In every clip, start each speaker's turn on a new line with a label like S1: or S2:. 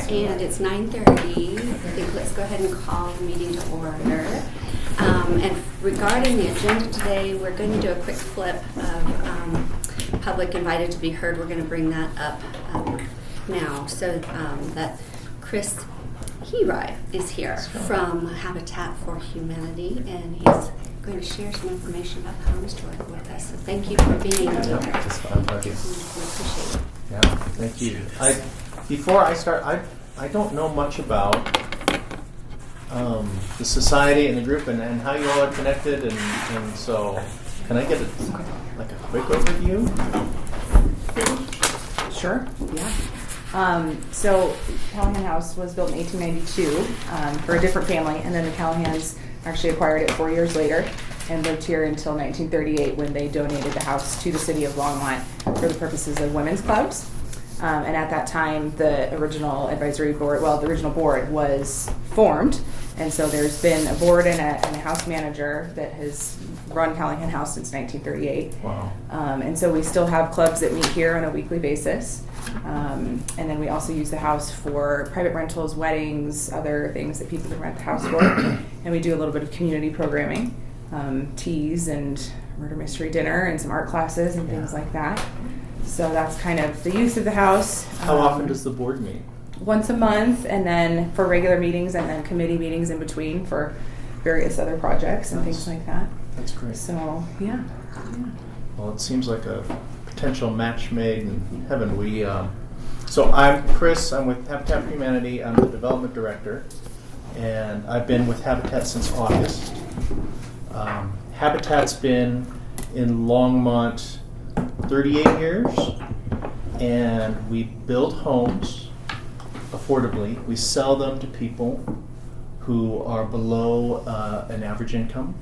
S1: and it's 9:30. I think let's go ahead and call the meeting to order. And regarding the agenda today, we're going to do a quick flip of public invited to be heard. We're going to bring that up now so that Chris Heroy is here from Habitat for Humanity, and he's going to share some information about the homes tour with us. So thank you for being here.
S2: It's fun. Thank you.
S1: We appreciate it.
S2: Yeah, thank you. Before I start, I don't know much about the society and the group and how you all are connected, and so can I get a quick overview?
S3: Sure. Yeah. So Callahan House was built in 1892 for a different family, and then the Callahans actually acquired it 4 years later and lived here until 1938 when they donated the house to the city of Longmont for the purposes of women's clubs. And at that time, the original advisory board, the original board was formed. And so there's been a board and a house manager that has run Callahan House since 1938.
S2: Wow.
S3: And so we still have clubs that meet here on a weekly basis. And then we also use the house for private rentals, weddings, other things that people can rent the house for. And we do a little bit of community programming, teas and murder mystery dinner and some art classes and things like that. So that's kind of the use of the house.
S2: How often does the board meet?
S3: Once a month, and then for regular meetings, and then committee meetings in between for various other projects and things like that.
S2: That's great.
S3: So, yeah.
S2: Well, it seems like a potential match made in heaven. So I'm Chris. I'm with Habitat for Humanity. I'm the development director, and I've been with Habitat since August. Habitat's been in Longmont 38 years, and we build homes affordably. We sell them to people who are below an average income,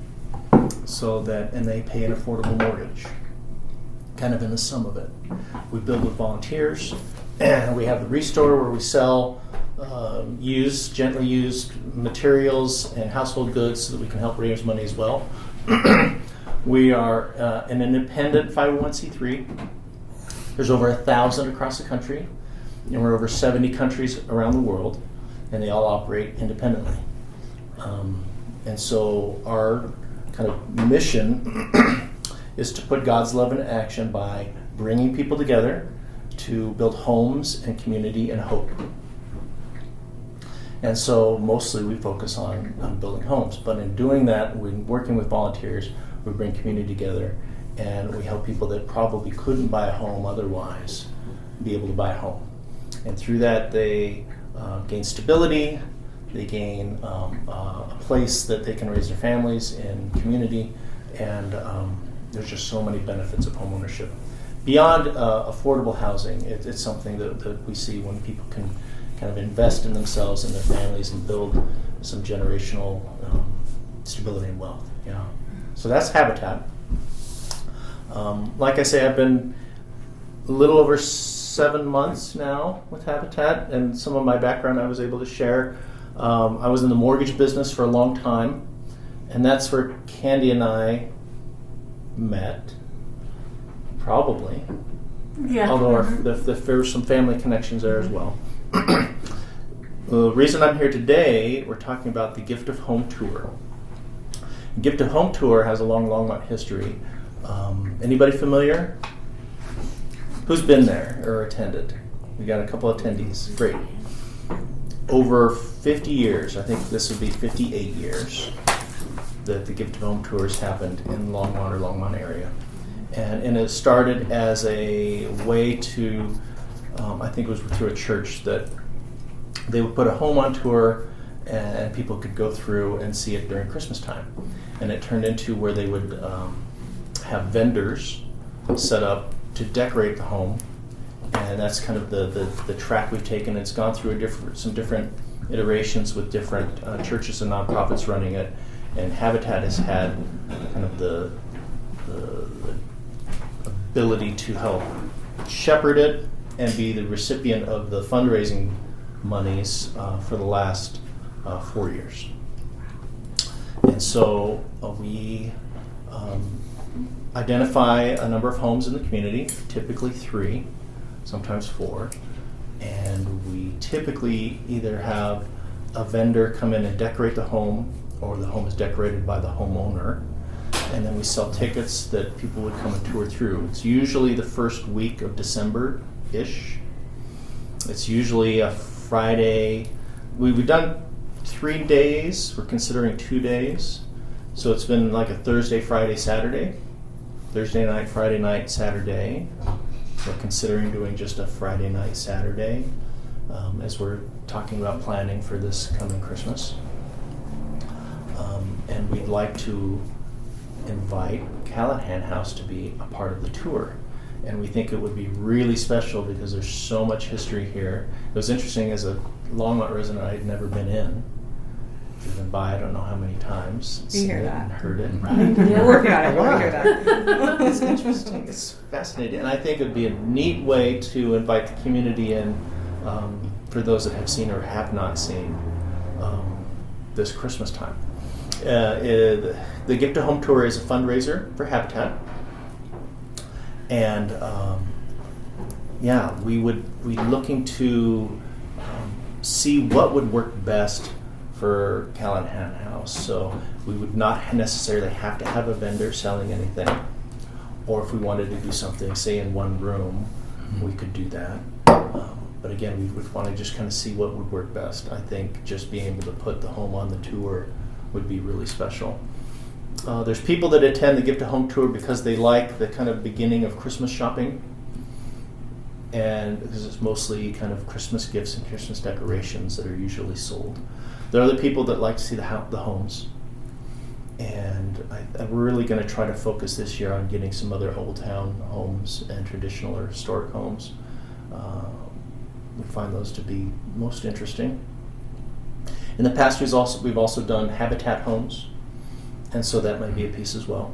S2: and they pay an affordable mortgage, kind of in the sum of it. We build with volunteers, and we have the restore where we sell gently used materials and household goods so that we can help raise money as well. We are an independent 501c3. There's over 1,000 across the country, and we're over 70 countries around the world, and they all operate independently. And so our kind of mission is to put God's love into action by bringing people together to build homes and community and hope. And so mostly we focus on building homes, but in doing that, we're working with volunteers. We bring community together, and we help people that probably couldn't buy a home otherwise be able to buy a home. And through that, they gain stability, they gain a place that they can raise their families in community, and there's just so many benefits of homeownership. Beyond affordable housing, it's something that we see when people can kind of invest in themselves and their families and build some generational stability and wealth. Yeah. So that's Habitat. Like I say, I've been a little over 7 months now with Habitat, and some of my background I was able to share. I was in the mortgage business for a long time, and that's where Candy and I met, probably.
S3: Yeah.
S2: Although there were some family connections there as well. The reason I'm here today, we're talking about the Gift of Home Tour. Gift of Home Tour has a long Longmont history. Anybody familiar? Who's been there or attended? We got a couple of attendees. Great. Over 50 years, I think this would be 58 years, that the Gift of Home Tours happened in Longmont or Longmont area. And it started as a way to, I think it was through a church, that they would put a home on tour and people could go through and see it during Christmas time. And it turned into where they would have vendors set up to decorate the home. And that's kind of the track we've taken. It's gone through some different iterations with different churches and nonprofits running it. And Habitat has had kind of the ability to help shepherd it and be the recipient of the fundraising monies for the last 4 years. And so we identify a number of homes in the community, typically 3, sometimes 4, and we typically either have a vendor come in and decorate the home, or the home is decorated by the homeowner, and then we sell tickets that people would come and tour through. It's usually the first week of December-ish. It's usually a Friday. We've done 3 days. We're considering 2 days. So it's been like a Thursday, Friday, Saturday. Thursday night, Friday night, Saturday. We're considering doing just a Friday night, Saturday, as we're talking about planning for this coming Christmas. And we'd like to invite Callahan House to be a part of the tour. And we think it would be really special because there's so much history here. It was interesting, as a Longmont resident, I had never been in. Driven by I don't know how many times.
S3: You hear
S2: seen it
S3: that?
S2: and heard it, right?
S3: We're working on it. We'll hear that.
S2: It's interesting. It's fascinating. And I think it would be a neat way to invite the community in, for those that have seen or have not seen this Christmas time. The Gift to Home Tour is a fundraiser for Habitat. And we're looking to see what would work best for Callahan House. So we would not necessarily have to have a vendor selling anything, or if we wanted to do something, say in one room, we could do that. But again, we would want to just kind of see what would work best. I think just being able to put the home on the tour would be really special. There's people that attend the Gift to Home Tour because they like the kind of beginning of Christmas shopping, and because it's mostly kind of Christmas gifts and Christmas decorations that are usually sold. There are other people that like to see the homes, and we're really going to try to focus this year on getting some other old town homes and traditional or historic homes. We find those to be most interesting. In the past, we've also done Habitat homes, and so that might be a piece as well.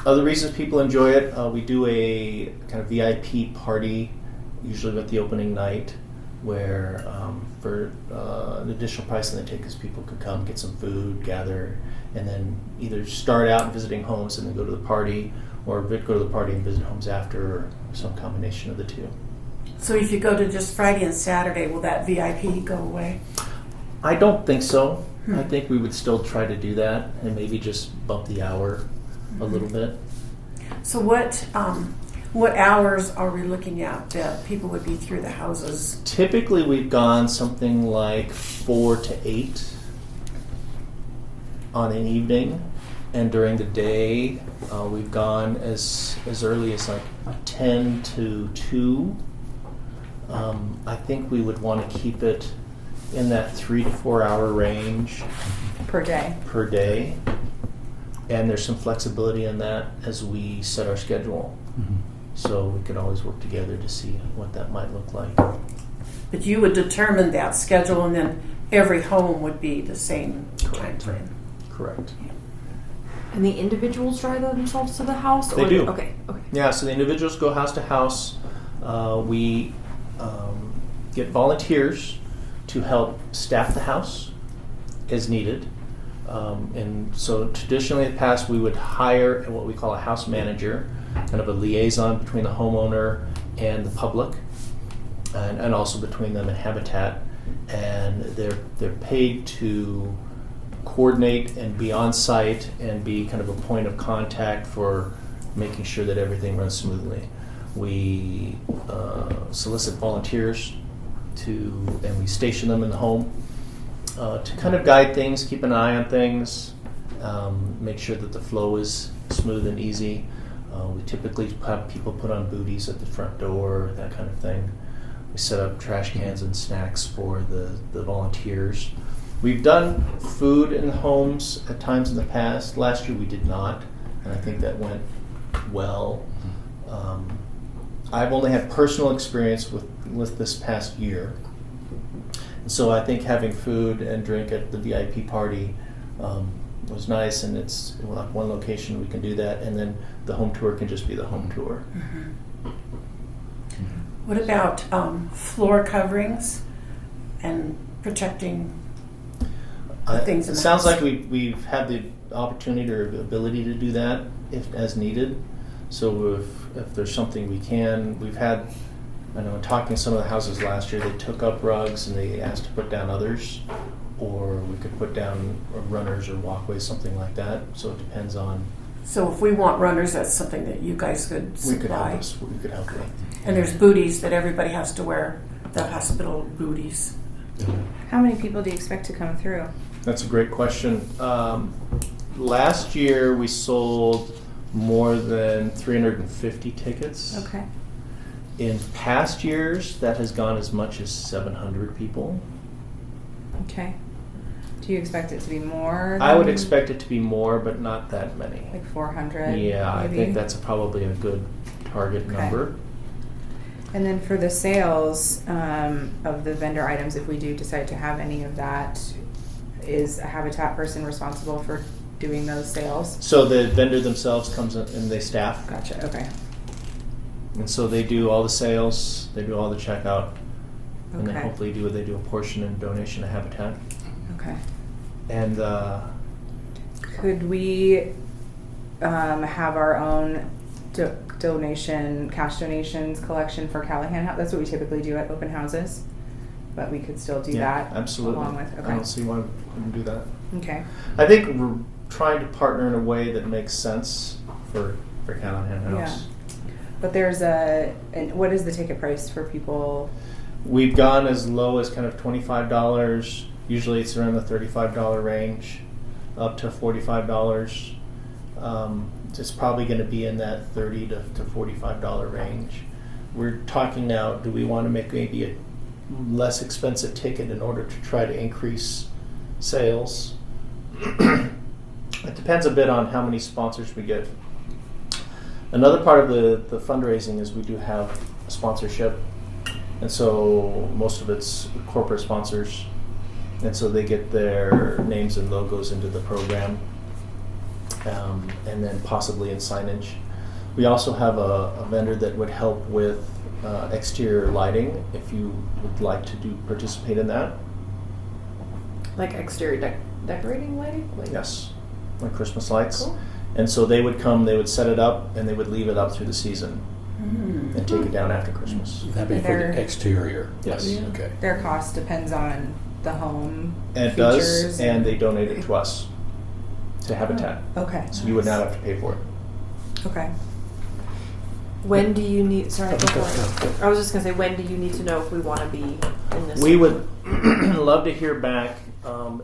S2: Other reasons people enjoy it, we do a kind of VIP party, usually with the opening night, where for an additional price than they take, because people could come get some food, gather, and then either start out visiting homes and then go to the party, or go to the party and visit homes after, or some combination of the two.
S4: So if you go to just Friday and Saturday, will that VIP go away?
S2: I don't think so. I think we would still try to do that and maybe just bump the hour a little bit.
S4: So what hours are we looking at that people would be through the houses?
S2: Typically we've gone something like 4 to 8 on an evening, and during the day we've gone as early as like 10 to 2. I think we would want to keep it in that 3 to 4 hour range
S3: Per day.
S2: And there's some flexibility in that as we set our schedule.
S5: Mm-hmm.
S2: So we could always work together to see what that might look like.
S4: But you would determine that schedule, and then every home would be the same time frame.
S2: Correct.
S6: And the individuals drive themselves to the house?
S2: They do.
S6: Okay.
S2: Yeah, so the individuals go house to house. We get volunteers to help staff the house as needed. And so traditionally in the past, we would hire what we call a house manager, kind of a liaison between the homeowner and the public, and also between them and Habitat. And they're paid to coordinate and be on site and be kind of a point of contact for making sure that everything runs smoothly. We solicit volunteers and we station them in the home to kind of guide things, keep an eye on things, make sure that the flow is smooth and easy. We typically have people put on booties at the front door, that kind of thing. We set up trash cans and snacks for the volunteers. We've done food in the homes at times in the past. Last year we did not, and I think that went well. I've only had personal experience with this past year. So I think having food and drink at the VIP party was nice, and it's one location we can do that, and then the home tour can just be the home tour.
S4: What about floor coverings and protecting things in
S2: It
S4: the
S2: sounds
S4: house?
S2: like we've had the opportunity or ability to do that if as needed. So if there's something we can, we've had I know in talking to some of the houses last year, they took up rugs and they asked to put down others, or we could put down runners or walkways, something like that. So it depends on.
S4: So if we want runners, that's something that you guys could supply.
S2: We could help us. We could help with.
S4: And there's booties that everybody has to wear, the hospital booties.
S3: How many people do you expect to come through?
S2: That's a great question. Last year we sold more than 350 tickets.
S3: Okay.
S2: In past years, that has gone as much as 700 people.
S3: Okay. Do you expect it to be more?
S2: I would
S3: than,
S2: expect it to be more, but not that many.
S3: like 400.
S2: Yeah, I
S3: maybe?
S2: think that's probably a good target
S3: Okay.
S2: number.
S3: And then for the sales of the vendor items, if we do decide to have any of that, is a Habitat person responsible for doing those sales?
S2: So the vendor themselves comes in and they staff.
S3: Gotcha. Okay.
S2: And so they do all the sales, they do all the checkout, and then
S3: Okay.
S2: hopefully they do a portion in donation to Habitat.
S3: Okay.
S2: And
S3: Could we have our own donation, cash donations collection for Callahan House? That's what we typically do at open houses, but we could still do
S2: yeah,
S3: that
S2: absolutely.
S3: along with.
S2: I
S3: Okay.
S2: don't see why we couldn't do that.
S3: Okay.
S2: I think we're trying to partner in a way that makes sense for Callahan House.
S3: But there's what is the ticket price for people?
S2: We've gone as low as kind of $25. Usually it's around the $35 range, up to $45. It's probably going to be in that $30 to $45 range. We're talking now, do we want to make maybe a less expensive ticket in order to try to increase sales? It depends a bit on how many sponsors we get. Another part of the fundraising is we do have a sponsorship, and so most of it's corporate sponsors, and so they get their names and logos into the program, and then possibly in signage. We also have a vendor that would help with exterior lighting if you would like to participate in that.
S6: Like exterior decorating lighting? Like,
S2: Yes, like Christmas lights.
S6: Cool.
S2: And so they would come, they would set it up, and they would leave it up through the season
S4: Mm.
S2: and take it down after Christmas.
S5: That'd be for the exterior.
S2: Yes.
S6: Yeah.
S5: Okay.
S3: Their cost depends on the home
S2: And it
S3: features.
S2: does, and they donate it to us, to Habitat.
S3: Okay.
S2: So you would not have to pay for it.
S3: Okay.
S6: when do you need? Sorry, go for it. I was just gonna say, when do you need to know if we want to be in this?
S2: We would love to hear back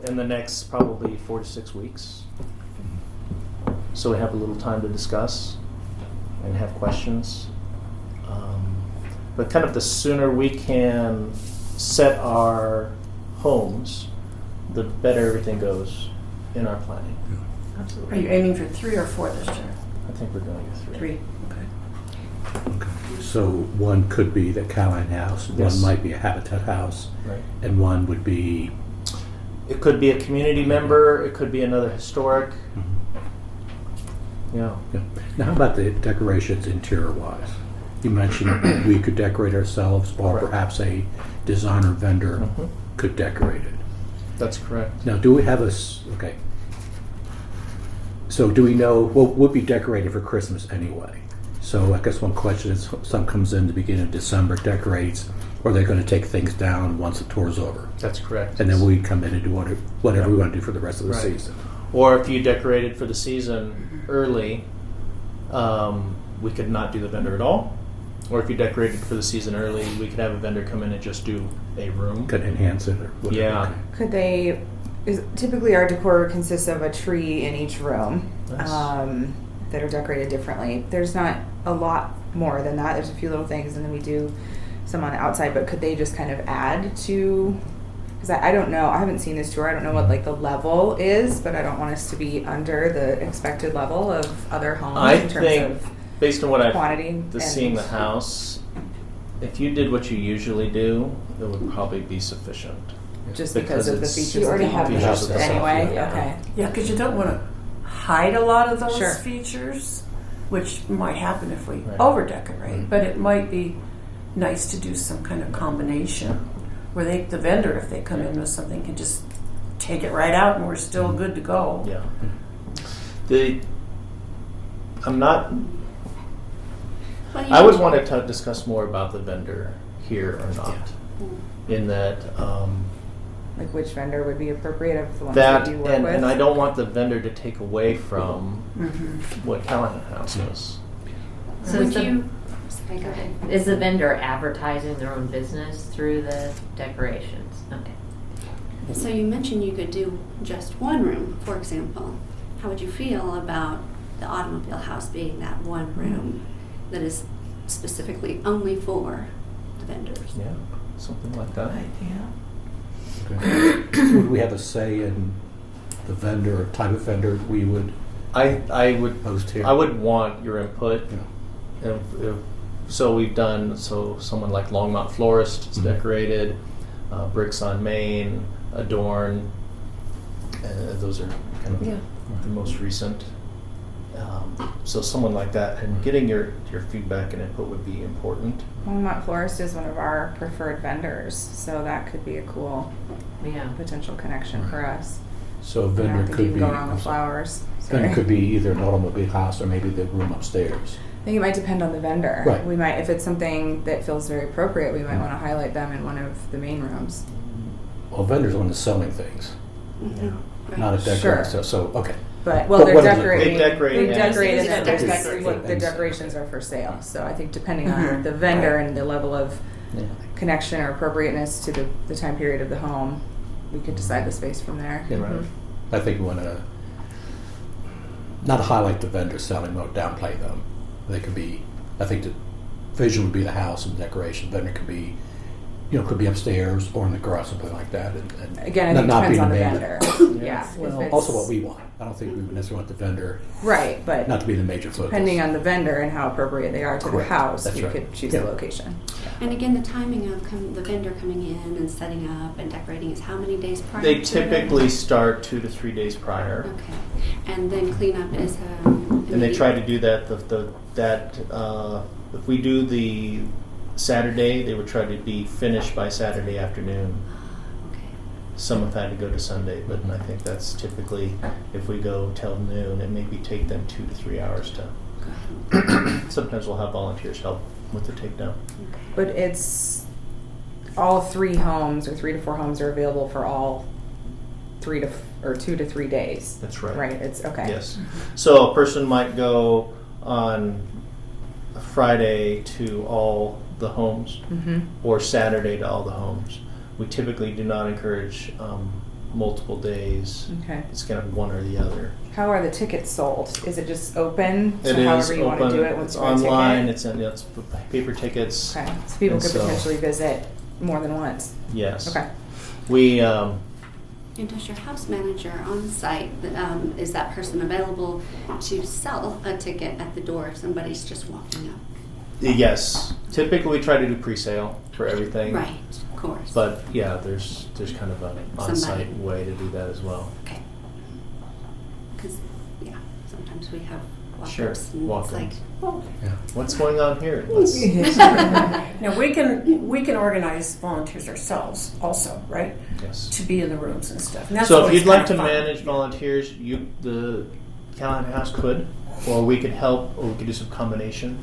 S2: in the next probably 4 to 6 weeks. So we have a little time to discuss and have questions. But kind of the sooner we can set our homes, the better everything goes in our planning.
S4: Are
S6: Absolutely.
S4: you aiming for 3 or 4 this year?
S2: I think we're going to get 3.
S4: 3. Okay.
S5: Okay. So one could be the Callahan House,
S2: Yes.
S5: one might be a Habitat House,
S2: Right.
S5: and one would be.
S2: It could be a community member. It could be another historic. Yeah.
S5: Yeah. Now, how about the decorations interior-wise? You mentioned we could decorate ourselves, or
S2: Correct.
S5: perhaps a designer vendor
S2: Mhm.
S5: could decorate it.
S2: That's correct.
S5: Now, do we have okay. So do we know what would be decorated for Christmas anyway? So I guess one question is, some comes in the beginning of December, decorates, or they're going to take things down once the tour's over,
S2: That's correct.
S5: and then we come in and do whatever
S2: Yeah.
S5: we want to do for the rest of the
S2: Right.
S5: season.
S2: Or if you decorated for the season early, we could not do the vendor at all. Or if you decorated for the season early, we could have a vendor come in and just do a room.
S5: Could enhance it or whatever.
S2: Yeah.
S5: Okay.
S3: Could they? Typically, our decor consists of a tree in each room
S2: Nice.
S3: that are decorated differently. There's not a lot more than that. There's a few little things, and then we do some on the outside. But could they just kind of add to? Because I don't know. I haven't seen this tour. I don't know what like the level is, but I don't want us to be under the expected level of other homes
S2: I
S3: in terms
S2: think,
S3: of
S2: based on what I've
S3: quantity.
S2: seeing the house, if you did what you usually do, it would probably be sufficient.
S3: just
S2: because
S3: because of the
S2: it's-
S3: features.
S6: You already
S3: of the
S6: have
S3: home
S6: the
S2: Features of the house,
S3: anyway.
S6: yeah.
S3: Okay.
S4: Yeah, because you don't want to hide a lot of those
S3: Sure.
S4: features, which might happen if we
S2: Right.
S4: over decorate. But it might be nice to do some kind of combination where the vendor, if they come in with something, can just take it right out and we're still good to go.
S2: Yeah. I'm not.
S1: Well, you
S2: I would
S1: mentioned-
S2: want to discuss more about the vendor here or not. In that,
S3: Like which vendor would be appropriate of the ones
S2: that
S3: that you work with?
S2: and I don't want the vendor to take away from
S4: Mm-hmm.
S2: what Callahan House is.
S7: So
S1: Would
S7: is the,
S1: you, sorry, go ahead.
S7: is the vendor advertising their own business through the decorations? Okay.
S1: So you mentioned you could do just one room, for example. How would you feel about the automobile house being that one room that is specifically only for the vendors?
S2: Yeah, something like that.
S5: Okay. Would we have a say in the vendor or type of vendor we would
S2: I would
S5: post here?
S2: I would want your input.
S5: Yeah.
S2: So we've done someone like Longmont Florist, it's
S5: Mhm.
S2: decorated, Bricks on Main, Adorn. Those are kind of the most recent. So someone like that, and getting your feedback and input would be important.
S3: Longmont Florist is one of our preferred vendors, so that could be a cool
S7: Yeah.
S3: potential connection for us.
S5: So a
S3: I
S5: vendor
S3: don't think you
S5: could
S3: can
S5: be
S3: go wrong with flowers.
S5: vendor
S3: Sorry.
S5: could be either an automobile house or maybe the room upstairs.
S3: I think it might depend on the vendor.
S5: Right.
S3: We might, if it's something that feels very appropriate, we might want to highlight them in one of the main rooms.
S5: Well, vendor's one that's selling things,
S1: Mhm. Right.
S5: not a decorator.
S3: Sure.
S5: So okay.
S3: But well,
S5: But
S3: they're
S5: what are the-
S3: decorating.
S2: They decorate
S3: They
S2: and-
S3: decorate,
S1: Yes,
S3: and then
S1: yes,
S3: there's
S1: yes,
S3: like,
S1: yes.
S3: the decorations are for sale. So I think depending
S4: Mhm.
S3: on the vendor and the level of
S5: Yeah.
S3: connection or appropriateness to the time period of the home, we could decide the space from there.
S5: Yeah.
S2: Right.
S5: I think we want to not highlight the vendor selling, but downplay them. They could be. I think the vision would be the house and decoration. Vendor could be, could be upstairs or in the garage, something like that. And
S3: Again, I think it
S5: not
S3: depends
S5: be
S3: on the
S5: main-
S3: vendor. Yeah. if
S5: Well,
S3: it's-
S5: also what we want. I don't think we would necessarily want the vendor
S3: Right, but
S5: not to be the major focus.
S3: depending on the vendor and how appropriate they are to
S5: Correct.
S3: the house,
S5: That's
S3: we
S5: right.
S3: could choose
S5: Yeah.
S3: the location.
S1: And again, the timing of the vendor coming in and setting up and decorating is how many days prior?
S2: They
S1: to
S2: typically start 2 to 3 days prior,
S1: Okay, and then cleanup is.
S2: and they try to do that. If we do the Saturday, they would try to be finished by Saturday afternoon.
S1: Okay.
S2: Some have had to go to Sunday, but I think that's typically, if we go till noon, it maybe take them 2 to 3 hours to.
S1: Go ahead.
S2: Sometimes we'll have volunteers help with the takedown.
S3: But it's all 3 homes or 3 to 4 homes are available for all 2 to 3 days.
S2: That's right.
S3: Right. It's okay.
S2: Yes. So a person might go on a Friday to all the homes,
S3: Mm-hmm.
S2: or Saturday to all the homes. We typically do not encourage multiple days.
S3: Okay.
S2: It's kind of one or the other.
S3: How are the tickets sold? Is it just open? So
S2: It is
S3: however you want to
S2: open.
S3: do it once
S2: It's
S3: you buy a
S2: online.
S3: ticket?
S2: It's paper tickets.
S3: Okay. So people
S2: And
S3: could
S2: so-
S3: potentially visit more than once.
S2: Yes.
S3: Okay.
S2: We
S1: And does your house manager on site, is that person available to sell a ticket at the door if somebody's just walking up?
S2: yes. Typically we try to do pre-sale for everything.
S1: Right, of course.
S2: But yeah, there's kind of an on-site way to do that as well.
S1: Okay. Because, yeah, sometimes we have
S2: Sure,
S1: walk-ups and it's
S2: walk-ins.
S1: like, oh,
S5: Yeah.
S2: What's going on here? Let's-
S4: Now, we can organize volunteers ourselves also, right?
S2: yes.
S4: To be in the rooms and stuff. And that's
S2: So if
S4: always
S2: you'd like to
S4: kind of fun.
S2: manage volunteers, the Callahan House could, or we could help, or we could do some combination.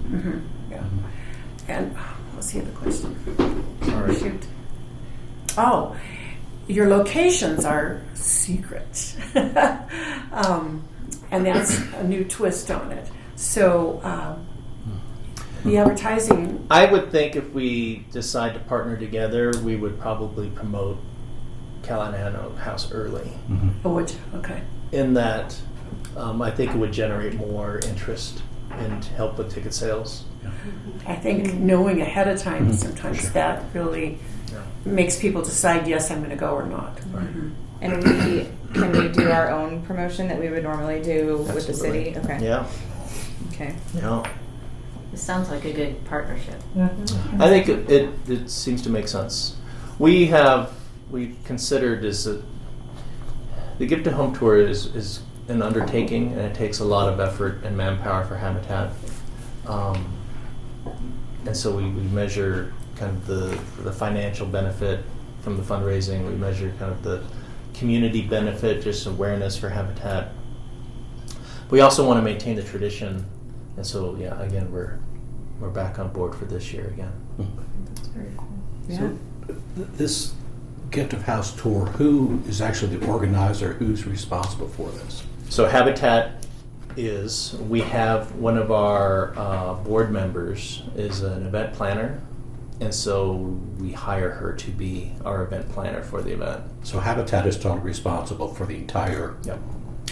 S4: Mhm, yeah. And what's the other question?
S2: All right.
S4: Shoot. Oh, your locations are secret. And that's a new twist on it. So the advertising,
S2: I would think if we decide to partner together, we would probably promote Callahan House early.
S5: Mhm.
S4: which, okay.
S2: In that, I think it would generate more interest and help with ticket sales.
S4: I think knowing ahead of time,
S5: Mhm.
S4: sometimes
S5: Sure.
S4: that really
S2: Yeah.
S4: makes people decide, yes, I'm going to go or not.
S2: Right.
S3: And can we do our own promotion that we would normally do with the
S2: Absolutely.
S3: city? Okay.
S2: Yeah.
S3: Okay.
S2: Yeah.
S7: This sounds like a good partnership.
S2: I think it seems to make sense. We've considered the Gift to Home Tour is an undertaking, and it takes a lot of effort and manpower for Habitat. And so we measure kind of the financial benefit from the fundraising. We measure kind of the community benefit, just awareness for Habitat. We also want to maintain the tradition, and so yeah, again, we're we're back on board for this year again.
S6: That's very cool.
S3: Yeah.
S5: So this gift of house tour, who is actually the organizer? Who's responsible for this?
S2: So Habitat we have one of our board members is an event planner, and so we hire her to be our event planner for the event.
S5: So Habitat is totally responsible for the entire.
S2: Yep.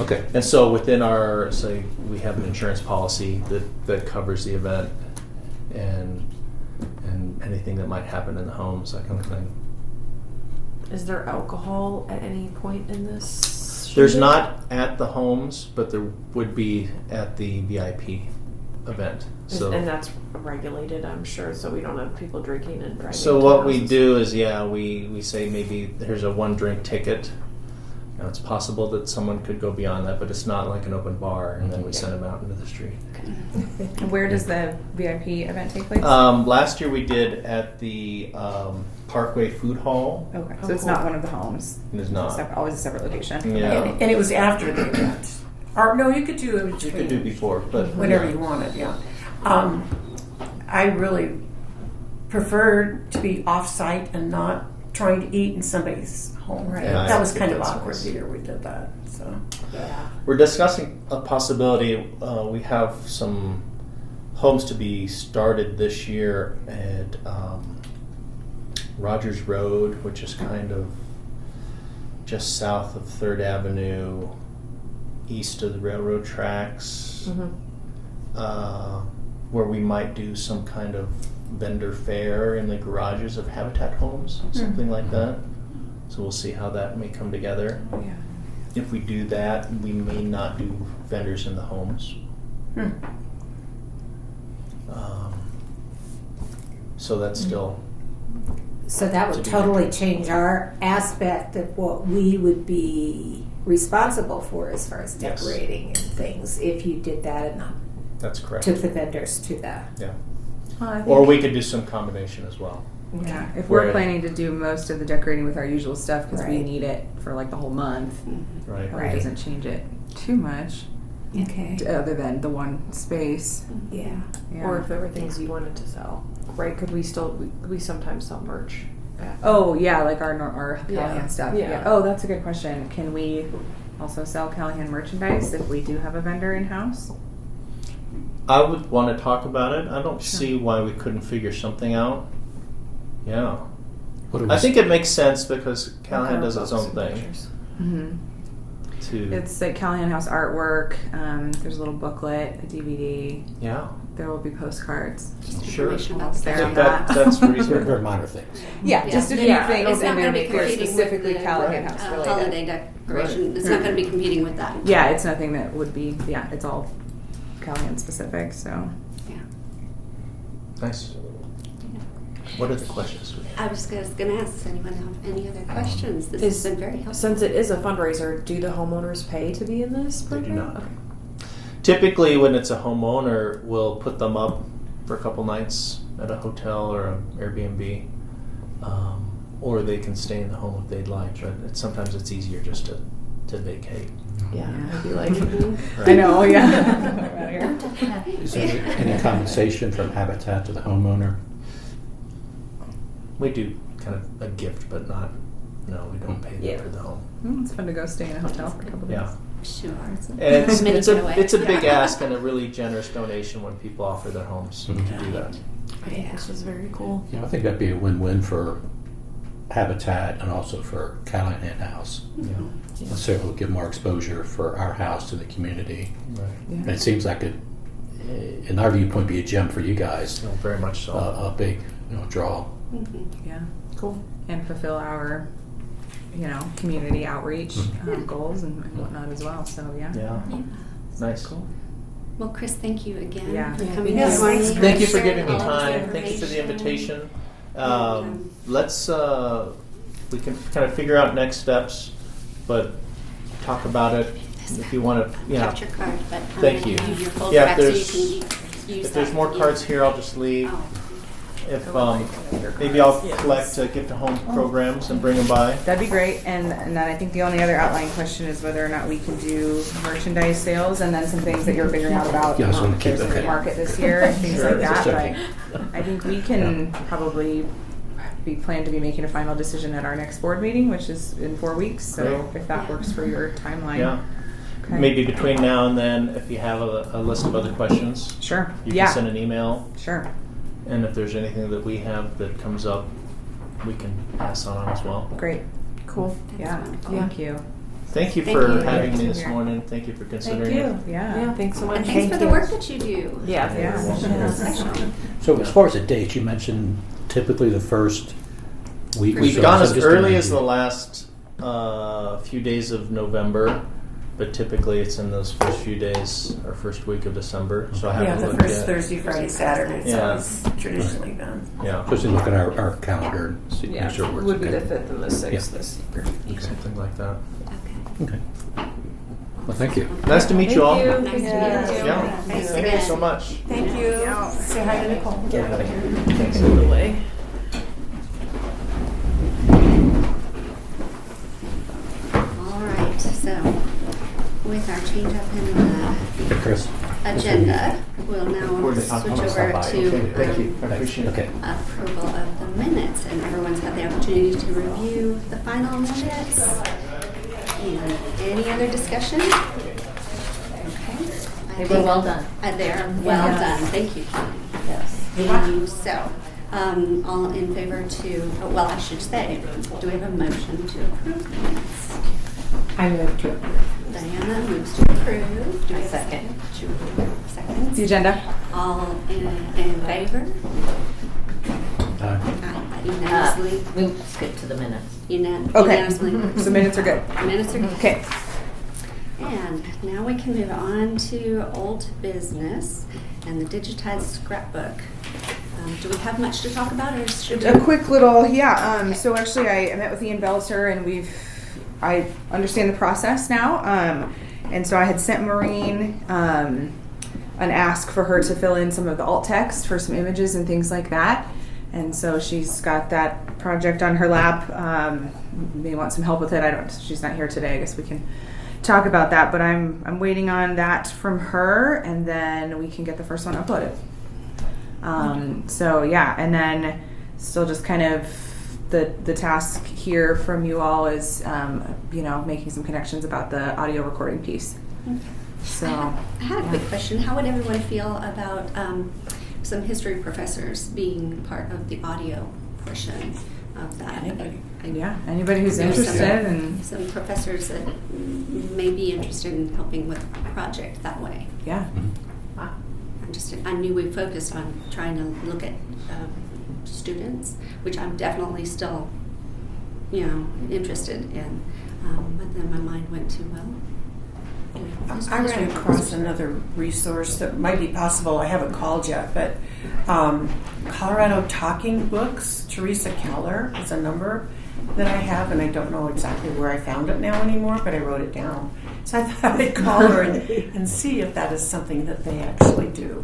S5: Okay.
S2: And so within our, say, we have an insurance policy that covers the event and anything that might happen in the homes, that kind of thing.
S6: Is there alcohol at any point in this?
S2: There's
S6: shooting?
S2: not at the homes, but there would be at the VIP event.
S6: And that's regulated, I'm sure, so we don't have people drinking and driving.
S2: So
S6: to
S2: what we
S6: houses.
S2: do is, we say maybe there's a 1 drink ticket. Now it's possible that someone could go beyond that, but it's not like an open bar, and then we send them out into the street.
S3: And where does the VIP event take place?
S2: Last year we did at the Parkway Food Hall.
S3: Okay, so
S6: Oh,
S3: it's
S6: cool.
S3: not one of the homes.
S2: It is not.
S3: Always a separate location.
S2: Yeah,
S4: And it was after the event. Or no, you could do it
S2: you
S4: between.
S2: could do before, but
S4: Whenever you wanted, yeah. I really prefer to be off-site and not trying to eat in somebody's home.
S3: Right.
S2: Yeah,
S4: That
S2: I
S4: was
S2: think
S4: kind of
S2: that's
S4: awkward
S2: nice.
S4: the year we did that. So
S2: We're discussing a possibility. We have some homes to be started this year at Rogers Road, which is kind of just south of 3rd Avenue, east of the railroad tracks, where we might do some kind of vendor fair in the garages of Habitat homes, something like that. So we'll see how that may come together.
S3: Yeah.
S2: If we do that, we may not do vendors in the homes. So that's still,
S8: So that would
S2: To be
S8: totally change our aspect of what we would be responsible for as far as
S2: Yes.
S8: decorating and things if you did that and not
S2: that's correct.
S8: took the vendors to the.
S2: Yeah.
S3: I think-
S2: Or we could do some combination as well.
S3: Yeah, if
S2: Where-
S3: we're planning to do most of the decorating with our usual stuff because we
S8: Right.
S3: need it for like the whole month,
S2: Right.
S3: probably doesn't change it too much,
S8: Okay.
S3: other than the one space.
S8: Yeah.
S3: Yeah.
S6: Or if there were things you wanted to sell, right? Could we still, we sometimes sell merch.
S3: Oh yeah, like our Callahan
S6: Yeah.
S3: stuff.
S6: Yeah.
S3: Yeah. Oh, that's a good question. Can we also sell Callahan merchandise if we do have a vendor in house?
S2: I would want to talk about it. I don't
S3: Sure.
S2: see why we couldn't figure something out. Yeah.
S5: What do we
S2: I think it makes sense because Callahan does its own thing.
S3: Mm-hmm.
S2: To
S3: It's like Callahan House artwork. There's a little booklet, a DVD.
S2: yeah,
S3: There will be postcards.
S2: sure.
S1: Information
S3: Lots
S1: about
S3: there
S1: the
S3: on
S2: That,
S3: that.
S2: that's
S5: Very,
S2: reasonable.
S5: very minor things.
S3: Yeah,
S1: Yeah.
S3: just a few
S6: Yeah.
S3: things,
S1: It's not
S3: and
S1: going
S3: they're
S1: to be
S3: they're
S1: competing
S3: specifically
S1: with the
S3: Callahan House related.
S1: holiday decoration. It's not going to be competing with that.
S3: Yeah, it's nothing that would be. Yeah, it's all Callahan specific. So
S1: Yeah.
S2: Nice. What are the questions?
S1: I was just going to ask, does anyone have any other questions? This
S6: Is-
S1: has been very helpful.
S6: Since it is a fundraiser, do the homeowners pay to be in this
S2: They do
S6: program?
S2: not.
S6: Okay.
S2: Typically, when it's a homeowner, we'll put them up for a couple nights at a hotel or an Airbnb, or they can stay in the home if they'd like. But sometimes it's easier just to vacate.
S6: Yeah,
S3: Yeah.
S6: I'd be like,
S2: Right.
S3: I know. Yeah.
S5: Is there any compensation from Habitat to the homeowner?
S2: We do kind of a gift, but not. No, we don't pay them
S6: Yeah.
S2: for the home.
S3: It's fun to go stay in a hotel for a couple days.
S2: Yeah.
S1: Sure.
S2: And it's,
S1: Mini
S2: it's a
S1: getaway.
S2: it's a big ask and a really generous donation when people offer their homes to do that.
S6: I think this is very cool.
S5: Yeah, I think that'd be a win-win for Habitat and also for Callahan House.
S2: Yeah.
S5: And so it will give more exposure for our house to the community.
S2: Right.
S5: And it seems like it, in our viewpoint, be a gem for you guys.
S2: So very much so.
S5: A big, draw.
S3: Yeah.
S6: Cool.
S3: And fulfill our, community outreach
S5: Mhm.
S3: goals and whatnot as well. So yeah.
S2: Yeah. Nice.
S3: Cool.
S1: Well, Chris, thank you again
S3: Yeah.
S1: for
S6: Yeah,
S1: coming
S4: yes,
S1: this morning.
S4: thanks,
S2: Thank you for
S1: sharing
S2: giving me
S1: all of this
S2: time. Thank you for the invitation.
S1: And,
S2: Let's we can kind of figure out next steps, but talk about it if you want to.
S1: Kept your card, but I'm
S2: Thank
S1: gonna
S2: you.
S1: give your folder
S2: Yeah,
S1: back
S2: if
S1: so you
S2: there's
S1: can use
S2: if there's
S1: that.
S2: more
S1: Yeah.
S2: cards here, I'll just leave.
S1: Oh.
S2: if maybe I'll collect gift to home programs and bring them by.
S3: That'd be great. And then I think the only other outlying question is whether or not we can do merchandise sales and then some things that you're figuring out about
S5: Yeah, I just wanna
S3: if
S5: keep-
S3: there's a
S5: okay.
S3: market this year and things
S2: Sure.
S3: like that.
S5: Okay.
S3: But I think we can probably be planned to be making a final decision at our next board meeting, which is in 4 weeks. So
S2: Great.
S3: if that works for your timeline.
S2: Yeah.
S3: Okay.
S2: Maybe between now and then, if you have a list of other questions,
S3: Sure.
S2: you
S3: Yeah.
S2: can send an email.
S3: Sure.
S2: And if there's anything that we have that comes up, we can pass on as well.
S3: Great.
S6: Cool.
S3: Yeah.
S6: Yeah.
S3: Thank you.
S2: Thank you
S1: Thank
S2: for
S1: you.
S2: having me
S3: Thank
S2: this
S3: you.
S2: morning. Thank you for considering
S6: Thank
S2: it.
S6: you.
S3: Yeah.
S6: Yeah, thanks so much.
S1: And thanks for the work that you do.
S6: Yeah.
S3: Yeah.
S1: Especially.
S5: So as far as the dates, you mentioned typically the first week or
S2: We've
S5: so.
S2: gone
S5: So
S2: as
S5: just
S2: early
S5: an
S2: as the
S5: idea.
S2: last few days of November, but typically it's in those first few days or first week of December. So I
S4: Yeah,
S2: haven't
S4: the
S2: looked
S4: first
S2: yet.
S4: Thursday, Friday, Saturday. It's
S2: Yeah.
S4: always traditionally done.
S2: Yeah,
S5: Just to look at our calendar and see,
S6: Yeah,
S5: make sure it works.
S6: would be
S5: okay.
S6: the 5th and the 6th this year.
S2: something like that.
S1: Okay.
S5: Okay. Well, thank you.
S2: Nice to meet you all.
S1: Nice to
S6: Thank
S1: meet you.
S2: Yeah.
S1: Thanks
S2: Thank you
S1: again.
S2: so much.
S4: Thank you. Say hi to Nicole.
S2: Thanks.
S6: Put it away.
S1: All right, so with our change up in the
S5: Hey, Chris.
S1: agenda, we'll now switch
S5: I'm gonna
S1: over
S5: stop by.
S1: to
S2: Thank you. I appreciate it.
S5: Okay.
S1: approval of the minutes, and everyone's had the opportunity to review the final minutes. And any other discussion? Okay.
S7: They were well done.
S1: They're well
S7: Yes.
S1: done. Thank you, Kelly.
S7: Yes.
S1: All in favor to, well, I should say, do we have a motion to approve the minutes?
S8: I move to approve.
S1: Diana moves to approve. Do we have
S7: Second.
S1: Seconds?
S3: The agenda.
S1: All in favor? Unanimously.
S7: We'll skip to the minutes.
S3: Okay.
S1: Unanimously.
S3: So minutes are good.
S1: Minutes are good.
S3: Okay.
S1: And now we can move on to old business and the digitized scrapbook. Do we have much to talk about, or should we?
S3: A quick little, yeah. So actually, I met with Ian Belter, and I understand the process now. And so I had sent Maureen an ask for her to fill in some of the alt text for some images and things like that. And so she's got that project on her lap. May want some help with it. She's not here today. I guess we can talk about that. But I'm waiting on that from her, and then we can get the first one uploaded. So yeah, and then still just kind of the task here from you all is making some connections about the audio recording piece. So
S1: I had a quick question. How would everyone feel about some history professors being part of the audio portion of that?
S4: Anybody.
S3: yeah, anybody who's
S1: There's
S3: interested and
S1: some professors that may be interested in helping with the project that way.
S3: yeah.
S1: I knew we focused on trying to look at students, which I'm definitely still, interested in. But then my mind went to,
S4: I ran across another resource that might be possible. I haven't called yet, but Colorado Talking Books, Teresa Keller is a number that I have, and I don't know exactly where I found it now anymore, but I wrote it down. So I thought I'd call her and see if that is something that they actually do.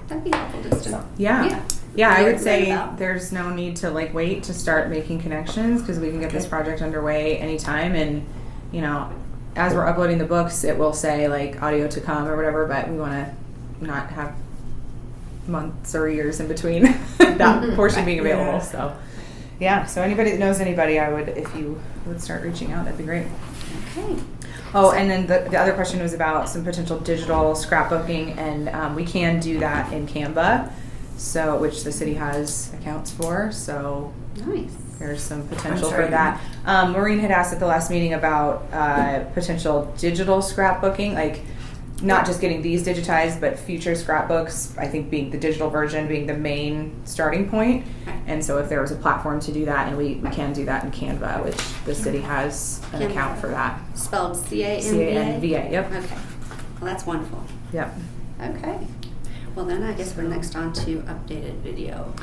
S1: that'd be helpful just to.
S3: Yeah. Yeah, I would
S1: Learn
S3: say
S1: about.
S3: there's no need to wait to start making connections because we can get this
S4: Okay.
S3: project underway anytime. And, as we're uploading the books, it will say audio to come or whatever, but we want to not have months or years in between that portion being available.
S4: Yeah.
S3: So, yeah, so anybody that knows anybody, if you would start reaching out, that'd be great.
S1: Okay.
S3: Oh, and then the other question was about some potential digital scrapbooking, and we can do that in Canva, which the city has accounts for. So
S1: Nice.
S3: there's some potential
S4: I'm sorry.
S3: for that. Maureen had asked at the last meeting about potential digital scrapbooking, not just getting these digitized, but future scrapbooks. I think being the digital version being the main starting point. And so if there was a platform to do that, and we can do that in Canva, which the city has an
S1: Canva.
S3: account for that.
S1: Spelled C-A-N-V-A?
S3: C-A-N-V-A, yep.
S1: Okay. Well, that's wonderful.
S3: Yep.
S1: Okay. Well, then I guess we're next on to updated video.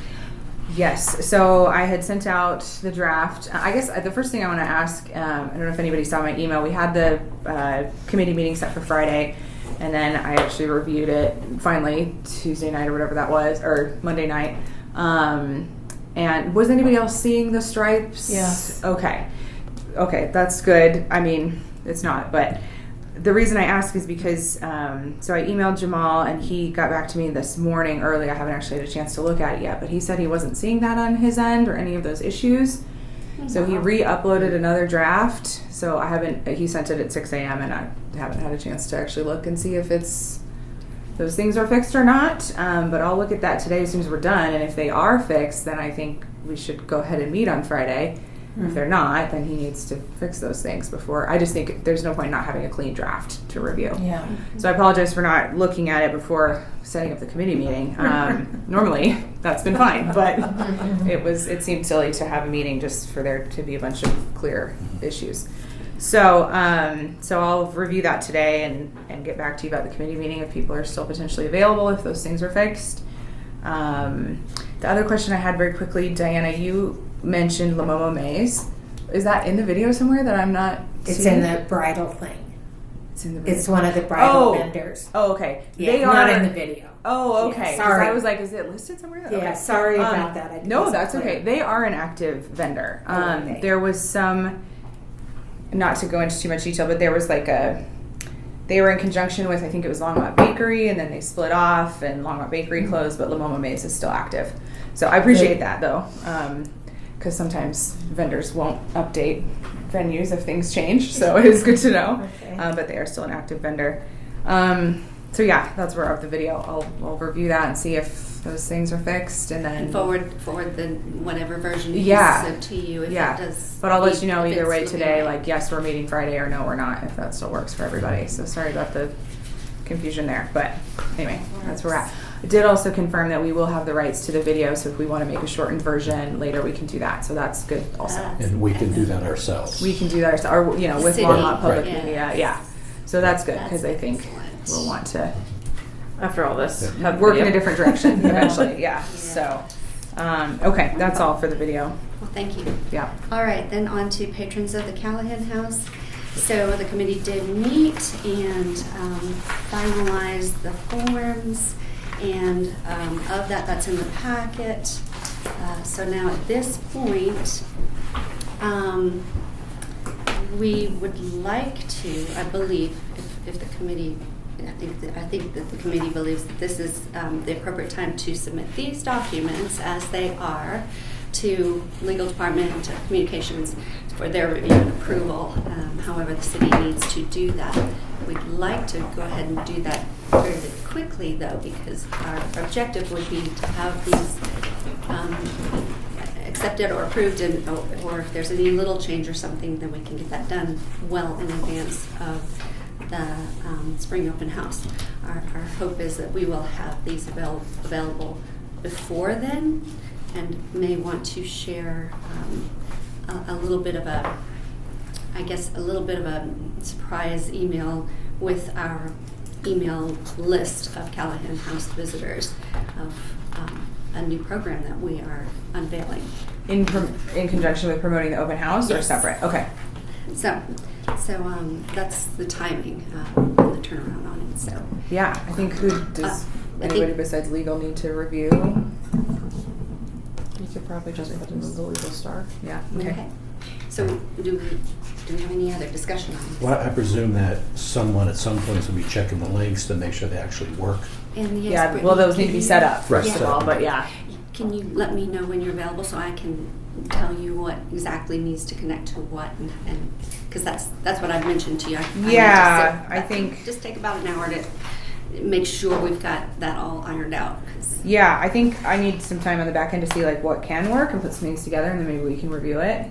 S3: Yes. So I had sent out the draft. I guess the first thing I want to ask, I don't know if anybody saw my email. We had the committee meeting set for Friday, and then I actually reviewed it finally Tuesday night or whatever that was, or Monday night. And was anybody else seeing the stripes?
S4: Yes.
S3: Okay, that's good. I mean, it's not, but the reason I ask is because, so I emailed Jamal and he got back to me this morning early. I haven't actually had a chance to look at it yet, but he said he wasn't seeing that on his end or any of those issues. So he re-uploaded another draft. So he sent it at 6 a.m. and I haven't had a chance to actually look and see if those things are fixed or not. But I'll look at that today as soon as we're done. And if they are fixed, then I think we should go ahead and meet on Friday. If they're not, then he needs to fix those things before. I just think there's no point not having a clean draft to review.
S4: Yeah.
S3: So I apologize for not looking at it before setting up the committee meeting. Normally, that's been fine, but it seemed silly to have a meeting just for there to be a bunch of clear issues. So I'll review that today and get back to you about the committee meeting if people are still potentially available, if those things are fixed. The other question I had very quickly, Diana, you mentioned La Momo Maze. Is that in the video somewhere that I'm not
S8: It's
S3: seeing?
S8: in the bridal thing.
S3: It's in the video.
S8: It's one of the bridal vendors.
S3: Oh, okay.
S8: Yeah,
S3: They
S8: not
S3: are
S8: in the video.
S3: Oh, okay.
S8: Yeah,
S3: 'Cause
S8: sorry.
S3: I was like, is it listed somewhere?
S8: Yeah,
S3: Okay.
S8: sorry about that. I
S3: No,
S8: wasn't
S3: that's
S8: clear.
S3: okay. They are an active vendor.
S8: Okay.
S3: There was some, not to go into too much detail, but there was they were in conjunction with, I think it was Longmont Bakery, and then they split off, and Longmont Bakery closed, but La Momo Maze is still active. So I appreciate that, though, because sometimes vendors won't update venues if things change, so it is good to know.
S8: Okay.
S3: But they are still an active vendor. So yeah, that's where the video. I'll review that and see if those things are fixed, and then
S1: And forward the whatever version he
S3: Yeah.
S1: sent to you if
S3: Yeah.
S1: it does.
S3: But I'll let you know
S1: if
S3: either
S1: it's
S3: way
S1: looking
S3: today,
S1: right.
S3: like yes, we're meeting Friday, or no, we're not, if that still works for everybody. So sorry about the confusion there. But anyway, that's where we're at. I did also confirm that we will have the rights to the video, so if we want to make a shortened version later, we can do that. So that's good also.
S5: And we can do that ourselves.
S3: We can do that ourselves, or with
S1: City.
S3: Longmont Public
S1: Right.
S3: Media. Yeah. So that's good, because I
S1: That's
S3: think
S1: excellent.
S3: we'll want to
S6: After all this, have
S3: work in a
S6: video.
S3: different direction
S8: Yeah.
S3: eventually. Yeah. So, okay, that's all for the video.
S1: Well, thank you.
S3: Yeah.
S1: All right, then on to patrons of the Callahan House. So the committee did meet and finalize the forms, and of that's in the packet. So now at this point, we would like to, I believe, if the committee, I think that the committee believes that this is the appropriate time to submit these documents as they are to legal department, to communications, for their review and approval. However, the city needs to do that. We'd like to go ahead and do that fairly quickly, though, because our objective would be to have these accepted or approved, or if there's any little change or something, then we can get that done well in advance of the spring open house. Our hope is that we will have these available before then, and may want to share a little bit of a surprise email with our email list of Callahan House visitors of a new program that we are unveiling.
S3: In conjunction with promoting the open house, or
S1: Yes.
S3: separate? Okay.
S1: So that's the timing and the turnaround on it. So
S3: Yeah, I think does
S1: I
S3: anybody
S1: think-
S3: besides legal need to review?
S6: You could probably just put in the legal star.
S3: Yeah.
S1: okay. So do we have any other discussion on this?
S5: Well, I presume that someone at some point will be checking the links to make sure they actually work.
S1: And yes,
S3: Yeah.
S1: Brittany,
S3: Well, those
S1: can
S3: need to be
S1: you-
S3: set up first
S5: Right,
S3: of
S5: set
S3: all,
S5: up.
S3: but yeah.
S1: Can you let me know when you're available so I can tell you what exactly needs to connect to what, and because that's what I've mentioned to you. I need to
S3: Yeah,
S1: sit
S3: I
S1: back
S3: think-
S1: and just take about an hour to make sure we've got that all ironed out. 'Cause
S3: Yeah, I think I need some time on the back end to see like what can work and put some things together, and then maybe we can review it.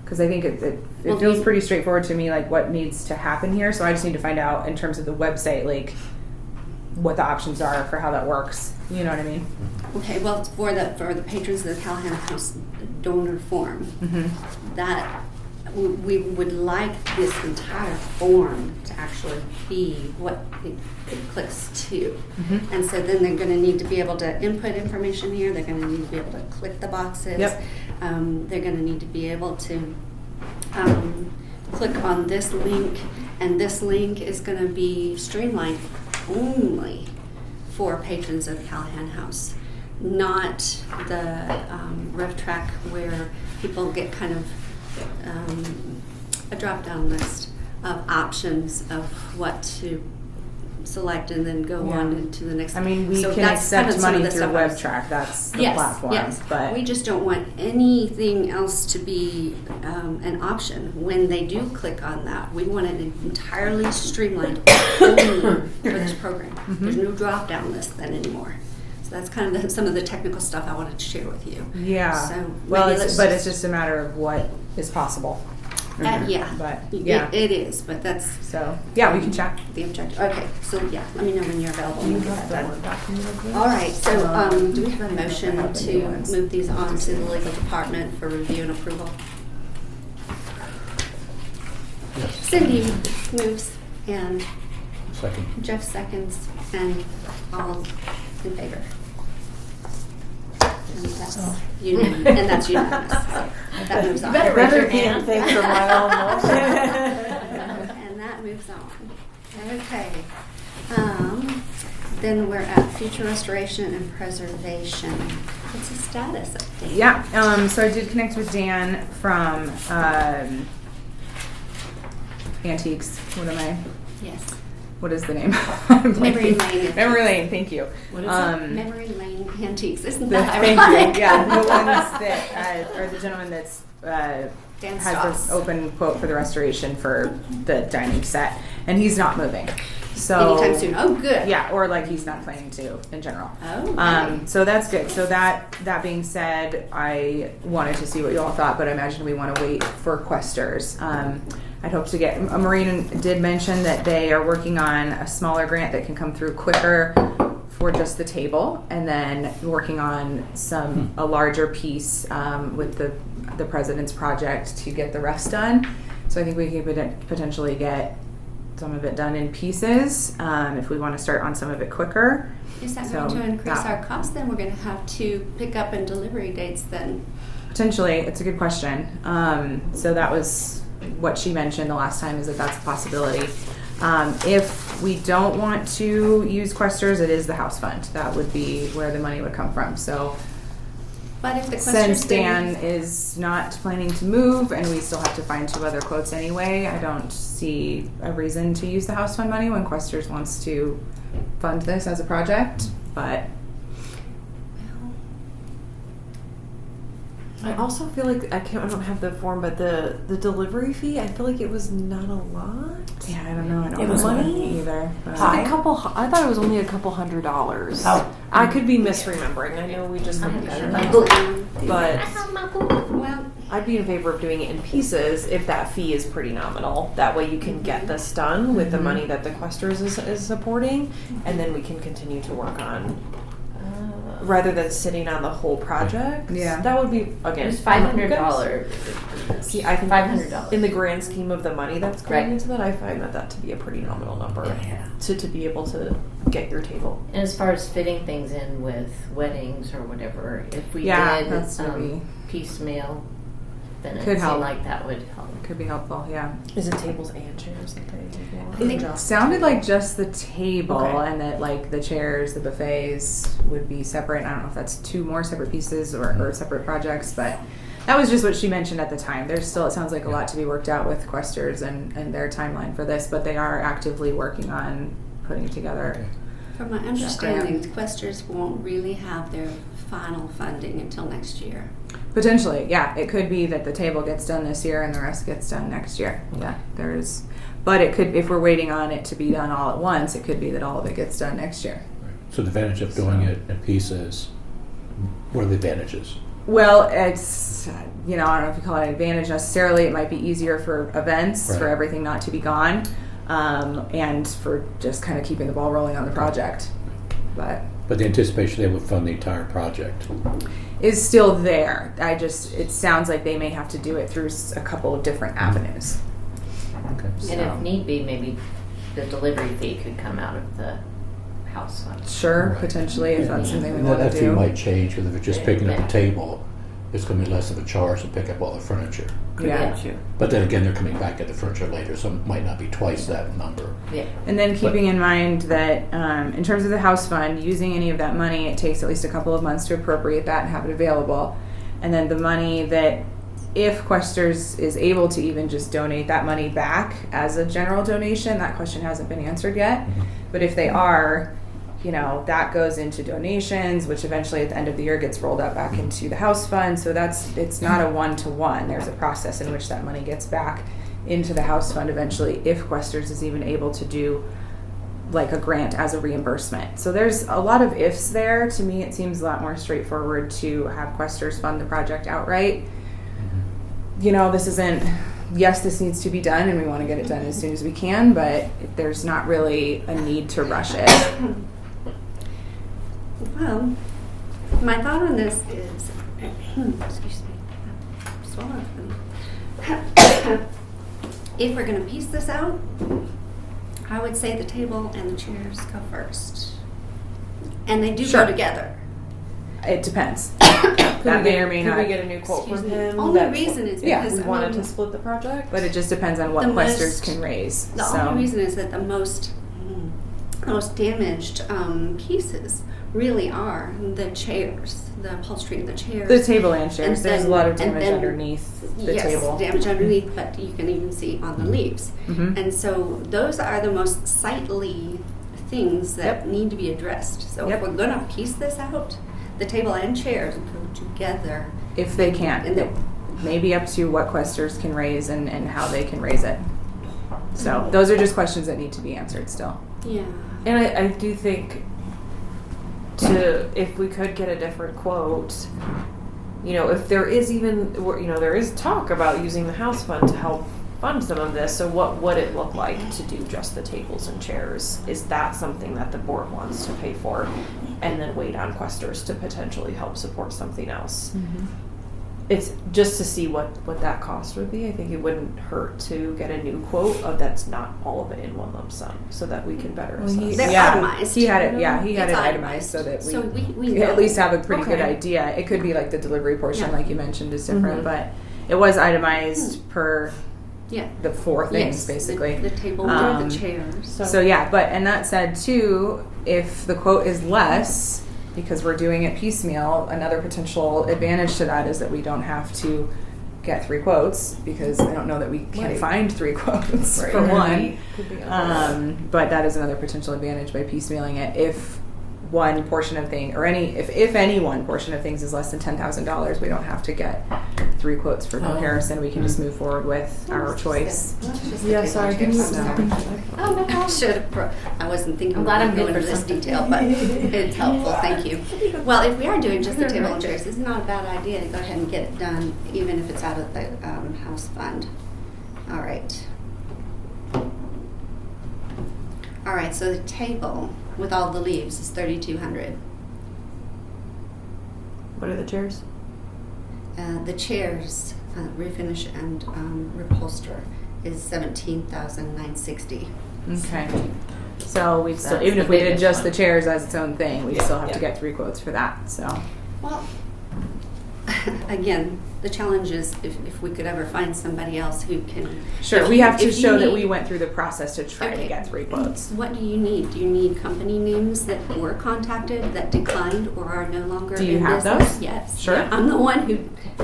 S3: Because I think it
S1: Well,
S3: feels
S1: we-
S3: pretty straightforward to me, like what needs to happen here. So I just need to find out in terms of the website, like what the options are for how that works. You know what I mean?
S1: Okay, well, for the patrons of the Callahan House donor form, that we would like this entire form to actually be what it clicks to. And so then they're going to need to be able to input information here. They're going to need to be able to click the boxes.
S3: Yep.
S1: They're going to need to be able to click on this link, and this link is going to be streamlined only for patrons of the Callahan House. not the roof track where people get kind of a drop-down list of options of what to select and then go on into the next.
S3: I mean, we
S1: So
S3: can
S1: that's kind
S3: accept
S1: of some of
S3: money
S1: the
S3: through
S1: stuff I was-
S3: WebTrack. That's the
S1: Yes,
S3: platform.
S1: yes.
S3: But
S1: We just don't want anything else to be an option. When they do click on that, we want it entirely streamlined only for this program. There's no drop-down list then anymore. So that's kind of some of the technical stuff I wanted to share with you.
S3: yeah.
S1: So
S3: Well,
S1: maybe
S3: it's
S1: let's
S3: just a matter of what is possible.
S1: yeah.
S3: But yeah.
S1: It is, but that's
S3: So yeah, we can chat.
S1: the objective. Okay, so yeah, let me know when you're available. We'll get that done. All right, so do we have a motion to move these on to the legal department for review and approval? Cindy moves and
S5: Second.
S1: Jeff seconds and all in favor. And that's unanimous. And that's unanimous. So that moves on.
S7: better raise your hand.
S6: Thanks for my own motion.
S1: And that moves on. Okay. Then we're at future restoration and preservation. What's the status update?
S3: Yeah. So I did connect with Dan from Antiques.
S1: Yes.
S3: What is the name?
S1: Memory Lane.
S3: Memory Lane. Thank you.
S1: What is it? Memory Lane Antiques. Isn't
S3: The,
S1: that
S3: thank
S1: ironic?
S3: you. Yeah, the ones that or the gentleman that's
S1: Dan
S3: has
S1: Stoss.
S3: this open quote for the restoration for the dining set, and he's not moving. So
S1: Anytime soon. Oh, good.
S3: Yeah, or like he's not planning to in general.
S1: Oh, okay.
S3: So that's good. So that being said, I wanted to see what you all thought, but I imagine we want to wait for Questers. I'd hope to get. Maureen did mention that they are working on a smaller grant that can come through quicker for just the table, and then working on a larger piece with the president's project to get the rest done. So I think we could potentially get some of it done in pieces if we want to start on some of it quicker.
S1: Is that
S3: So,
S1: going to increase
S3: yeah.
S1: our cost then? We're going to have to pick up and delivery dates then.
S3: Potentially, it's a good question. So that was what she mentioned the last time, is that that's a possibility. If we don't want to use Questers, it is the house fund. That would be where the money would come from. So
S1: But if the
S3: since
S1: Questers
S3: Dan is not planning to move and we still have to find 2 other quotes anyway, I don't see a reason to use the house fund money when Questers wants to fund this as a project. But
S6: I also feel like I don't have the form, but the delivery fee, I feel like it was not a lot.
S3: yeah, I don't know. I don't
S4: It
S3: know
S4: was
S3: money either. But
S6: It's like I thought it was only a couple $100.
S4: Oh.
S6: I could be misremembering. I know we just looked at it, but
S1: Well,
S6: I'd be in favor of doing it in pieces if that fee is pretty nominal. That way you can get this done with the money that the Questers is supporting, and then we can continue to work on, rather than sitting on the whole project.
S3: Yeah.
S6: That would be, again,
S7: It's $500.
S6: See, I think
S7: $500.
S6: in the grand scheme of the money that's going
S7: Right.
S6: into that, I find that to be a pretty nominal number
S7: Yeah.
S6: to be able to get your table.
S7: And as far as fitting things in with weddings or whatever, if we
S3: Yeah,
S7: did
S3: that's maybe-
S7: piecemeal, then it
S3: Could
S7: seemed
S3: help.
S7: like that would help.
S3: could be helpful. Yeah.
S6: Is it tables and chairs that they
S3: It sounded like just the table,
S6: Okay.
S3: and that like the chairs, the buffets would be separate. I don't know if that's 2 more separate pieces or separate projects, but that was just what she mentioned at the time. There's still, it sounds like a lot to be worked out with Questers and their timeline for this, but they are actively working on putting it together.
S1: from my understanding, the Questers won't really have their final funding until next year.
S3: Potentially, yeah. It could be that the table gets done this year and the rest gets done next year. Yeah, there's, but it could, if we're waiting on it to be done all at once, it could be that all of it gets done next year.
S5: So the advantage of doing it in pieces, what are the advantages?
S3: Well, it's, I don't know if you call it an advantage necessarily. It might be easier for events, for
S5: Right.
S3: everything not to be gone, and for just kind of keeping the ball rolling on the project. But
S5: But the anticipation they would fund the entire project.
S3: is still there. It sounds like they may have to do it through a couple of different avenues.
S5: Okay.
S7: And if
S3: So-
S7: need be, maybe the delivery fee could come out of the house fund.
S3: Sure,
S5: Right.
S3: potentially, if that's something we
S5: And
S3: want
S5: that
S3: to
S5: fee
S3: do.
S5: might change, whether it's just picking up a table it's going to be less of a charge to pick up all the furniture.
S3: Yeah.
S4: Got you.
S5: But then again, they're coming back at the furniture later, so it might not be twice that number.
S7: Yeah.
S3: And then keeping in mind that in terms of the house fund, using any of that money, it takes at least a couple of months to appropriate that and have it available. And then the money that, if Questers is able to even just donate that money back as a general donation, that question hasn't been answered yet. But if they are, that goes into donations, which eventually at the end of the year gets rolled up back into the house fund. So it's not a one-to-one. There's a process in which that money gets back into the house fund eventually, if Questers is even able to do like a grant as a reimbursement. So there's a lot of ifs there. To me, it seems a lot more straightforward to have Questers fund the project outright. This isn't, yes, this needs to be done and we want to get it done as soon as we can, but there's not really a need to rush it.
S1: Well, my thought on this is, excuse me, swallow. If we're going to piece this out, I would say the table and the chairs go first. And they do
S3: Sure.
S1: go together.
S3: It depends. That may or may
S6: Could
S3: not.
S6: we get a new quote
S1: Excuse
S6: from
S1: me.
S6: him?
S1: Only
S6: that
S1: reason is
S3: Yeah,
S1: because
S6: we wanted to split the project?
S3: But it just depends on what
S1: The
S3: Questers
S1: most-
S3: can raise.
S1: The only reason is that the most damaged pieces really are the chairs, the upholstery and the chairs.
S3: The table and chairs.
S1: And
S3: There's a
S1: then-
S3: lot of
S1: and
S3: damage
S1: then-
S3: underneath the
S1: yes,
S3: table.
S1: damage underneath, but you can even see on the leaves.
S3: Mhm.
S1: And so those are the most sightly things that
S3: Yep.
S1: need to be addressed. So
S3: Yep.
S1: if we're going to piece this out, the table and chairs go together.
S3: If they can.
S1: And the,
S3: Maybe up to what Questers can raise and how they can raise it. So those are just questions that need to be answered still.
S1: yeah.
S6: And I do think if we could get a different quote, if there is even, there is talk about using the house fund to help fund some of this. So what would it look like to do just the tables and chairs? Is that something that the board wants to pay for and then wait on Questers to potentially help support something else? It's just to see what that cost would be. I think it wouldn't hurt to get a new quote that's not all of it in one lump sum, so that we can better assess.
S1: They're
S3: yeah,
S1: itemized.
S3: He had it. Yeah, he had
S1: It's
S3: it itemized so that
S1: So we
S3: we
S1: know.
S3: at least have a pretty good
S6: Okay.
S3: idea. It could be like the delivery portion,
S1: Yeah.
S3: like you mentioned, is different,
S6: Mhm.
S3: but it was itemized per
S1: Yeah.
S3: the four things
S1: Yes,
S3: basically.
S1: The table
S3: Um,
S1: or the chairs.
S3: So yeah, and that said too, if the quote is less because we're doing it piecemeal, another potential advantage to that is that we don't have to get 3 quotes, because I don't know that we can
S6: Right.
S3: find 3 quotes
S6: Right.
S3: for one.
S6: Could be
S3: But that is another potential advantage by piecemealing it. If one portion of thing, or if any one portion of things is less than $10,000, we don't have to get 3 quotes for comparison. We can just move forward with our choice.
S6: Yeah, sorry. Can you?
S1: Oh, no, I should have. I wasn't thinking
S7: I'm glad I'm
S1: about
S7: good
S1: going
S7: for
S1: into this
S7: something.
S1: detail, but it's helpful. Thank you. Well, if we are doing just the table and chairs, it's not a bad idea to go ahead and get it done, even if it's out of the house fund. All right. All right. So the table with all the leaves is $3,200.
S6: What are the chairs?
S1: The chairs, refinish and reupholster, is $17,960.
S3: Okay. So we still,
S7: That's
S3: even
S7: the
S3: if we did
S7: biggest
S3: just
S7: one.
S3: the chairs as its own thing, we'd
S6: Yeah,
S3: still have to
S6: yeah.
S3: get 3 quotes for that. So
S1: Well, again, the challenge is if we could ever find somebody else who can.
S3: sure,
S1: if
S3: we
S1: you-
S3: have to
S1: if you
S3: show that
S1: need-
S3: we went through the process to try to
S1: Okay.
S3: get 3 quotes.
S1: What do you need? Do you need company names that were contacted, that declined, or are no longer
S3: Do you
S1: in
S3: have
S1: business?
S3: those?
S1: Yes.
S3: Sure.
S1: I'm the one who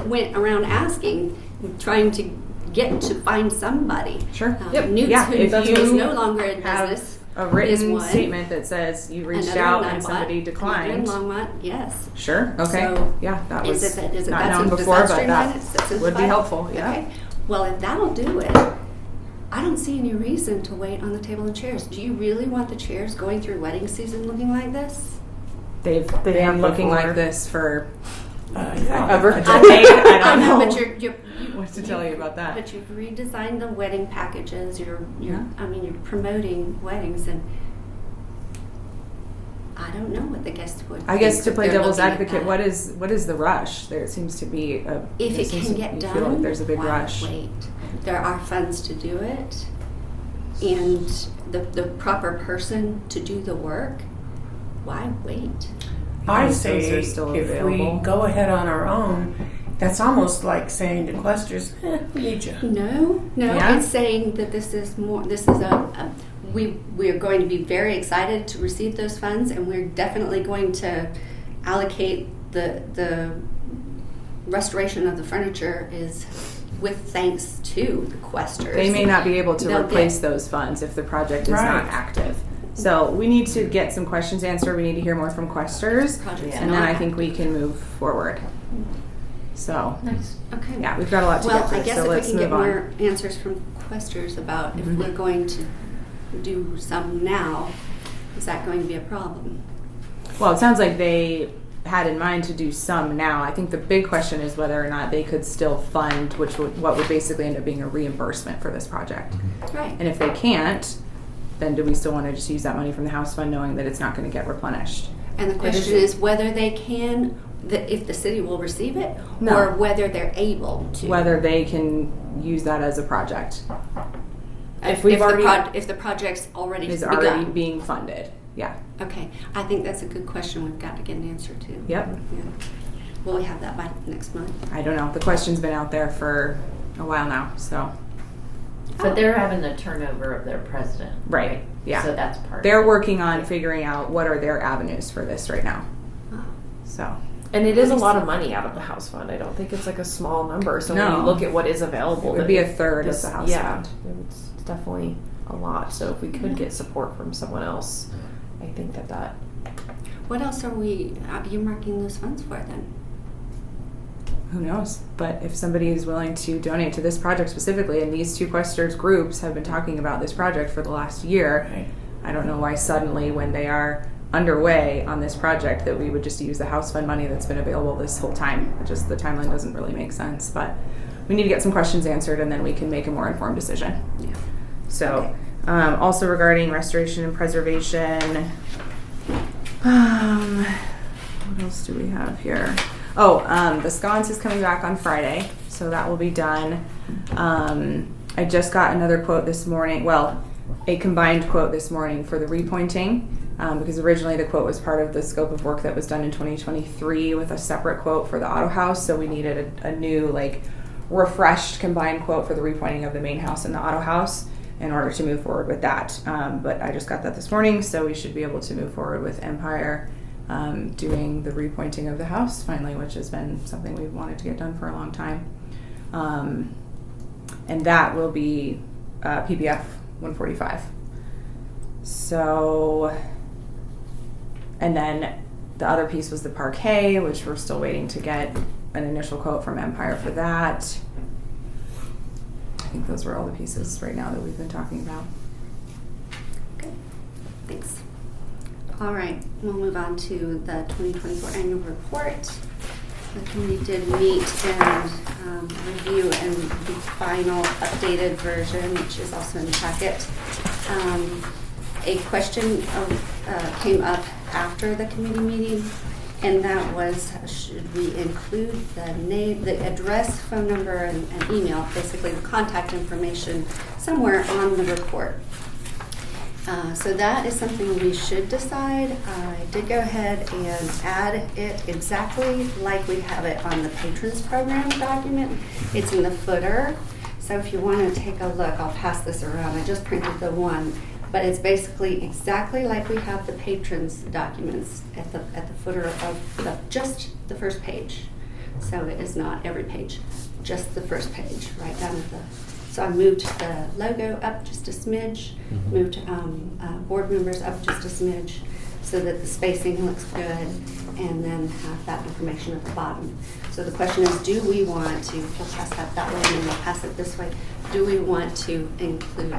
S1: went around asking, trying to get to find somebody.
S3: Sure.
S6: Yep.
S1: Newt's
S3: Yeah,
S1: who
S3: if
S1: is
S3: you
S1: no longer in
S3: have
S1: business.
S3: a
S1: is
S3: written
S1: one.
S3: statement that says you reached
S1: Another
S3: out
S1: in
S3: and
S1: Longmont,
S3: somebody
S1: another
S3: declined.
S1: in Longmont, yes.
S3: Sure. Okay.
S1: So,
S3: yeah, that was
S1: Is it
S3: not
S1: that's
S3: known
S1: does
S3: before,
S1: that
S3: but
S1: streamline
S3: that
S1: it? Does that
S3: would be
S1: simplify it?
S3: helpful. Yeah.
S1: Okay. Well, if that'll do it, I don't see any reason to wait on the table and chairs. Do you really want the chairs going through wedding season looking like this?
S3: They've
S6: They
S3: been
S6: have
S3: looking
S6: before.
S3: like this for
S4: Yeah.
S3: over a
S1: I
S3: decade. I don't know
S1: but you're
S3: what to tell you about that.
S1: But you've redesigned the wedding packages. You're
S3: Yeah.
S1: you're promoting weddings, and I don't know what the guests would.
S3: I guess
S1: think
S3: to
S1: if
S3: play
S1: they're
S3: devil's
S1: looking at
S3: advocate,
S1: that.
S3: what is the rush? There seems to be a
S1: If it
S3: seems
S1: can
S3: to-
S1: get
S3: you
S1: done,
S3: feel like there's a big
S1: why
S3: rush.
S1: wait? There are funds to do it, and the proper person to do the work. Why wait?
S4: I
S3: Those
S4: say
S3: are still
S4: if
S3: available.
S4: we go ahead on our own That's almost like saying to Questers, we need you.
S1: No,
S3: Yeah?
S1: it's saying that this is we are going to be very excited to receive those funds, and we're definitely going to allocate the restoration of the furniture is with thanks to the Questers.
S3: They may not be able to
S1: They'll
S3: replace those funds if the project is not
S4: Right.
S3: active. So we need to get some questions answered. We need to hear more from Questers,
S1: Project's
S3: and then
S1: not
S3: I think we can move forward. So
S7: Nice.
S1: Okay.
S3: yeah, we've got a lot to
S1: Well,
S3: get through.
S1: I guess
S3: so
S1: if we
S3: let's
S1: can get
S3: move on.
S1: more answers from Questers about if
S3: Mhm.
S1: we're going to do some now, is that going to be a problem?
S3: Well, it sounds like they had in mind to do some now. I think the big question is whether or not they could still fund, what would basically end up being a reimbursement for this project.
S1: Right.
S3: And if they can't, then do we still want to just use that money from the house fund, knowing that it's not going to get replenished?
S1: And the question is whether they can, if the city will receive it,
S3: No.
S1: or whether they're able to.
S3: Whether they can use that as a project
S1: if
S3: we've
S1: the
S3: already-
S1: if the project's already
S3: is
S1: begun.
S3: already being funded. Yeah.
S1: Okay, I think that's a good question we've got to get an answer to.
S3: Yep.
S1: Yeah. Will we have that by next month?
S3: I don't know. The question's been out there for a while now, so
S7: But they're having the turnover of their president.
S3: Right, yeah.
S7: So that's part
S3: they're
S7: of it.
S3: working on figuring out what are their avenues for this right now.
S1: Oh.
S3: So
S6: And it is a lot of money out of the house fund. I don't think it's like a small number. So when
S3: No.
S6: you look at what is available,
S3: it would
S6: then
S3: be a third
S6: this-
S3: of the house
S6: yeah,
S3: fund.
S6: it's definitely a lot. So if we could get support from someone else, I think that
S1: What else are you marking those funds for then?
S3: Who knows? But if somebody is willing to donate to this project specifically, and these two Questers groups have been talking about this project for the last year,
S4: Right.
S3: I don't know why suddenly, when they are underway on this project, that we would just use the house fund money that's been available this whole time. Just the timeline doesn't really make sense. But we need to get some questions answered, and then we can make a more informed decision.
S1: Yeah.
S3: So, also regarding restoration and preservation, what else do we have here? Oh, the sconce is coming back on Friday, so that will be done. I just got another quote this morning, well, a combined quote this morning for the repointing, because originally the quote was part of the scope of work that was done in 2023 with a separate quote for the auto house, so we needed a new, refreshed combined quote for the repointing of the main house and the auto house in order to move forward with that. But I just got that this morning, so we should be able to move forward with Empire doing the repointing of the house finally, which has been something we've wanted to get done for a long time. And that will be PPF 145. So, and then the other piece was the parquet, which we're still waiting to get an initial quote from Empire for that. I think those were all the pieces right now that we've been talking about.
S1: Okay, thanks. All right, we'll move on to the 2024 annual report. The committee did meet and review and the final updated version, which is also in the packet. A question came up after the committee meeting, and that was, should we include the name, the address, phone number, and email, basically the contact information somewhere on the report. So that is something we should decide. I did go ahead and add it exactly like we have it on the Patrons Program document. It's in the footer. So if you want to take a look, I'll pass this around. I just printed the one, but it's basically exactly like we have the Patrons documents at the footer of just the first page. So it is not every page, just the first page, right down at the. So I moved the logo up just a smidge, moved board members up just a smidge, so that the spacing looks good, and then have that information at the bottom. So the question is, do we want to, we'll pass that way, and then we'll pass it this way, do we want to include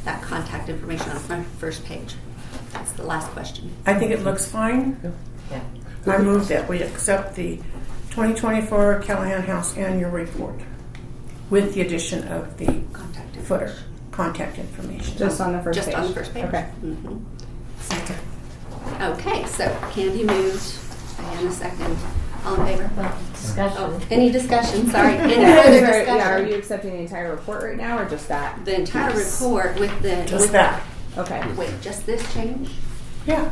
S1: that contact information on the front first page? That's the last question.
S4: I think it looks fine.
S7: Yeah.
S4: I move that we accept the 2024 Callahan House Annual Report with the addition of the
S1: Contact
S4: footer,
S1: information.
S4: contact information.
S3: Just on the first
S1: Just
S3: page.
S1: on the first page.
S3: Okay.
S1: Mhm.
S4: Second.
S1: Okay, so Candy moved, Diana second. All in favor?
S7: Discussion.
S1: Oh, any discussion? Sorry. Any further discussion?
S3: Yeah, are you accepting the entire report right now, or just that?
S1: The entire report with the
S4: Just
S1: with
S4: that.
S3: Okay.
S1: Wait, just this change?
S4: Yeah.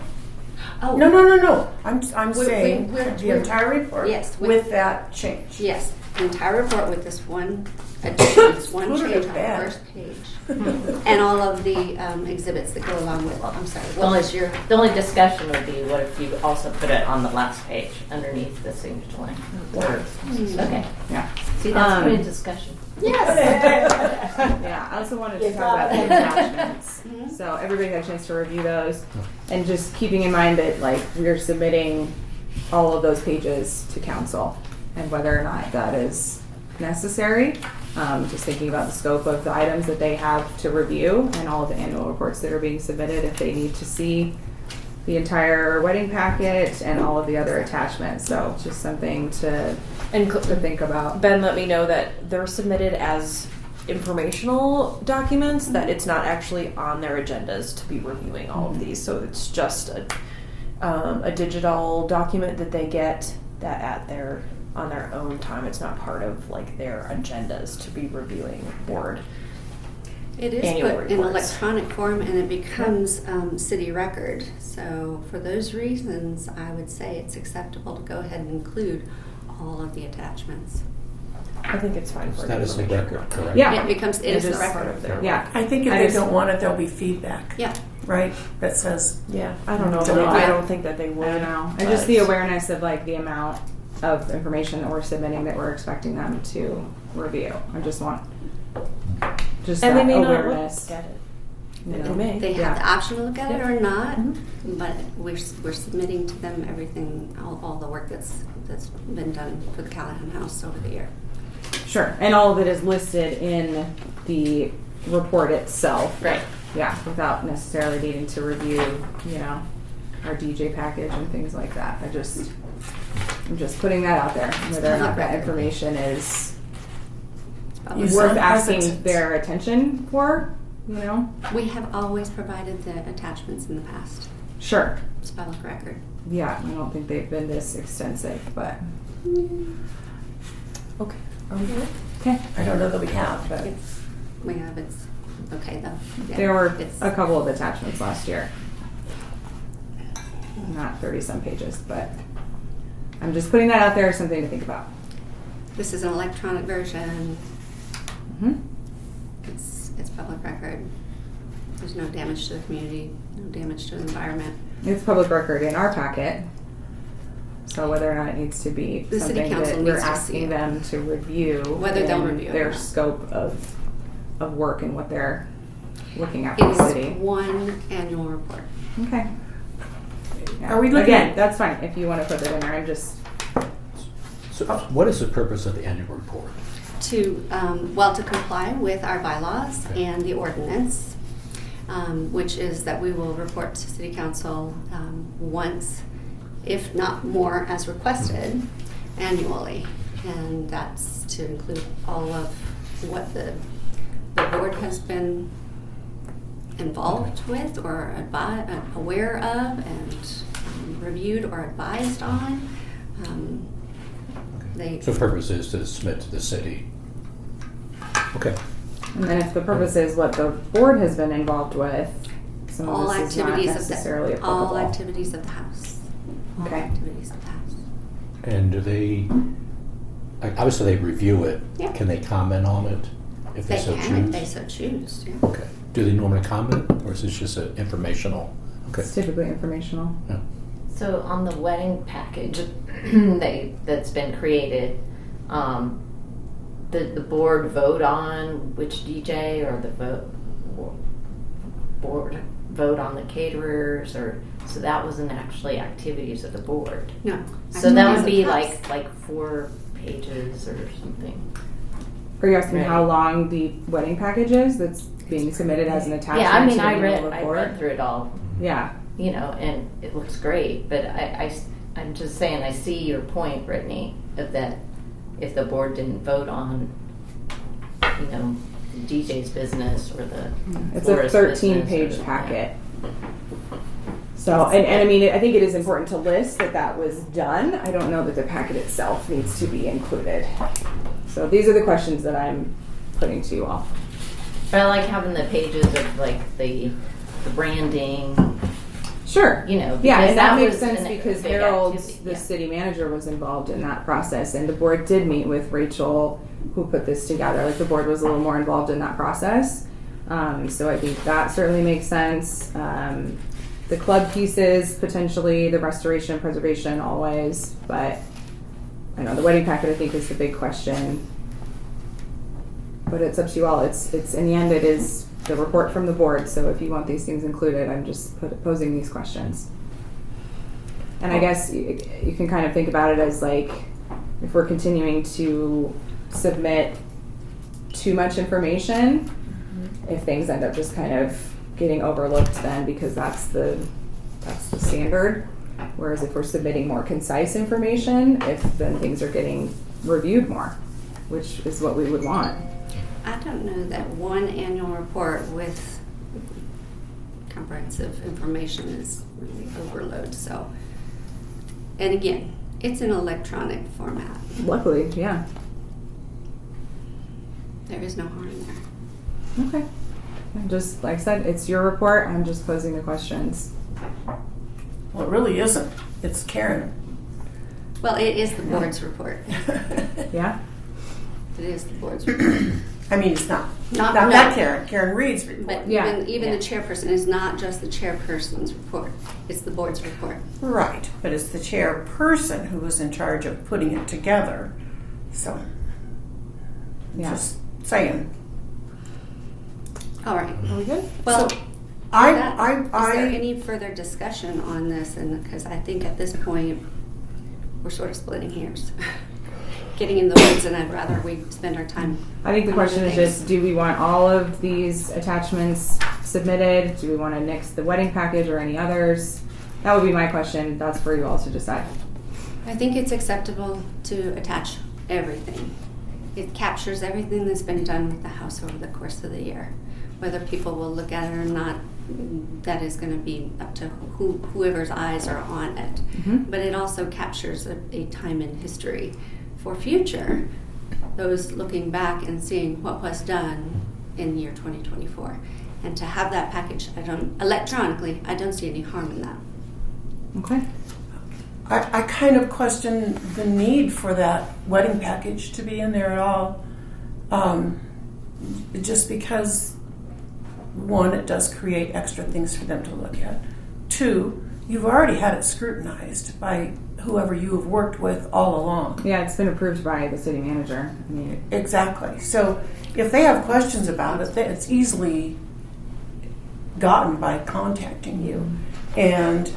S1: Oh,
S4: No. I'm saying
S1: we're-
S4: the entire report
S1: Yes,
S4: with that change.
S1: Yes, the entire report with this one addition, this one
S4: Put it
S1: change
S4: in
S1: on the
S4: bed.
S1: first page, and all of the exhibits that go along with it. I'm sorry. What was your?
S7: The only discussion would be what if you also put it on the last page underneath the signature line? Okay.
S3: Yeah.
S7: See, that's good discussion.
S3: Yeah, I also wanted to talk about the attachments.
S1: Mhm.
S3: So everybody had a chance to review those, and just keeping in mind that like we're submitting all of those pages to council, and whether or not that is necessary. Just thinking about the scope of the items that they have to review and all of the annual reports that are being submitted, if they need to see the entire wedding packet and all of the other attachments. So just something to think about.
S6: Ben let me know that they're submitted as informational documents, that it's not actually on their agendas to be reviewing all of these. So it's just a digital document that they get that on their own time. It's not part of like their agendas to be reviewing board.
S1: It is
S6: Annual
S1: put in
S6: reports.
S1: electronic form and it becomes city record. So for those reasons, I would say it's acceptable to go ahead and include all of the attachments.
S6: I think it's fine for
S5: That is the
S6: information.
S5: record, correct?
S3: Yeah.
S1: It is the
S3: is
S6: part
S1: record.
S6: of their
S3: Yeah.
S4: I think if
S3: I
S4: they
S3: just-
S4: don't want it, there'll be feedback,
S1: Yeah.
S4: right? That says,
S6: Yeah, I don't know.
S4: Don't know.
S6: I don't think that they
S3: I
S6: would.
S3: don't know. And
S6: but-
S3: just the awareness of like the amount of information that we're submitting that we're expecting them to review. I just want just
S6: And
S3: that
S6: they may
S3: awareness.
S6: not look at it.
S3: you know.
S6: They may.
S1: They have
S3: Yeah.
S1: the option to look at it or not,
S6: Mm-hmm.
S1: but we're submitting to them everything, all the work that's been done for the Callahan House over the year.
S3: Sure. And all of it is listed in the report itself.
S1: Right.
S3: Yeah, without necessarily needing to review, our DJ package and things like that. I'm just putting that out there, whether or not that information is
S1: Public-
S4: You
S3: worth
S4: sound
S3: asking
S4: hesitant.
S3: their attention for,
S1: We have always provided the attachments in the past.
S3: Sure.
S1: It's public record.
S3: Yeah, I don't think they've been this extensive, but
S6: Okay.
S3: okay.
S4: I don't know that we have, but
S1: It's okay though. Yeah,
S3: There were
S1: it's-
S3: a couple of attachments last year. Not 30-some pages, but I'm just putting that out there as something to think about.
S1: This is an electronic version.
S3: hmm
S1: It's public record. There's no damage to the community, no damage to the environment.
S3: It's public record in our packet. So whether or not it needs to be
S1: The city
S3: something
S1: council
S3: that we're
S1: needs to see
S3: asking
S1: it.
S3: them to review,
S1: Whether they'll
S3: in
S1: review it or
S3: their
S1: not.
S3: scope of work and what they're looking at
S1: It
S3: for the
S1: is
S3: city.
S1: one annual report.
S3: Okay. Yeah.
S4: Are we looking
S3: Again,
S4: at-
S3: that's fine if you want to put it in there. I'm just
S5: So what is the purpose of the annual report?
S1: To comply with our bylaws
S5: Okay.
S1: and the ordinance, which is that we will report to city council once, if not more, as requested annually. And that's to include all of what the board has been involved with or aware of and reviewed or advised on.
S5: So the purpose is to submit to the city. Okay.
S3: And then if the purpose is what the board has been involved with, some
S1: all
S3: of this is not
S1: activities
S3: necessarily
S1: of the all
S3: applicable.
S1: activities of the house. All
S3: Okay.
S1: activities of the house.
S5: And do they, obviously they review it.
S1: Yeah.
S5: Can they comment on it if they so
S1: can if
S5: choose?
S1: they so choose. Yeah.
S5: Okay. Do they normally comment, or is this just an informational? Okay.
S3: It's typically informational.
S5: Yeah.
S7: So on the wedding package that's been created, the board vote on which DJ or the board vote on the caterers, or so that wasn't actually activities of the board.
S1: No.
S7: So that would
S1: Activities
S7: be
S1: of the house.
S7: like 4 pages or something.
S3: Are you asking
S7: Right.
S3: how long the wedding package is that's being submitted as an attachment
S7: Yeah, I mean,
S3: to the
S7: I
S3: annual report?
S7: read through it all,
S3: Yeah.
S7: and it looks great, but I'm just saying, I see your point, Brittany, of that if the board didn't vote on, the DJ's business or the
S3: It's a
S7: florist business
S3: 13-page
S7: or-
S3: packet. So, and I mean, I think it is important to list that was done. I don't know that the packet itself needs to be included. So these are the questions that I'm putting to you all.
S7: But I like having the pages of like the branding,
S6: Sure.
S7: You know,
S3: Yeah,
S7: because
S3: and that makes
S7: was
S3: sense
S7: a
S3: because
S7: big
S3: Harold,
S7: activity,
S3: the
S7: yeah.
S3: city manager, was involved in that process, and the board did meet with Rachel, who put this together. Like, the board was a little more involved in that process. So I think that certainly makes sense. The club pieces, potentially, the restoration and preservation, always. But I know the wedding packet, I think, is the big question. But it's up to you all. It's in the end, it is the report from the board. So if you want these things included, I'm just posing these questions. And I guess you can kind of think about it as like, if we're continuing to submit too much information, if things end up just kind of getting overlooked then because that's the standard. Whereas if we're submitting more concise information, if then things are getting reviewed more, which is what we would want.
S1: I don't know that one annual report with comprehensive information is really overload. So, and again, it's an electronic format.
S3: Luckily, yeah.
S1: There is no harm there.
S3: Okay. And just like I said, it's your report. I'm just posing the questions.
S4: Well, it really isn't. It's Karen.
S1: Well, it is the board's report.
S3: Yeah?
S1: It is the board's report.
S4: I mean, it's not.
S1: Not-
S4: Not
S1: no.
S4: Karen. Karen Reed's report.
S1: But
S3: Yeah.
S1: even the chairperson is not just the chairperson's report. It's the board's report.
S4: Right, but it's the chairperson who was in charge of putting it together. So,
S3: Yeah.
S4: just saying.
S1: All right.
S3: Are we good?
S1: Well,
S4: So,
S1: is there
S4: I,
S1: any further discussion on this? And because I think at this point we're sort of splitting hairs, getting in the woods, and I'd rather we spend our time.
S3: I think the
S1: on
S3: question
S1: other
S3: is
S1: things.
S3: just, do we want all of these attachments submitted? Do we want to nix the wedding package or any others? That would be my question. That's for you all to decide.
S1: I think it's acceptable to attach everything. It captures everything that's been done with the house over the course of the year. Whether people will look at it or not, that is going to be up to whoever's eyes are on it.
S3: Mhm.
S1: But it also captures a time in history for future, those looking back and seeing what was done in the year 2024. And to have that package electronically, I don't see any harm in that.
S3: Okay.
S4: I kind of question the need for that wedding package to be in there at all. Just because, one, it does create extra things for them to look at. Two, you've already had it scrutinized by whoever you have worked with all along.
S3: Yeah, it's been approved by the city manager. I mean,
S4: Exactly. So if they have questions about it, it's easily gotten by contacting you. And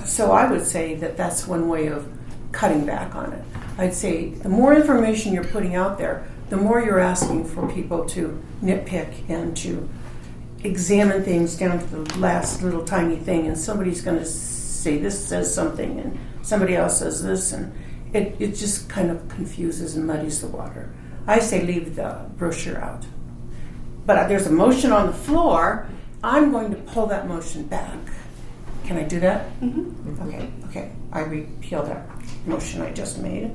S4: so I would say that that's one way of cutting back on it. I'd say the more information you're putting out there, the more you're asking for people to nitpick and to examine things down to the last little tiny thing. And somebody's going to say this says something and somebody else says this, and it just kind of confuses and muddies the water. I say leave the brochure out. But there's a motion on the floor. I'm going to pull that motion back. Can I do that?
S1: Mm-hmm.
S4: Okay. I repeal that motion I just made.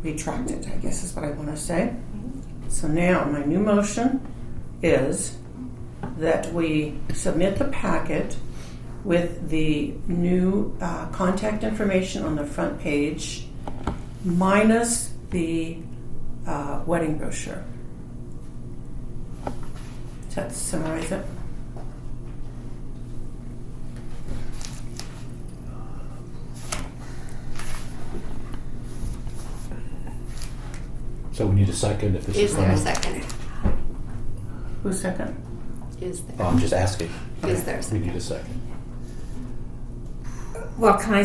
S4: Retract it, I guess is what I want to say. So now my new motion is that we submit the packet with the new contact information on the front page minus the wedding brochure. Does that summarize it?
S5: So we need a second if this
S1: Is
S5: is
S1: there a
S5: done.
S1: second?
S4: Who's second?
S1: Is there?
S5: Oh, I'm just asking.
S1: Is there a
S5: We
S1: second?
S5: need a second.
S8: Well, can I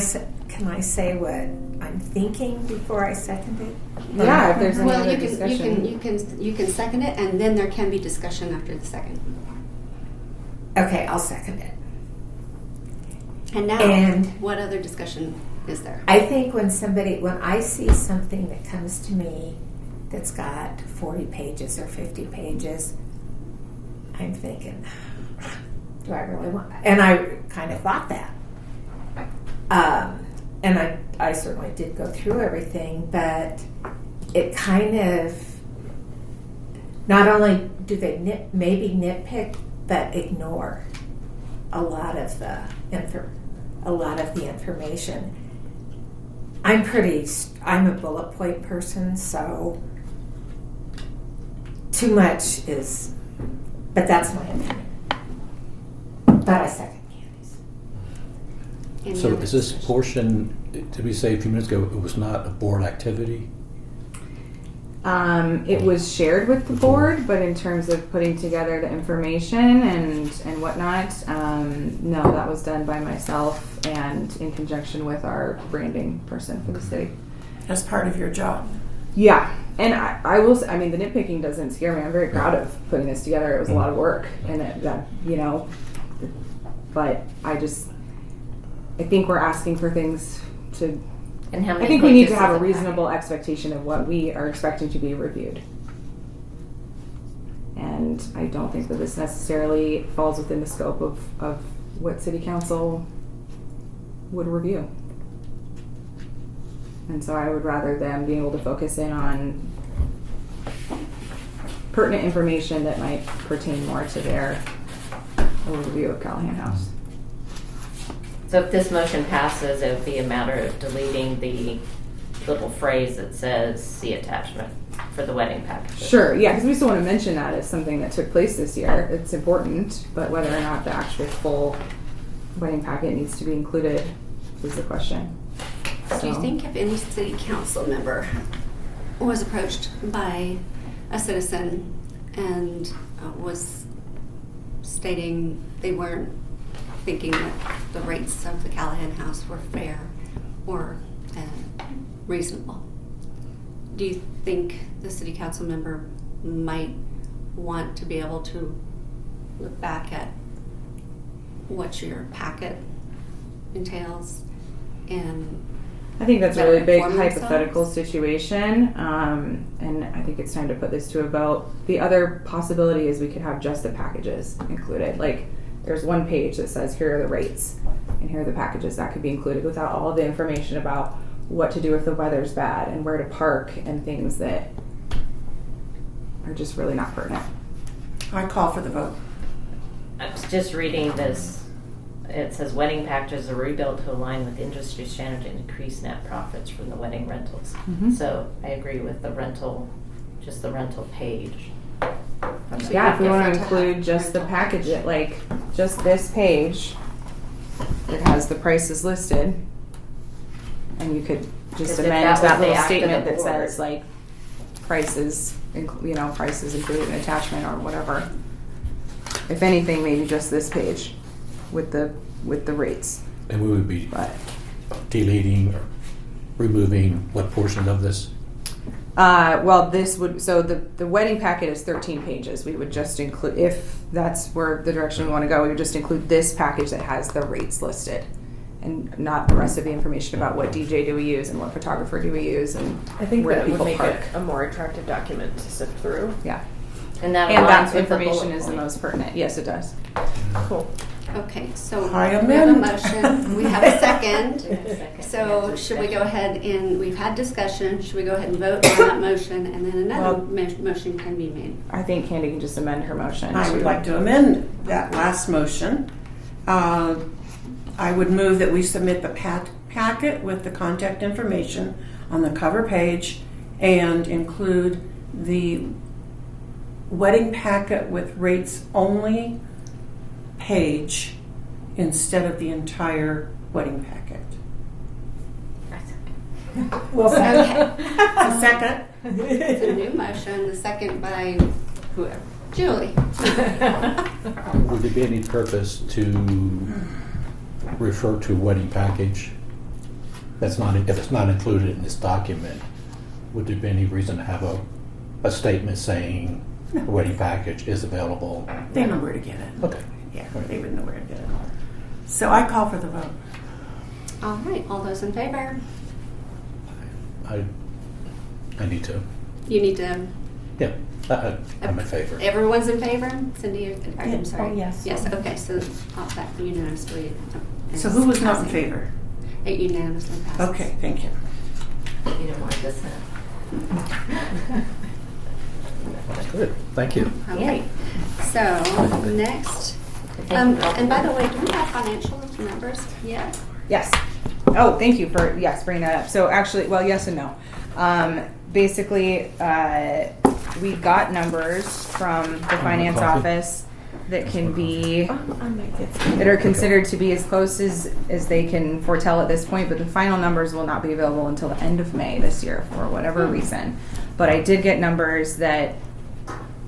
S8: say what I'm thinking before I second it?
S3: yeah, if there's any
S1: Well,
S3: other
S1: you
S3: discussion.
S1: can second it, and then there can be discussion after the second.
S8: Okay, I'll second it.
S1: And now,
S8: And-
S1: what other discussion is there?
S8: I think when I see something that comes to me that's got 40 pages or 50 pages, I'm thinking, do I really want? And I kind of thought that. And I certainly did go through everything, but it kind of, not only do they maybe nitpick, but ignore a lot of the information. I'm a bullet point person, so too much is, but that's my opinion. But I second Candy's.
S1: Any
S5: So
S1: other
S5: is this
S1: discussion?
S5: portion, did we say a few minutes ago, it was not a board activity?
S3: It was shared with the board, but in terms of putting together the information and whatnot, no, that was done by myself and in conjunction with our branding person for the city.
S4: As part of your job.
S3: Yeah, and I will say, I mean, the nitpicking doesn't scare me. I'm very proud of putting this together. It was a lot of work, and that but I think we're asking for things to.
S7: And how many
S3: I think we need to
S7: pages
S3: have a
S7: is it?
S3: reasonable expectation of what we are expecting to be reviewed. And I don't think that this necessarily falls within the scope of what city council would review. And so I would rather them be able to focus in on pertinent information that might pertain more to their overview of Callahan House.
S7: So if this motion passes, it would be a matter of deleting the little phrase that says "see attachment" for the wedding package.
S3: Sure, yeah, because we still want to mention that as something that took place this year. It's important, but whether or not the actual full wedding packet needs to be included is the question.
S1: Do you think if any city council member was approached by a citizen and was stating they weren't thinking that the rates of the Callahan House were fair or reasonable, do you think the city council member might want to be able to look back at what your packet entails and
S3: I think that's a
S1: better
S3: really big
S1: inform
S3: hypothetical
S1: themselves?
S3: situation, and I think it's time to put this to a vote. The other possibility is we could have just the packages included. Like, there's one page that says, here are the rates, and here are the packages. That could be included without all of the information about what to do if the weather's bad and where to park and things that are just really not pertinent.
S4: I call for the vote.
S7: I was just reading this. It says wedding packages are rebuilt to align with industry standard and increase net profits from the wedding rentals.
S3: Mhm.
S7: So I agree with the rental, just the rental page.
S3: Yeah, if we want to
S1: Different to
S3: include
S1: have
S3: just the
S1: rental
S3: package,
S1: package.
S3: like just this page, it has the prices listed, and you could just
S7: 'Cause if
S3: amend
S7: that was
S3: that
S7: the
S3: little
S7: act of
S3: statement
S7: the
S3: that
S7: board.
S3: says like prices, prices included in attachment or whatever. If anything, maybe just this page with the rates.
S5: And we would be
S3: But
S5: deleting or removing what portion of this?
S3: the wedding packet is 13 pages. We would just include, if that's where the direction we want to go, we would just include this package that has the rates listed, and not the rest of the information about what DJ do we use and what photographer do we use and
S6: I think
S3: where
S6: that
S3: do
S6: would
S3: people
S6: make
S3: park.
S6: it a more attractive document to sift through.
S3: Yeah,
S7: And that
S3: and
S7: aligns
S3: that
S7: with the
S3: information
S7: bullet
S3: is the
S7: point.
S3: most pertinent. Yes, it does.
S6: Cool.
S1: Okay, so
S4: I
S1: we have a
S4: amend.
S1: motion, we have a second.
S7: Second.
S1: So
S7: Yeah,
S1: should we go
S7: discussion.
S1: ahead and, we've had discussion, should we go ahead and vote on that motion and then another motion can be made?
S3: I think Candy can just amend her motion.
S4: I would like to amend that last motion. I would move that we submit the packet with the contact information on the cover page and include the wedding packet with rates only page instead of the entire wedding packet.
S8: Well,
S1: Okay,
S4: A second.
S1: it's a new motion, the second by whoever, Julie.
S5: Would there be any purpose to refer to wedding package? That's not, if it's not included in this document, would there be any reason to have a statement saying the wedding package is available?
S4: They know where to get it.
S5: Okay.
S4: Yeah, they would know where to get it. So I call for the vote.
S1: All right, all those in favor?
S5: I need to,
S1: You need to,
S5: yeah, I'm in favor.
S1: everyone's in favor? Cindy, I'm sorry.
S8: oh, yes.
S1: Yes, okay, so that unanimously.
S4: So who was not in favor?
S1: It unanimously passes.
S4: Okay, thank you.
S7: You don't want this in.
S5: Good, thank you.
S1: Okay, so next And by the way, do we have financial numbers yet?
S3: Yes. Oh, thank you for bringing that up. So actually, well, yes and no. Basically, we got numbers from the finance office that can be that are considered to be as close as they can foretell at this point, but the final numbers will not be available until the end of May this year for whatever reason. But I did get numbers that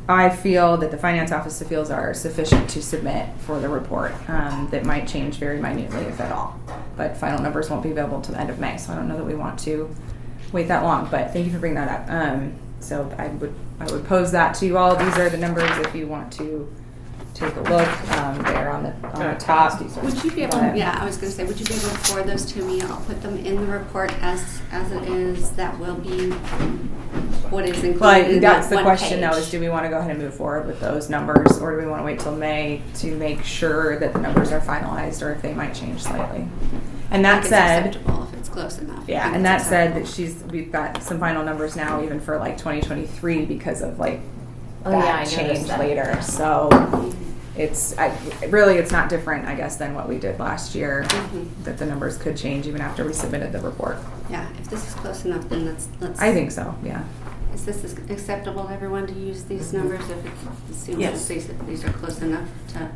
S3: I feel that the finance office feels are sufficient to submit for the report. That might change very minutely, if at all. But final numbers won't be available until the end of May, so I don't know that we want to wait that long. But thank you for bringing that up. So I would pose that to you all. These are the numbers if you want to take a look. They're on the top.
S1: Would you be able? Yeah, I was going to say, would you be able to forward those to me? I'll put them in the report as it is. That will be what is included.
S3: Well,
S1: in
S3: that's
S1: that
S3: the
S1: one
S3: question
S1: page.
S3: though: is do we want to go ahead and move forward with those numbers, or do we want to wait till May to make sure that the numbers are finalized, or if they might change slightly? And
S1: I
S3: that
S1: think
S3: said,
S1: it's acceptable if it's close enough. I
S3: yeah,
S1: think
S3: and
S1: it's
S3: that said
S1: acceptable.
S3: that we've got some final numbers now, even for like 2023, because of like
S7: Oh, yeah, I
S3: that
S7: noticed
S3: change
S7: that.
S3: later. So it's really it's not different, I guess, than what we did last year. That the numbers could change even after we submitted the report.
S1: Yeah, if this is close enough, then let's.
S3: I think so. Yeah.
S1: Is this acceptable to everyone to use these numbers if it seems
S4: Yes.
S1: that these are close enough to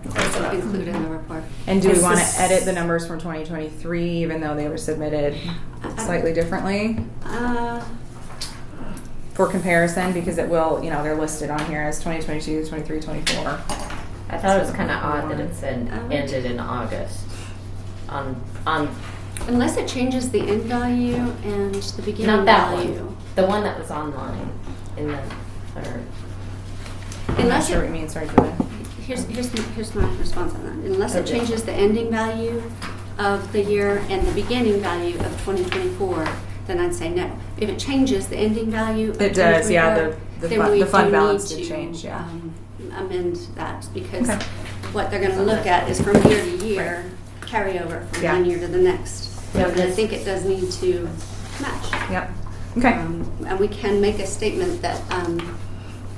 S1: include in the report?
S3: And do we
S4: Is
S3: want
S4: this-
S3: to edit the numbers from 2023, even though they were submitted slightly differently for comparison? Because it will, they're listed on here as 2022, 23, 24.
S7: I thought it was kind of odd that it said ended in August. On
S1: Unless it changes the end value and the beginning
S7: not that
S1: value.
S7: one, the one that was online in the third.
S3: I'm not
S1: Unless
S3: sure
S1: it,
S3: what you mean. Sorry, Julia.
S1: here's my response on that. Unless it
S7: Okay.
S1: changes the ending value of the year and the beginning value of 2024, then I'd say no. If it changes the ending value of
S3: It does, yeah,
S1: 2024,
S3: the
S1: then
S3: fund-
S1: we
S3: the fund
S1: do
S3: balance
S1: need
S3: did
S1: to,
S3: change, yeah.
S1: Amend that because
S3: Okay.
S1: what they're going to look at is from year to year, carryover from
S3: Yeah.
S1: one year to the next. So
S7: Yeah,
S1: I
S7: this-
S1: think it does need to match.
S3: Yep. Okay.
S1: And we can make a statement that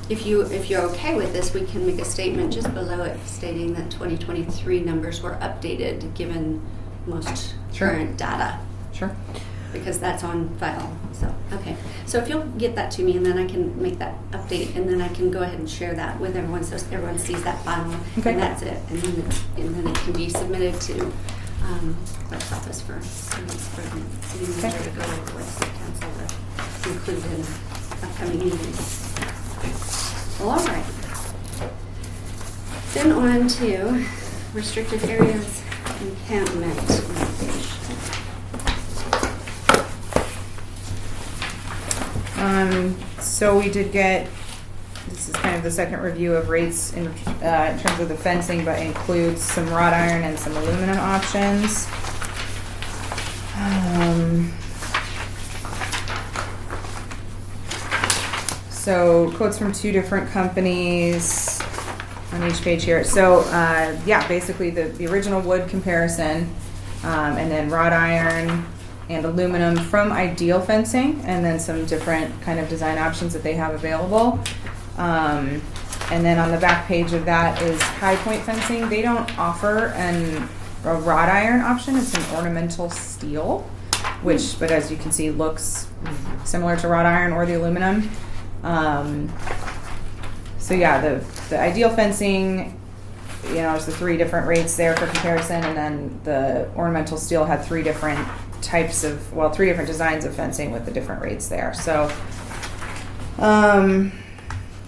S1: if you're okay with this, we can make a statement just below it stating that 2023 numbers were updated given most
S3: Sure.
S1: current data
S3: Sure.
S1: because that's on file. So okay, so if you'll get that to me and then I can make that update and then I can go ahead and share that with everyone so everyone sees that final
S3: Okay.
S1: and that's it. And then it can be submitted to clerk's office for the city manager to go over with city council to include in upcoming meetings. Well, all right. Then on to restricted areas encampment.
S3: So we did get, this is kind of the second review of rates in terms of the fencing, but includes some wrought iron and some aluminum options. So quotes from two different companies on each page here. So yeah, basically the original wood comparison, and then wrought iron and aluminum from Ideal Fencing, and then some different kind of design options that they have available. And then on the back page of that is High Point Fencing. They don't offer a wrought iron option. It's an ornamental steel, but as you can see, looks similar to wrought iron or the aluminum. So yeah, the Ideal Fencing, there's the three different rates there for comparison, and then the ornamental steel had three different designs of fencing with the different rates there. So,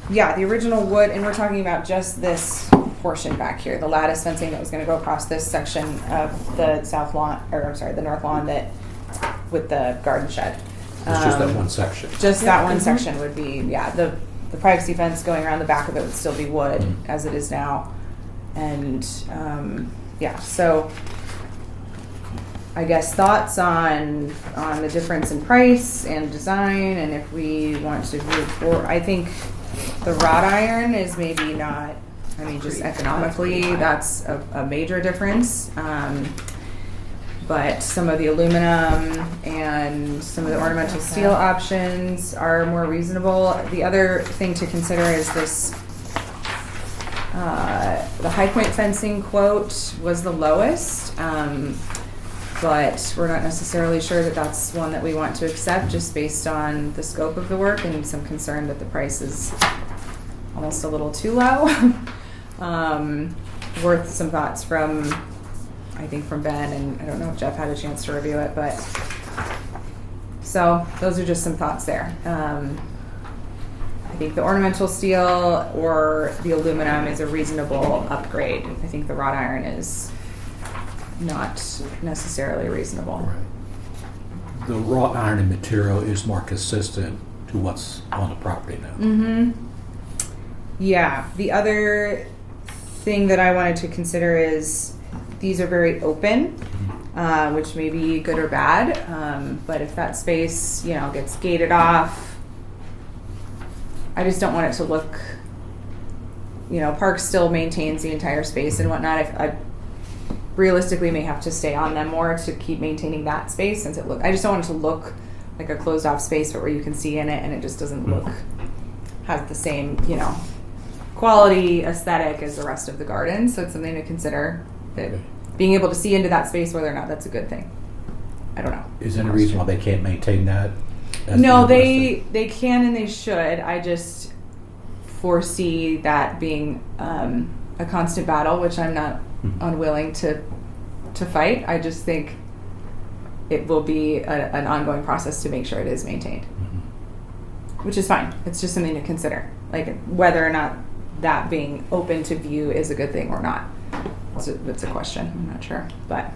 S3: yeah, the original wood, and we're talking about just this portion back here, the lattice fencing that was going to go across this section of the the north lawn with the garden shed.
S5: It's just that one section.
S3: Just that one section would be, the privacy fence going around the back of it would still be wood as it is now. And, so I guess thoughts on the difference in price and design, and if we want to move forward. I think the wrought iron is maybe not, just economically, that's a major difference. But some of the aluminum and some of the ornamental steel options are more reasonable. The other thing to consider is this The High Point fencing quote was the lowest, but we're not necessarily sure that that's one that we want to accept just based on the scope of the work and some concern that the price is almost a little too low. Worth some thoughts from, I think, from Ben, and I don't know if Jeff had a chance to review it, but so those are just some thoughts there. I think the ornamental steel or the aluminum is a reasonable upgrade. I think the wrought iron is not necessarily reasonable.
S5: Right. The wrought iron and material is more consistent to what's on the property now.
S3: Mm-hmm. Yeah. The other thing that I wanted to consider is these are very open, which may be good or bad. But if that space, gets gated off, I just don't want it to look, Park still maintains the entire space and whatnot. If I realistically may have to stay on them more to keep maintaining that space since I just don't want it to look like a closed off space, but where you can see in it and it just doesn't look, have the same, quality aesthetic as the rest of the garden. So it's something to consider, that being able to see into that space, whether or not that's a good thing. I don't know.
S5: Is there any reason why they can't maintain that?
S3: No, they can and they should. I just foresee that being a constant battle, which I'm not unwilling to fight. I just think it will be an ongoing process to make sure it is maintained, which is fine. It's just something to consider, like whether or not that being open to view is a good thing or not. It's a question. I'm not sure, but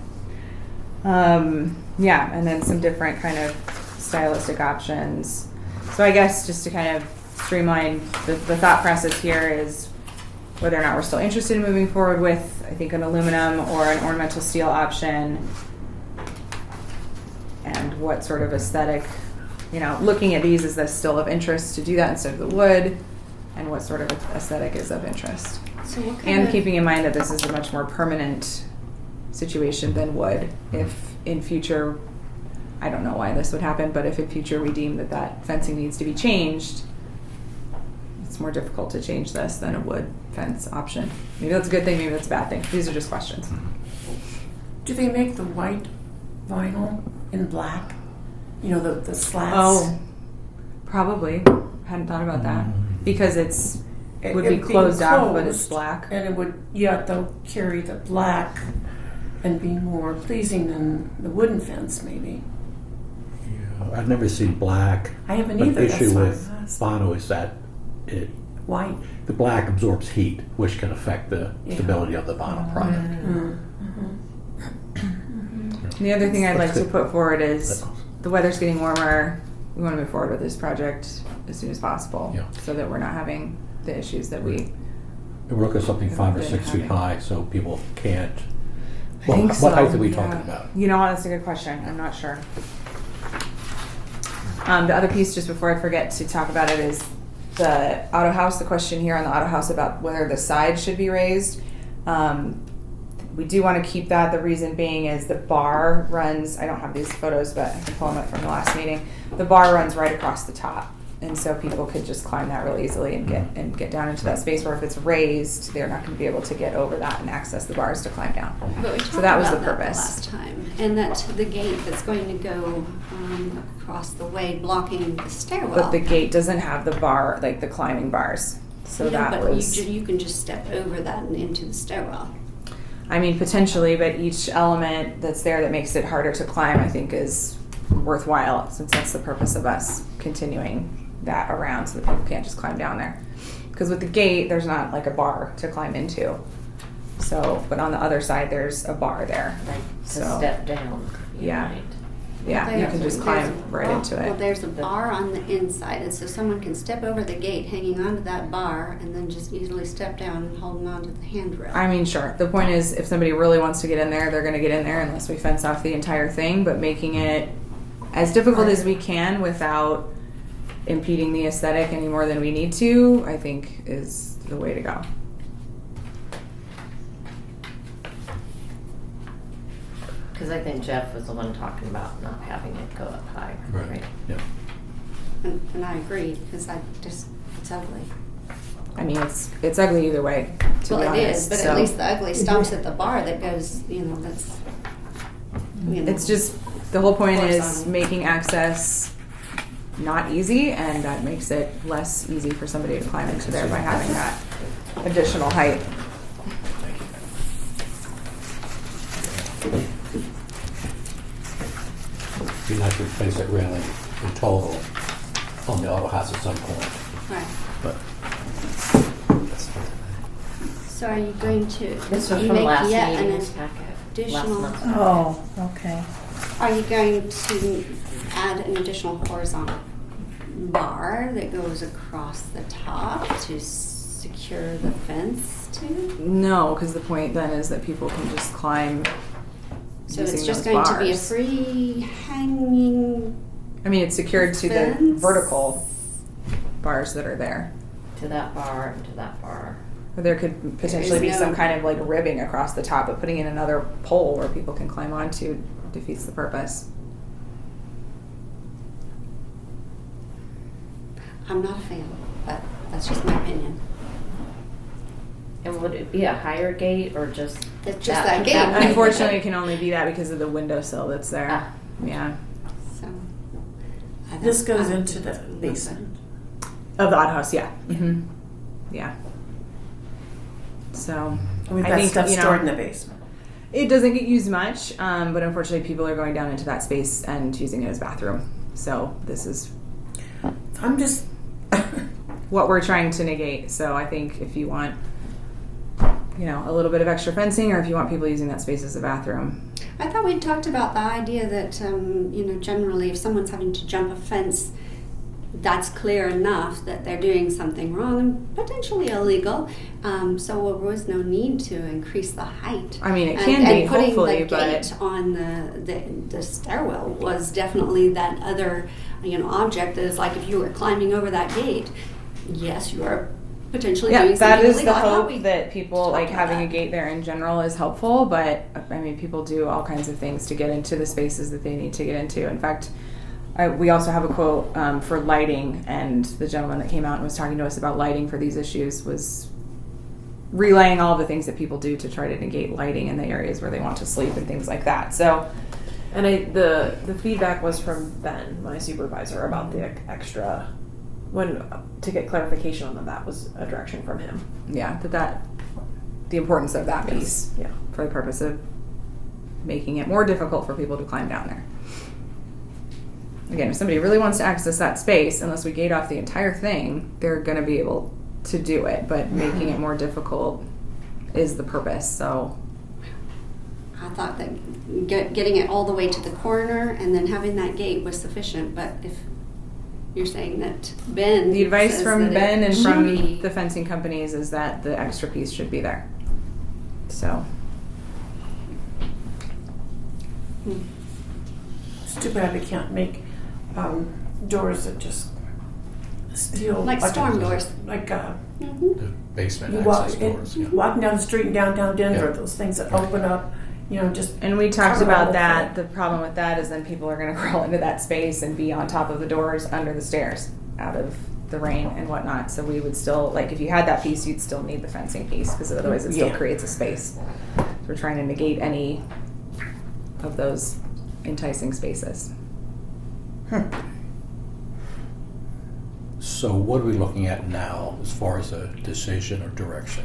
S3: yeah, and then some different kind of stylistic options. So I guess just to kind of streamline the thought process here is whether or not we're still interested in moving forward with, I think, an aluminum or an ornamental steel option, and what sort of aesthetic, looking at these, is this still of interest to do that instead of the wood, and what sort of aesthetic is of interest.
S1: So what kind
S3: And
S1: of,
S3: keeping in mind that this is a much more permanent situation than wood. If in future, I don't know why this would happen, but if in future we deem that fencing needs to be changed, it's more difficult to change this than a wood fence option. Maybe that's a good thing, maybe that's a bad thing. These are just questions.
S4: Do they make the white vinyl in black? The slats?
S3: Oh, probably. Hadn't thought about that. Because it would be
S4: It'd
S3: closed off, but it's
S4: closed,
S3: black.
S4: And it would, they'll carry the black and be more pleasing than the wooden fence, maybe.
S5: Yeah, I've never seen black.
S4: I haven't
S5: but
S4: either.
S5: The
S4: That's
S5: issue
S4: why I
S5: with
S4: asked.
S5: vinyl is that
S4: White.
S5: the black absorbs heat, which can affect the stability of the vinyl product.
S3: The other thing I'd like
S5: That's
S3: to
S5: good.
S3: put forward is the weather's getting warmer. We want to move forward with this project as soon as possible,
S5: Yeah.
S3: so that we're not having the issues that we.
S5: And we're looking at something 5 or 6 feet
S3: having.
S5: high, so people can't.
S3: I think
S5: What
S3: so,
S5: height are we
S3: yeah.
S5: talking about?
S3: That's a good question. I'm not sure. The other piece, just before I forget to talk about it, is the outhouse. The question here on the outhouse about whether the sides should be raised. We do want to keep that. The reason being is the bar runs, I don't have these photos, but I can pull them up from the last meeting. The bar runs right across the top. And so people could just climb that real easily and get down into that space, where if it's raised, they're not going to be able to get over that and access the bars to climb down.
S1: but we talked
S3: So that was
S1: about
S3: the
S1: that
S3: purpose.
S1: last time, and that the gate that's going to go across the way, blocking the stairwell.
S3: But the gate doesn't have the bar, like the climbing bars. So
S1: Yeah,
S3: that
S1: but
S3: was,
S1: you can just step over that and into the stairwell.
S3: I mean, potentially, but each element that's there that makes it harder to climb, I think, is worthwhile, since that's the purpose of us continuing that around, so that people can't just climb down there. Because with the gate, there's not like a bar to climb into. So, but on the other side, there's a bar there.
S7: Like to
S3: So,
S7: step down.
S3: Yeah.
S7: Right.
S3: yeah, you
S1: There's
S3: can just
S1: a-
S3: climb
S1: there's a
S3: right
S1: bar-
S3: into
S1: Well,
S3: it.
S1: there's a bar on the inside, and so someone can step over the gate hanging onto that bar and then just easily step down and holding onto the handrail.
S3: I mean, sure. The point is, if somebody really wants to get in there, they're going to get in there unless we fence off the entire thing. But making it as difficult as we can without impeding the aesthetic any more than we need to, I think, is the way to go.
S7: Because I think Jeff was the one talking about not having it go up high.
S5: Right. Yeah.
S1: And I agree, because it's ugly.
S3: I mean, it's ugly either way, to be
S1: Well, it
S3: honest.
S1: is, but
S3: so.
S1: at least the ugly stops at the bar that goes, that's,
S3: It's just, the whole point is
S1: Horizontal.
S3: making access not easy, and that makes it less easy for somebody to climb into there by having that additional height.
S5: Be nice to replace that railing in total on the auto house at some point.
S1: Right.
S5: But
S1: So are you going to
S7: This was from
S1: make
S7: last
S1: yet an
S7: meeting's packet.
S1: additional?
S7: Last month's
S8: Oh, okay.
S1: Are you going to add an additional horizontal bar that goes across the top to secure the fence to?
S3: No, because the point then is that people can just climb.
S1: So
S3: using
S1: it's just
S3: those
S1: going to be a
S3: bars.
S1: free hanging.
S3: I mean, it's secured to the
S1: Fence?
S3: vertical bars that are there.
S7: To that bar and to that bar.
S3: Or there could potentially be
S1: no-
S3: some kind of like ribbing across the top, but putting in another pole where people can climb onto defeats the purpose.
S1: I'm not a fan, but that's just my opinion.
S7: And would it be a higher gate or just?
S1: It's just that gate.
S3: Unfortunately, it can only be that because of the windowsill that's there.
S7: Ah.
S3: Yeah.
S1: So I
S4: This
S1: don't-
S4: goes
S1: I'm-
S4: into the basement.
S3: Of the outhouse, yeah. Mm-hmm. Yeah. So
S4: We've
S3: I
S4: got
S3: think,
S4: stuff
S3: you know,
S4: stored in the basement.
S3: it doesn't get used much, but unfortunately, people are going down into that space and using it as bathroom. So this is
S4: I'm just,
S3: what we're trying to negate. So I think if you want, a little bit of extra fencing, or if you want people using that space as a bathroom,
S1: I thought we talked about the idea that generally if someone's having to jump a fence, that's clear enough that they're doing something wrong and potentially illegal. So there was no need to increase the height.
S3: I mean, it
S1: And-
S3: can be,
S1: and putting
S3: hopefully,
S1: the gate
S3: but
S1: on the stairwell was definitely that other object that is like if you were climbing over that gate, yes, you are potentially
S3: yeah,
S1: doing
S3: that
S1: something
S3: is
S1: illegal.
S3: the
S1: I thought
S3: hope
S1: we
S3: that people
S1: talked
S3: like
S1: about
S3: having a
S1: that.
S3: gate there in general is helpful. But I mean, people do all kinds of things to get into the spaces that they need to get into. In fact, we also have a quote for lighting, and the gentleman that came out and was talking to us about lighting for these issues was relaying all the things that people do to try to negate lighting in the areas where they want to sleep and things like that. So,
S6: And the feedback was from Ben, my supervisor, about the extra. To get clarification on that was a direction from him.
S3: yeah, the importance of that piece
S6: Yeah.
S3: for the purpose of making it more difficult for people to climb down there. Again, if somebody really wants to access that space, unless we gate off the entire thing, they're going to be able to do it. But making it more difficult is the purpose. So,
S1: I thought that getting it all the way to the corner and then having that gate was sufficient, but if you're saying that Ben
S3: the advice
S1: says
S3: from
S1: that it
S3: Ben and
S1: should
S3: from
S1: be-
S3: the fencing companies is that the extra piece should be there. So,
S4: it's too bad we can't make doors that just steel.
S1: Like storm doors.
S4: Like
S1: Mhm.
S5: the basement
S4: you walk,
S5: access doors. Yeah.
S4: walking down the street in downtown Denver,
S5: Yeah.
S4: those things that open up, just.
S3: and we talked
S4: cover the
S3: about
S4: whole
S3: that.
S4: thing.
S3: The problem with that is then people are going to crawl into that space and be on top of the doors under the stairs out of the rain and whatnot. So we would still, like, if you had that piece, you'd still need the fencing piece because otherwise it still
S4: Yeah.
S3: creates a space. So we're trying to negate any of those enticing spaces.
S5: So what are we looking at now as far as a decision or direction?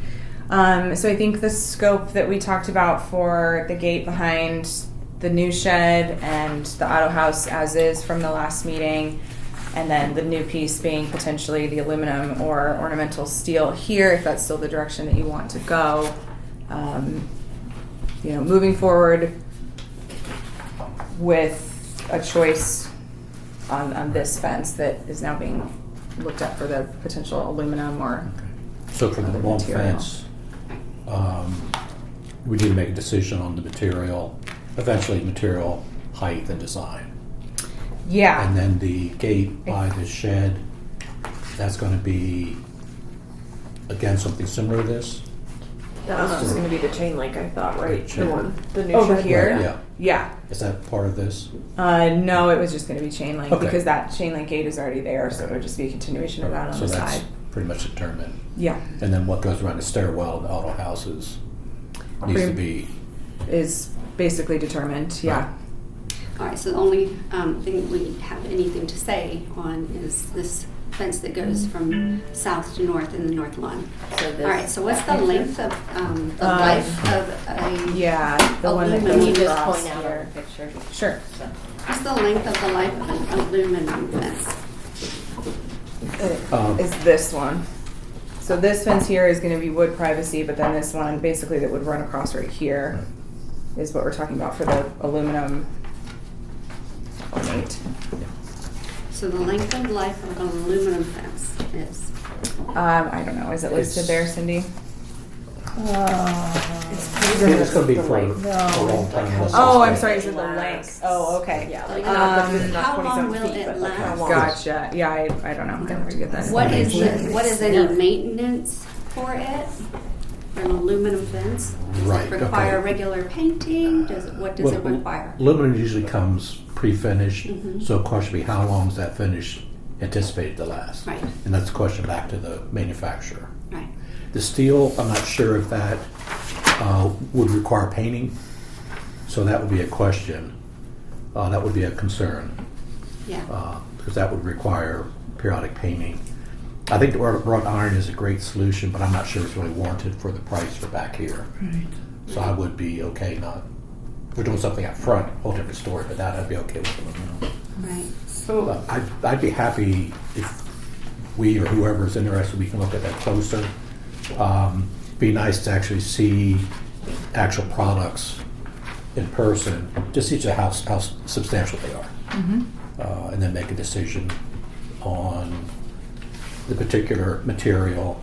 S3: So I think the scope that we talked about for the gate behind the new shed and the auto house as is from the last meeting, and then the new piece being potentially the aluminum or ornamental steel here, if that's still the direction that you want to go. Moving forward with a choice on this fence that is now being looked at for the potential aluminum or
S5: So for the
S3: other
S5: long
S3: material.
S5: fence, we need to make a decision on the material, eventually material, height, and design.
S3: yeah.
S5: And then the gate by the shed, that's going to be, again, something similar to this?
S6: That was just going to be the chain link, I thought, right?
S5: Chain
S6: The one, the new
S3: Over
S6: shed.
S3: here?
S5: Right, yeah.
S3: Yeah.
S5: Is that part of this?
S3: No, it was just going to be chain link
S5: Okay.
S3: because that chain link gate is already there, so it would just be a continuation of that on
S5: So
S3: the
S5: that's
S3: side.
S5: pretty much determined.
S3: Yeah,
S5: And then what goes around the stairwell in the auto houses needs to be,
S3: is basically determined, yeah.
S1: All right, so the only thing we have anything to say on is this fence that goes from south to north in the north lawn.
S7: So this,
S1: All right, so what's the length of the life of a?
S3: Yeah, the one that
S1: Aluminum.
S7: can you
S3: goes
S7: just
S3: across
S7: point out
S3: here.
S7: our picture?
S3: Sure.
S7: So,
S1: What's the length of the life of an aluminum fence?
S3: Is this one. So this fence here is going to be wood privacy, but then this one basically that would run across right here is what we're talking about for the aluminum ornate.
S1: So the length of life of an aluminum fence is?
S3: I don't know. Is it listed there, Cindy?
S5: it's going to be for a long time.
S3: Oh, I'm sorry. Is it the length? Oh, okay.
S6: Yeah, like
S3: Um,
S6: not
S1: how
S6: 27
S1: long will
S6: feet,
S1: it
S6: but like how
S1: last?
S6: long?
S3: Gotcha. Yeah, I don't know. I have to get that.
S1: What
S3: information.
S1: is any maintenance for it? For an aluminum fence? Does
S5: Right,
S1: it require
S5: okay.
S1: regular painting? What does it require?
S5: Aluminum usually comes pre-finished,
S1: Mhm.
S5: so the question would be how long is that finish anticipated to last?
S1: Right.
S5: And that's a question back to the manufacturer.
S1: Right.
S5: The steel, I'm not sure if that would require painting, so that would be a question. That would be a concern,
S1: Yeah.
S5: because that would require periodic painting. I think the wrought iron is a great solution, but I'm not sure it's really warranted for the price for back here.
S3: Right.
S5: So I would be okay not, if we're doing something up front, whole different story, but that I'd be okay with aluminum.
S1: Right.
S5: But I'd be happy if we or whoever's interested, we can look at that closer. Be nice to actually see actual products in person, just see how substantial they are. And then make a decision on the particular material,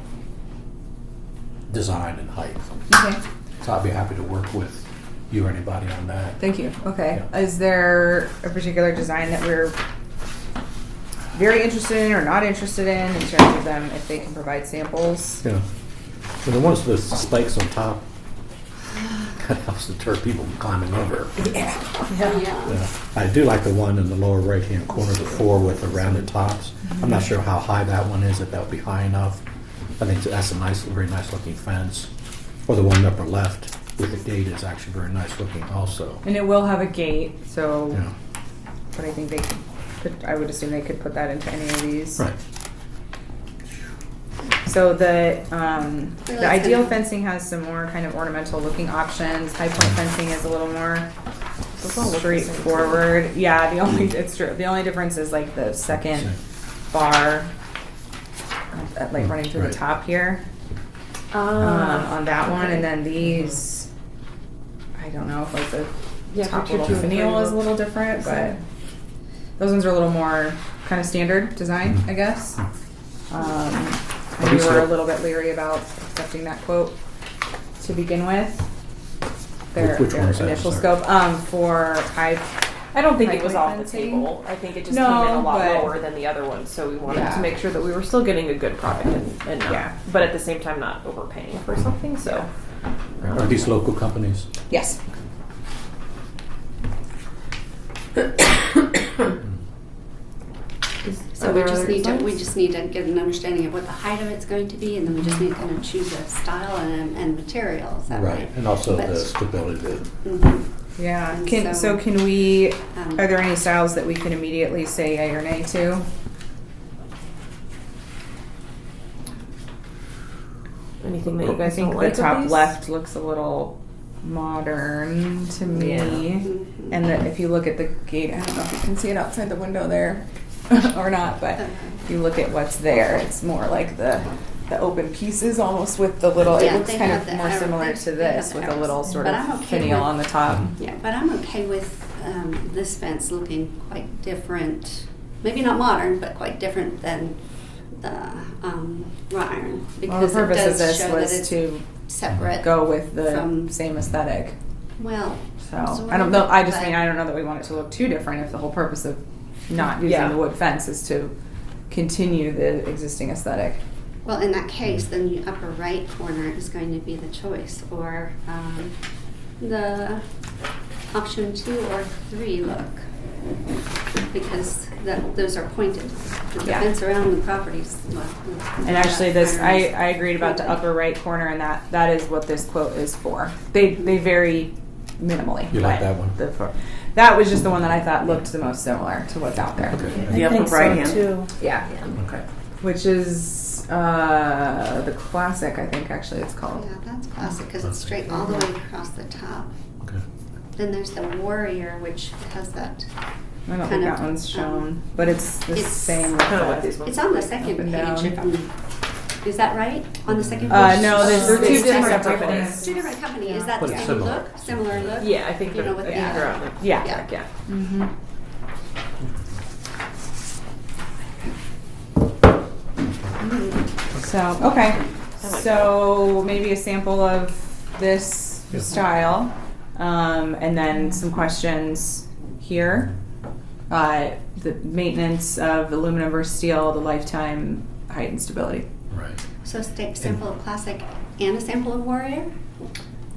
S5: design, and height.
S3: Okay.
S5: So I'd be happy to work with you or anybody on that.
S3: Thank you. Okay.
S5: Yeah.
S3: Is there a particular design that we're very interested in or not interested in terms of them if they can provide samples?
S5: Yeah. Well, the ones with the spikes on top, that helps deter people from climbing over.
S1: Yeah.
S5: Yeah. I do like the one in the lower right-hand corner, the four with the rounded tops. I'm not sure how high that one is, if that would be high enough. I think that's a nice, very nice looking fence. Or the one in the upper left with the gate is actually very nice looking also.
S3: And it will have a gate, so,
S5: Yeah.
S3: but I think they could, I would assume they could put that into any of these.
S5: Right.
S3: So the
S1: Really
S3: ideal
S1: good.
S3: fencing has some more kind of ornamental looking options. High point fencing is a little more
S6: Those all look the same.
S3: straightforward. Yeah, it's true. The only difference is like the second
S5: Same.
S3: bar, like running through
S5: Right.
S3: the top here on that one, and then these. I don't know if like the top
S6: picture
S3: little
S6: 2 and 3
S3: finial is a
S6: look
S3: little different,
S6: the
S3: but
S6: same.
S3: those ones are a little more kind of standard design, I guess. And we
S5: these
S3: were a
S5: look-
S3: little bit leery about accepting that quote to begin with.
S5: Which
S3: Their
S5: one is that?
S3: initial
S5: Sorry.
S3: scope for high.
S6: I don't think
S3: High
S6: it was
S3: point
S6: off the
S3: fencing?
S6: table. I think it just
S3: No,
S6: came in a lot
S3: but-
S6: lower than the other ones, so we wanted
S3: Yeah.
S6: to make sure that we were still getting a good product and not,
S3: Yeah.
S6: but at the same time not overpaying for something. So
S5: Are these local companies?
S3: Yes.
S1: So we just need to get an understanding of what the height of it's going to be, and then we just need to kind of choose a style and material. Is that right?
S5: And also
S1: But-
S5: the stability,
S1: Mhm.
S3: Yeah.
S1: And
S3: So can we?
S1: Um,
S3: Are there any styles that we can immediately say yay or nay to?
S6: anything that you
S3: I
S6: guys
S3: think
S6: don't
S3: the
S6: like
S3: top
S6: of these?
S3: left looks a little modern to me.
S1: Mhm.
S3: And if you look at the gate, I don't know if you can see it outside the window there or not, but if you look at what's there, it's more like the open pieces almost with the little,
S1: Yeah,
S3: it looks
S1: they
S3: kind
S1: have
S3: of
S1: the
S3: more
S1: arrow-
S3: similar
S1: they-
S3: to
S1: they have
S3: this
S1: the
S3: with a little
S1: arrows.
S3: sort
S1: But
S3: of
S1: I'm okay
S3: finial
S1: with-
S3: on the top.
S1: Yeah, but I'm okay with this fence looking quite different. Maybe not modern, but quite different than the wrought iron,
S3: Well, the
S1: because
S3: purpose
S1: it
S3: of
S1: does
S3: this
S1: show that
S3: was
S1: it's
S3: to
S1: separate.
S3: go with the
S1: from-
S3: same aesthetic.
S1: Well,
S3: So
S1: sort
S3: I don't
S1: of,
S3: know. I just
S1: but-
S3: mean I don't know that we want it to look too different if the whole purpose of not using
S6: Yeah.
S3: the wood fence is to continue the existing aesthetic.
S1: Well, in that case, then the upper right corner is going to be the choice, or the option 2 or 3 look? Because those are pointed. The
S3: Yeah.
S1: fence around the properties.
S3: And actually, this I agreed about the upper right corner, and that is what this quote is for. They vary minimally.
S5: You like
S3: but
S5: that one?
S3: That was just the one that I thought looked the most similar to what's out there.
S4: The upper right hand.
S3: Yeah,
S5: Okay.
S3: which is the classic. I think actually it's called.
S1: Yeah, that's classic because it's straight all the way across the top.
S5: Okay.
S1: Then there's the Warrior, which has that.
S3: I don't
S1: kind
S3: think
S1: of,
S3: that one's shown, but it's the
S1: it's
S3: same. with
S6: Kind of
S3: the-
S6: what these ones
S1: It's on the
S6: look like.
S1: second
S3: Up and
S1: page.
S3: down.
S1: Is that right? On the second page?
S3: No, they're
S6: They're
S3: two
S6: two
S3: different
S6: separate
S3: companies.
S1: Two different companies. Is that
S5: But
S1: the
S5: it's
S1: same
S5: similar.
S1: look? Similar look?
S6: Yeah, I think
S1: You know
S6: they're,
S1: what
S6: I
S1: they
S6: think
S1: are.
S6: they're on the
S3: Yeah.
S6: track, yeah.
S3: Mm-hmm. So okay, so maybe a sample of this
S5: Yeah.
S3: style, and then some questions here. The maintenance of aluminum versus steel, the lifetime height and stability.
S5: Right.
S1: So sample of Classic and a sample of Warrior?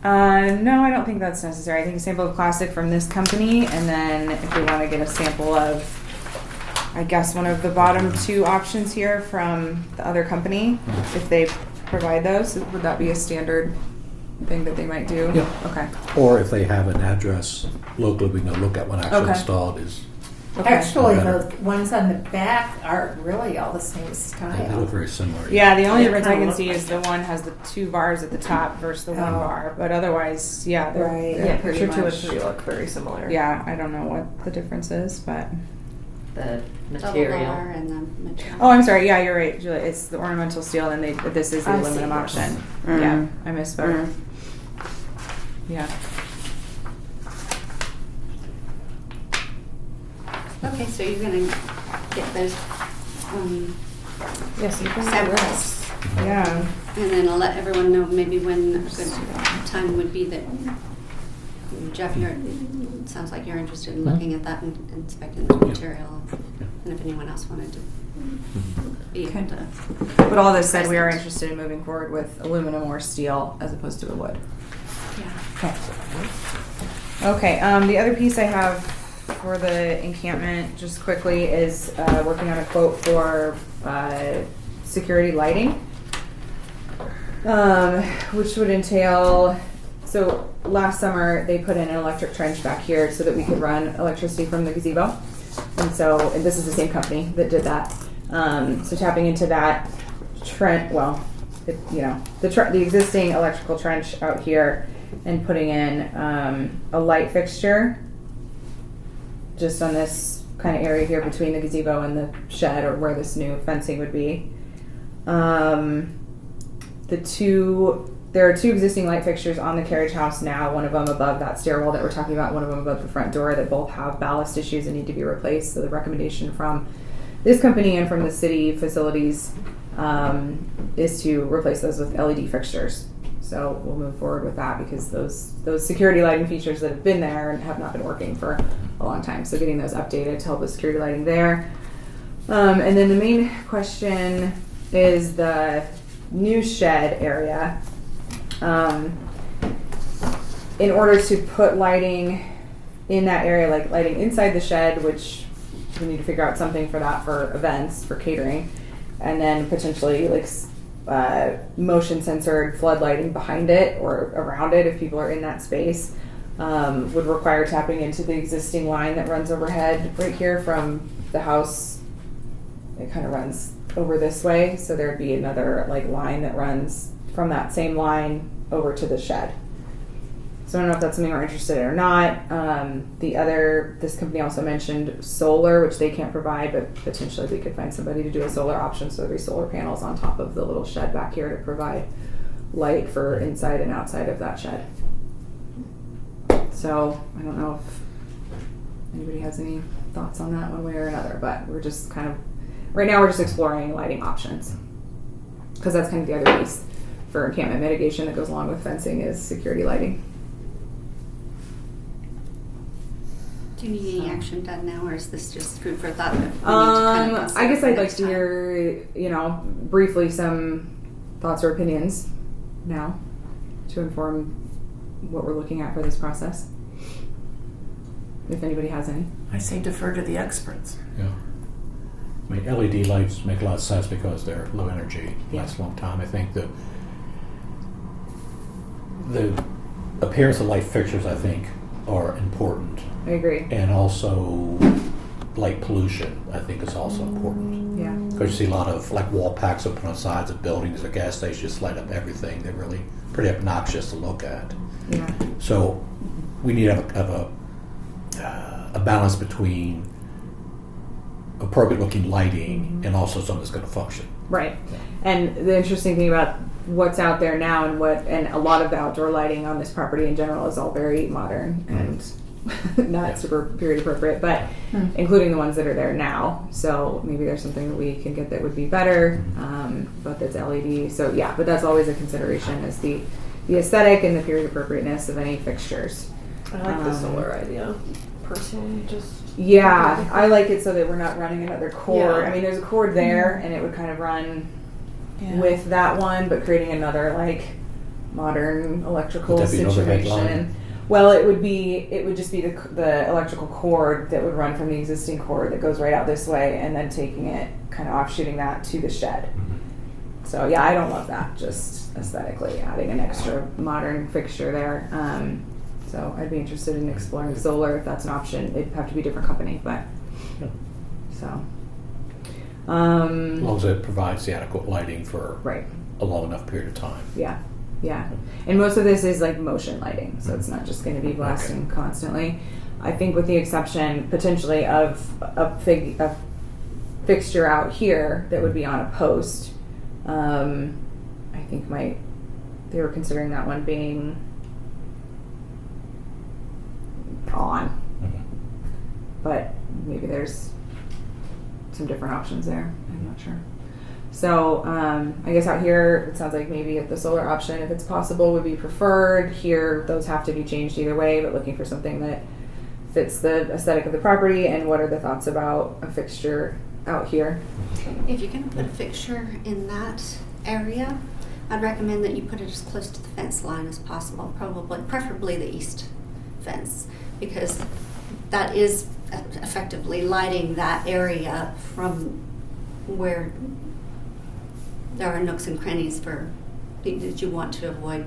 S3: No, I don't think that's necessary. I think a sample of classic from this company, and then if we want to get a sample of, I guess, one of the bottom 2 options here from the other company, if they provide those, would that be a standard thing that they might do?
S5: Yeah.
S3: Okay.
S5: Or if they have an address locally, we can go look at when actually
S3: Okay.
S5: installed is.
S3: Okay.
S8: Actually,
S5: Better.
S8: the ones on the back are really all the same
S5: They look
S8: style.
S5: very similar.
S3: Yeah, the only
S8: They
S3: difference I
S8: kinda
S3: can
S8: look
S3: see
S8: like
S3: is the one has the 2 bars at the top versus the 1
S8: Oh.
S3: bar, but otherwise, yeah, they're,
S8: Right.
S3: they're
S6: Yeah,
S3: pretty
S6: picture 2 and
S3: much.
S6: 3 look very similar.
S3: Yeah, I don't know what the difference is, but.
S7: The
S1: Double
S7: material.
S1: bar and the material.
S3: Oh, I'm sorry. Yeah, you're right, Julia. It's the ornamental steel, and this is the
S8: I see.
S3: aluminum option.
S8: Mm.
S3: Yeah, I misspoke.
S8: Mm.
S3: Yeah.
S1: Okay, so you're going to get those
S6: Yes, you can do
S1: samples.
S6: this.
S3: Yeah.
S1: And then I'll let everyone know maybe when a good time would be that, Jeff, it sounds like you're interested in looking at that and inspecting the material. And if anyone else wanted to be able to.
S3: But all this said, we are interested in moving forward with aluminum or steel as opposed to the wood.
S1: Yeah.
S3: Okay. The other piece I have for the encampment, just quickly, is working on a quote for security lighting, which would entail. So last summer they put in an electric trench back here so that we could run electricity from the gazebo, and this is the same company that did that. So tapping into that trench, the existing electrical trench out here, and putting in a light fixture just on this kind of area here between the gazebo and the shed, or where this new fencing would be. There are 2 existing light fixtures on the carriage house now, one of them above that stairwell that we're talking about, one of them above the front door, that both have ballast issues and need to be replaced. So the recommendation from this company and from the city facilities is to replace those with LED fixtures. So we'll move forward with that because those security lighting features that have been there and have not been working for a long time. So getting those updated to help with security lighting there. And then the main question is the new shed area. In order to put lighting in that area, like lighting inside the shed, which we need to figure out something for that for events, for catering, and then potentially motion censored flood lighting behind it or around it if people are in that space, would require tapping into the existing line that runs overhead right here from the house. It kind of runs over this way, so there'd be another line that runs from that same line over to the shed. So I don't know if that's something we're interested in or not. This company also mentioned solar, which they can't provide, but potentially we could find somebody to do a solar option. So there'd be solar panels on top of the little shed back here to provide light for inside and outside of that shed. So I don't know if anybody has any thoughts on that one way or another, but we're just right now we're just exploring lighting options, because that's kind of the other piece for encampment mitigation that goes along with fencing is security lighting.
S1: Do you need any action done now, or is this just food for thought? That we need to kind of
S3: I guess I'd like
S1: next
S3: to
S1: time?
S3: hear, briefly some thoughts or opinions now to inform what we're looking at for this process. if anybody has any.
S4: I say defer to the experts.
S5: Yeah. I mean, LED lights make a lot of sense because they're low energy, last a long time. I think the appearance of light fixtures, I think, are important,
S3: I agree.
S5: and also light pollution, I think, is also important.
S3: Yeah.
S5: Because you see a lot of like wall packs up on sides of buildings or gas stations just light up everything. They're really pretty obnoxious to look at.
S3: Yeah.
S5: So we need to have a balance between appropriate looking lighting and also something that's going to function.
S3: Right. And the interesting thing about what's out there now and a lot of the outdoor lighting on this property in general is all very modern and not super period appropriate, but including the ones that are there now. So maybe there's something that we can get that would be better, but that's LED. So yeah, but that's always a consideration, is the aesthetic and the period appropriateness of any fixtures.
S6: I like the solar idea, personally.
S3: Yeah, I like it so that we're not running another cord.
S6: Yeah.
S3: I mean, there's a cord there, and it would kind of run with that one, but creating another like modern electrical
S5: Would that be an overhead
S3: situation.
S5: line?
S3: Well, it would just be the electrical cord that would run from the existing cord that goes right out this way, and then taking it, kind of offshooting that to the shed. So yeah, I don't love that, just aesthetically adding an extra modern fixture there. So I'd be interested in exploring solar if that's an option. It'd have to be a different company, but so.
S5: As long as it provides the adequate lighting for
S3: Right.
S5: a long enough period of time.
S3: Yeah. And most of this is like motion lighting, so it's not just going to be blasting constantly. I think with the exception potentially of a fixture out here that would be on a post. I think they were considering that one being on, but maybe there's some different options there. I'm not sure. So I guess out here it sounds like maybe the solar option, if it's possible, would be preferred. Here those have to be changed either way, but looking for something that fits the aesthetic of the property. And what are the thoughts about a fixture out here?
S1: If you're going to put a fixture in that area, I'd recommend that you put it as close to the fence line as possible, preferably the east fence, because that is effectively lighting that area from where there are nooks and crannies that you want to avoid,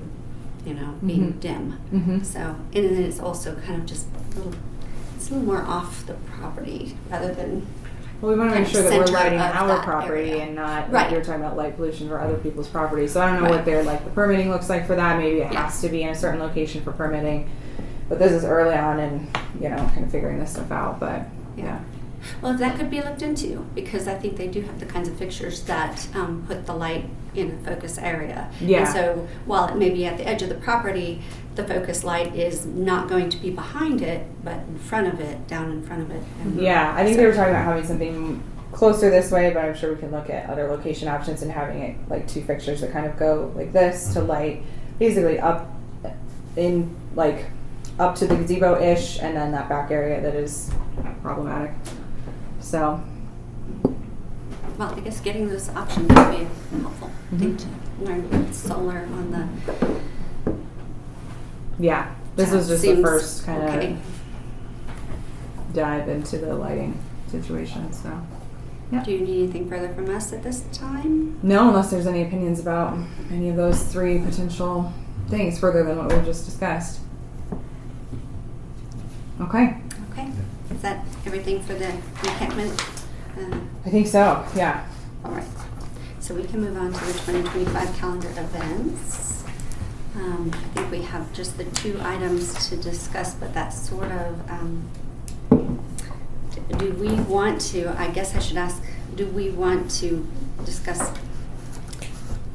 S1: being dim. So, and then it's also kind of just it's a little more off the property rather than.
S3: Well, we want to make sure that we're
S1: center
S3: lighting
S1: of
S3: our
S1: that
S3: property
S1: area.
S3: and not
S1: Right.
S3: like you're talking about light pollution for other people's property. So I don't know
S1: Right.
S3: what the permitting looks like for that. Maybe it
S1: Yeah.
S3: has to be in a certain location for permitting. But this is early on and kind of figuring this stuff out. But yeah.
S1: Well, that could be looked into, because I think they do have the kinds of fixtures that put the light in a focus area.
S3: Yeah.
S1: And so while it may be at the edge of the property, the focus light is not going to be behind it, but in front of it, down in front of it. And
S3: Yeah, I think
S1: so-
S3: they were talking about having something closer this way, but I'm sure we can look at other location options and having it like two fixtures that kind of go like this to light basically up up to the gazebo-ish, and then that back area that is problematic. So,
S1: Well, I guess getting those options would be helpful. I think to learn with solar on the.
S3: yeah, this was just the
S1: Seems
S3: first kind
S1: okay.
S3: of dive into the lighting situation. So,
S1: Do you need anything further from us at this time?
S3: no, unless there's any opinions about any of those three potential things further than what we've just discussed. Okay,
S1: Okay. Is that everything for the encampment?
S3: I think so. Yeah.
S1: All right. So we can move on to the 2025 calendar events. I think we have just the two items to discuss, but that's sort of, do we want to, I guess I should ask, do we want to discuss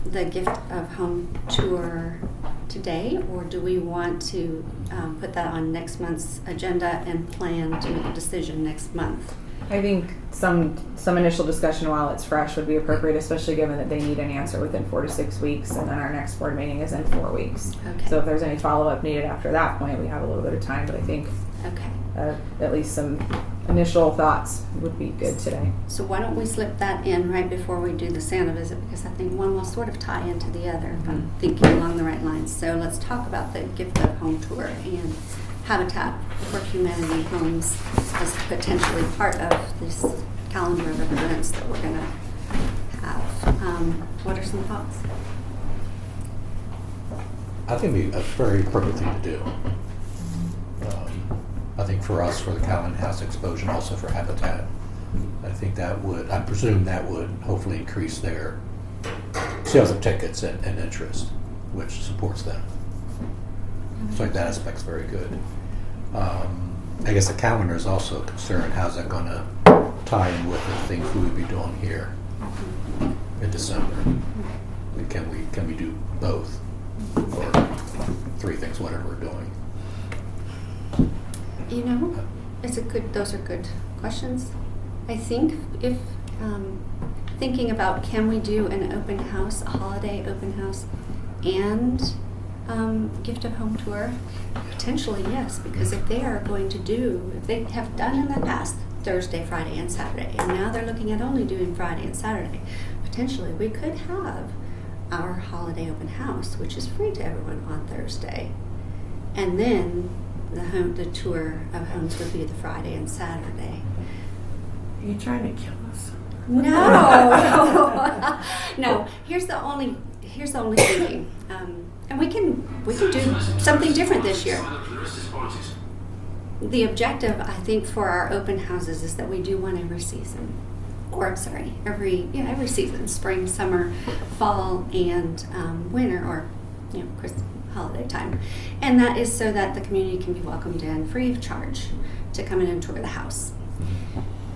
S1: the gift of home tour today, or do we want to put that on next month's agenda and plan to make a decision next month?
S3: I think some initial discussion while it's fresh would be appropriate, especially given that they need an answer within 4 to 6 weeks, and then our next board meeting is in 4 weeks.
S1: Okay.
S3: So if there's any follow-up needed after that point, we have a little bit of time, but I think
S1: Okay.
S3: At least some initial thoughts would be good today.
S1: So why don't we slip that in right before we do the Santa visit, because I think one will sort of tie into the other, if I'm thinking along the right lines. So let's talk about the gift of home tour and Habitat for Humanity homes as potentially part of this calendar of events that we're going to have. What are some thoughts?
S5: I think it'd be a very appropriate thing to do. I think for us, for the Callahan House exposure, and also for Habitat, I think that would, I presume that would hopefully increase their sales of tickets and interest, which supports them. So I think that aspect's very good. I guess the calendar is also a concern. How's that going to tie in with the things we would be doing here in December? Can we do both, or three things, whatever we're doing?
S1: You know, those are good questions. I think if thinking about, can we do an open house, a holiday open house, and gift of home tour? Potentially, yes, because if they are going to do, if they have done in the past Thursday, Friday, and Saturday, and now they're looking at only doing Friday and Saturday, potentially we could have our holiday open house, which is free to everyone on Thursday, and then the tour of homes would be the Friday and Saturday.
S4: Are you trying to kill us?
S1: No, no. Here's the only thinking, and we can do something different this year. The objective, I think, for our open houses is that we do one every season, or I'm sorry, every season: spring, summer, fall, and winter, or Christmas holiday time, and that is so that the community can be welcomed in free of charge to come in and tour the house.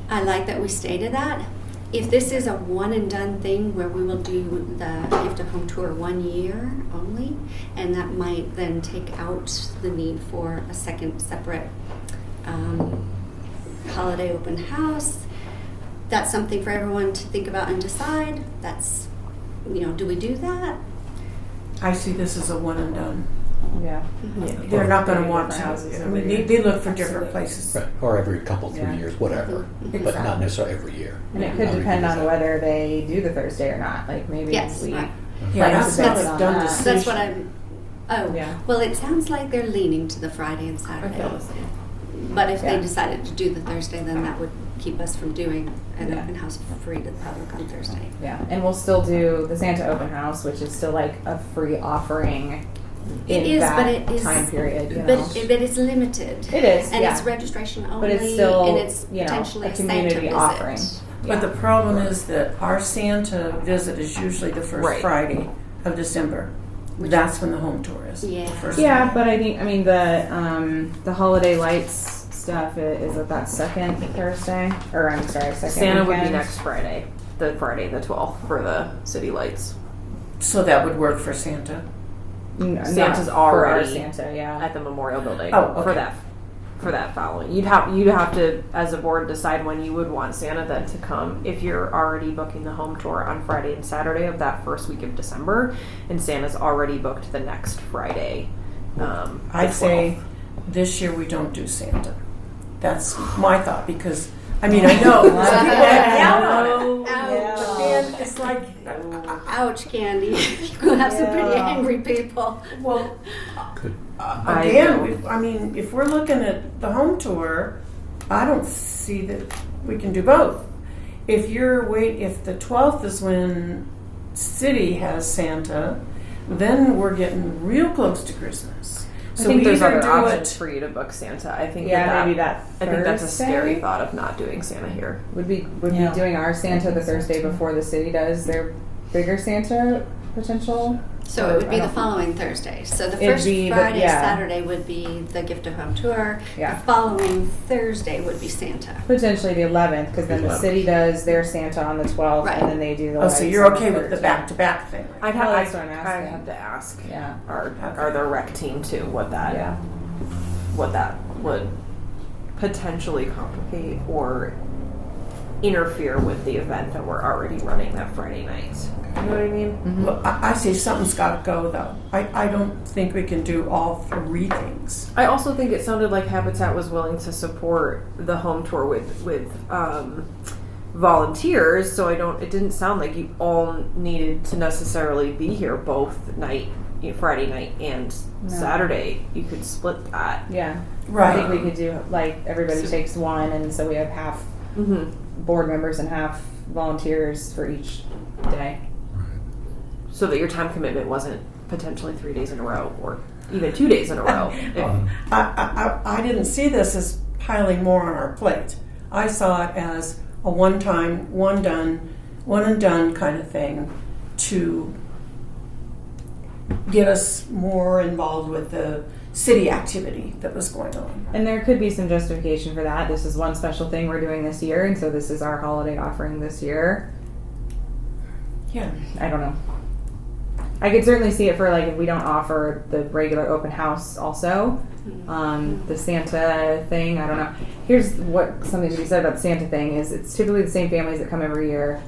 S1: I like that we stated that. If this is a one and done thing where we will do the gift of home tour 1 year only, and that might then take out the need for a second separate holiday open house, that's something for everyone to think about and decide. That's, do we do that?
S4: I see this as a one and done.
S3: Yeah.
S4: They're not going to want
S3: Different houses
S4: to. I
S3: every
S4: mean,
S3: year.
S4: they look for different places.
S5: Right. Or every couple, 3
S3: Yeah.
S5: years, whatever, but not necessarily every year.
S3: And it could
S5: How we
S3: depend
S5: do
S3: on
S5: that.
S3: whether they do the Thursday or not. Like maybe
S1: Yes,
S3: we
S1: right.
S4: Yeah,
S3: that's
S4: that's
S3: on
S4: done
S3: that.
S4: decision.
S1: That's what I'm. Oh,
S3: Yeah.
S1: well, it sounds like they're leaning to the Friday and
S6: I
S1: Saturday.
S6: feel the same.
S1: But if they
S3: Yeah.
S1: decided to do the Thursday, then that would keep us from doing an
S3: Yeah.
S1: open house for free to the public on Thursday.
S3: Yeah, and we'll still do the Santa open house, which is still like a free offering in
S1: It is,
S3: that
S1: but it is
S3: time period. You know?
S1: But it's limited.
S3: It is,
S1: and
S3: yeah.
S1: it's registration only.
S3: But it's still,
S1: and it's
S3: you know,
S1: potentially
S3: a community
S1: Santa visit.
S3: offering.
S4: But the problem is that our Santa visit is usually the first
S6: Right.
S4: Friday of December. That's when the home tour is.
S1: Yeah.
S4: The first
S3: Yeah,
S4: Friday.
S3: but I mean the holiday lights stuff is it that second Thursday, or I'm sorry, second
S6: Santa would be
S3: weekend?
S6: next Friday, the Friday the 12th for the city lights.
S4: So that would work for Santa.
S3: No,
S6: Santa's
S3: not for our
S6: already
S3: Santa, yeah.
S6: at the memorial building
S4: Oh,
S6: for
S4: okay.
S6: that following. You'd have to, as a board, decide when you would want Santa then to come. If you're already booking the home tour on Friday and Saturday of that first week of December, and Santa's already booked the next Friday. The
S4: I'd say
S6: 12th.
S4: this year we don't do Santa. That's my thought because, I mean, I know some people have down on it.
S1: Ouch.
S4: But then it's like,
S1: Ouch, Candy. You're going to have some pretty
S3: Yeah.
S1: angry people.
S4: well,
S5: Could-
S4: again, I mean, if we're looking at the home tour, I don't see that we can do both. If the 12th is when city has Santa, then we're getting real close to Christmas.
S6: I think there's
S4: either
S6: other
S4: do
S6: options
S4: it-
S6: for you to book Santa. I think
S3: Yeah, maybe that
S6: I think that's a
S3: Thursday?
S6: scary thought of not doing Santa here.
S3: Would be
S8: Yeah.
S3: doing our Santa the Thursday before the city does their bigger Santa potential.
S1: So it would be the following Thursday. So the
S3: It'd
S1: first
S3: be the-
S1: Friday,
S3: yeah.
S1: Saturday would be the gift of home tour.
S3: Yeah.
S1: The following Thursday would be Santa.
S3: Potentially the 11th, because then the
S5: 11th.
S3: city does their Santa on the 12th,
S1: Right.
S3: and then they do the.
S4: Oh, so
S3: lights
S4: you're
S3: on
S4: okay with the
S3: 13th.
S4: back-to-back thing?
S6: I'd
S3: Well,
S6: have,
S3: that's what I'm
S6: I
S3: asking.
S6: have to ask
S3: Yeah.
S6: our the rec team too what that would potentially complicate or interfere with the event that we're already running that Friday night. You know what I mean?
S4: Well, I say something's got to go, though. I don't think we can do all 3 things.
S6: I also think it sounded like Habitat was willing to support the home tour with volunteers, so it didn't sound like you all needed to necessarily be here both Friday night and Saturday. You could split that.
S3: Yeah.
S4: Right.
S3: I think we could do, like, everybody takes one, and so we have half board members and half volunteers for each day.
S6: So that your time commitment wasn't potentially 3 days in a row or even 2 days in a row.
S4: I didn't see this as piling more on our plate. I saw it as a one-time, one and done kind of thing to get us more involved with the city activity that was going on.
S3: And there could be some justification for that. This is one special thing we're doing this year, and so this is our holiday offering this year.
S4: Yeah.
S3: I don't know. I could certainly see it for, like, if we don't offer the regular open house also. The Santa thing, I don't know. Here's something to be said about the Santa thing is it's typically the same families that come every year,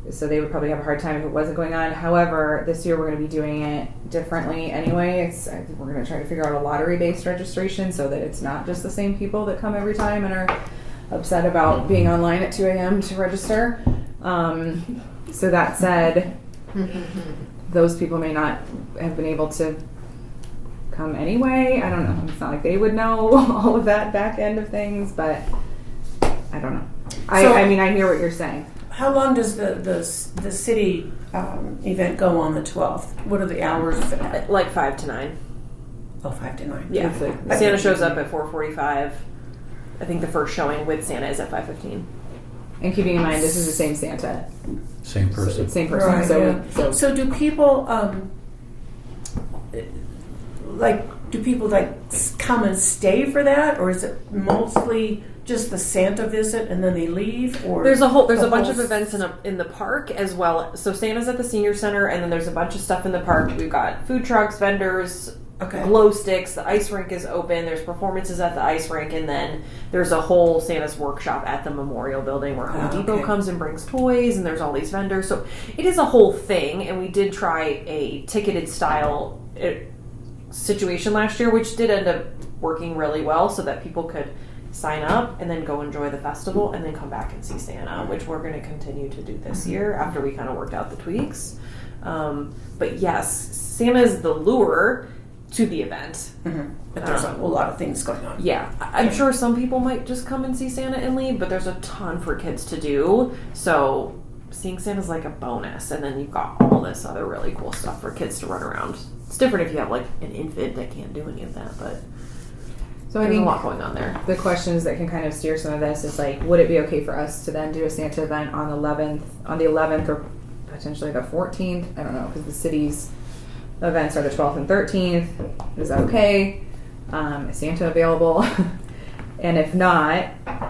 S3: so they would probably have a hard time if it wasn't going on. However, this year we're going to be doing it differently anyway. I think we're going to try to figure out a lottery-based registration so that it's not just the same people that come every time and are upset about being online at 2 a.m. to register. So that said, those people may not have been able to come anyway. I don't know. It's not like they would know all of that back end of things, but I don't know. I mean, I hear what you're saying.
S4: How long does the city event go on the 12th? What are the hours for that?
S6: Like 5 to 9.
S4: Oh, 5 to 9.
S6: Yeah. Santa shows up at 4:45. I think the first showing with Santa is at 5:15.
S3: And keeping in mind, this is the same Santa.
S5: Same person.
S3: Same person.
S4: Right,
S3: So,
S4: so do people come and stay for that, or is it mostly just the Santa visit and then they leave? Or
S6: there's a bunch of events in the park as well. So Santa's at the senior center, and then there's a bunch of stuff in the park. We've got food trucks, vendors, glow sticks. The ice rink is open. There's performances at the ice rink, and then there's a whole Santa's workshop at the Memorial Building where Home Depot comes and brings toys, and there's all these vendors. So it is a whole thing, and we did try a ticketed style situation last year, which did end up working really well, so that people could sign up and then go enjoy the festival and then come back and see Santa, which we're going to continue to do this year after we kind of worked out the tweaks. But yes, Santa is the lure to the event.
S4: But there's a whole lot of things going on.
S6: Yeah, I'm sure some people might just come and see Santa and leave, but there's a ton for kids to do. So seeing Santa's like a bonus, and then you've got all this other really cool stuff for kids to run around. It's different if you have like an infant that can't do any of that, but
S3: so
S6: there's
S3: I think
S6: a lot going on there.
S3: The questions that can kind of steer some of this is like, would it be okay for us to then do a Santa event on the 11th or potentially the 14th? I don't know, because the city's events are the 12th and 13th. Is that okay? Is Santa available? And if not,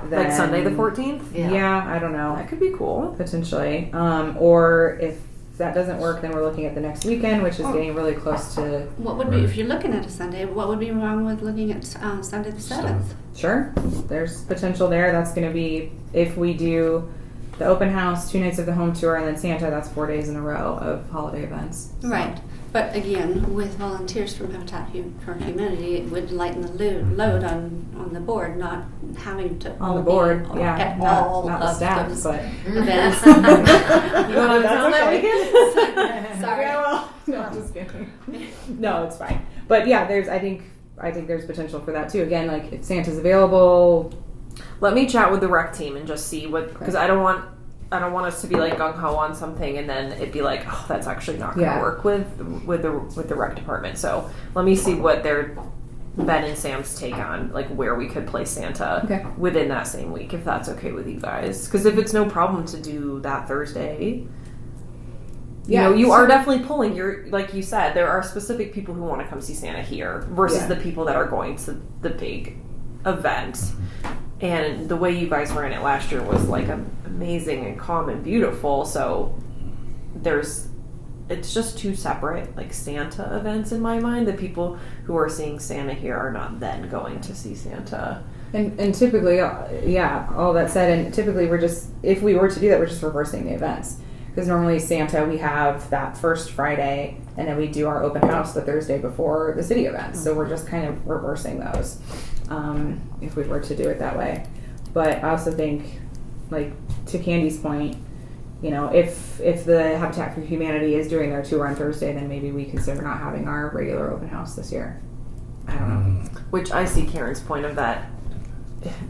S3: then
S6: Like Sunday the 14th?
S3: Yeah, I don't know.
S6: That could be cool.
S3: Potentially. Or if that doesn't work, then we're looking at the next weekend, which is getting really close to...
S1: What would be, if you're looking at a Sunday, what would be wrong with looking at Sunday the 7th?
S3: Sure. There's potential there. That's going to be, if we do the open house, 2 nights of the home tour, and then Santa, that's 4 days in a row of holiday events. So.
S1: Right. But again, with volunteers from Habitat for Humanity, it would lighten the load on the board, not having to
S3: On the board,
S1: be
S3: yeah.
S1: at
S3: Not
S1: all
S3: the
S1: of
S3: staff,
S1: those
S3: but...
S1: events.
S6: You going on town that weekend?
S1: Sorry.
S3: Yeah, well, no, I'm just kidding. No, it's fine. But yeah, I think there's potential for that too. Again, like if Santa's available...
S6: Let me chat with the rec team and just see what, because I don't want us to be like gung ho on something and then it'd be like, oh, that's actually not going to work with the rec department. So let me see what their Ben and Sam's take on like where we could play Santa within that same week, if that's okay with you guys. Because if it's no problem to do that Thursday, you know, you are definitely pulling. You're like you said, there are specific people who want to come see Santa here versus the people that are going to the big event. And the way you guys ran it last year was like amazing and calm and beautiful. So it's just 2 separate like Santa events in my mind. The people who are seeing Santa here are not then going to see Santa
S3: And typically, yeah, all that said, and typically if we were to do that, we're just reversing the events. Because normally Santa, we have that first Friday, and then we do our open house the Thursday before the city events. So we're just kind of reversing those if we were to do it that way. But I also think, like, to Candy's point, if the Habitat for Humanity is doing their tour on Thursday, then maybe we consider not having our regular open house this year. I don't know.
S6: Which I see Karen's point of that.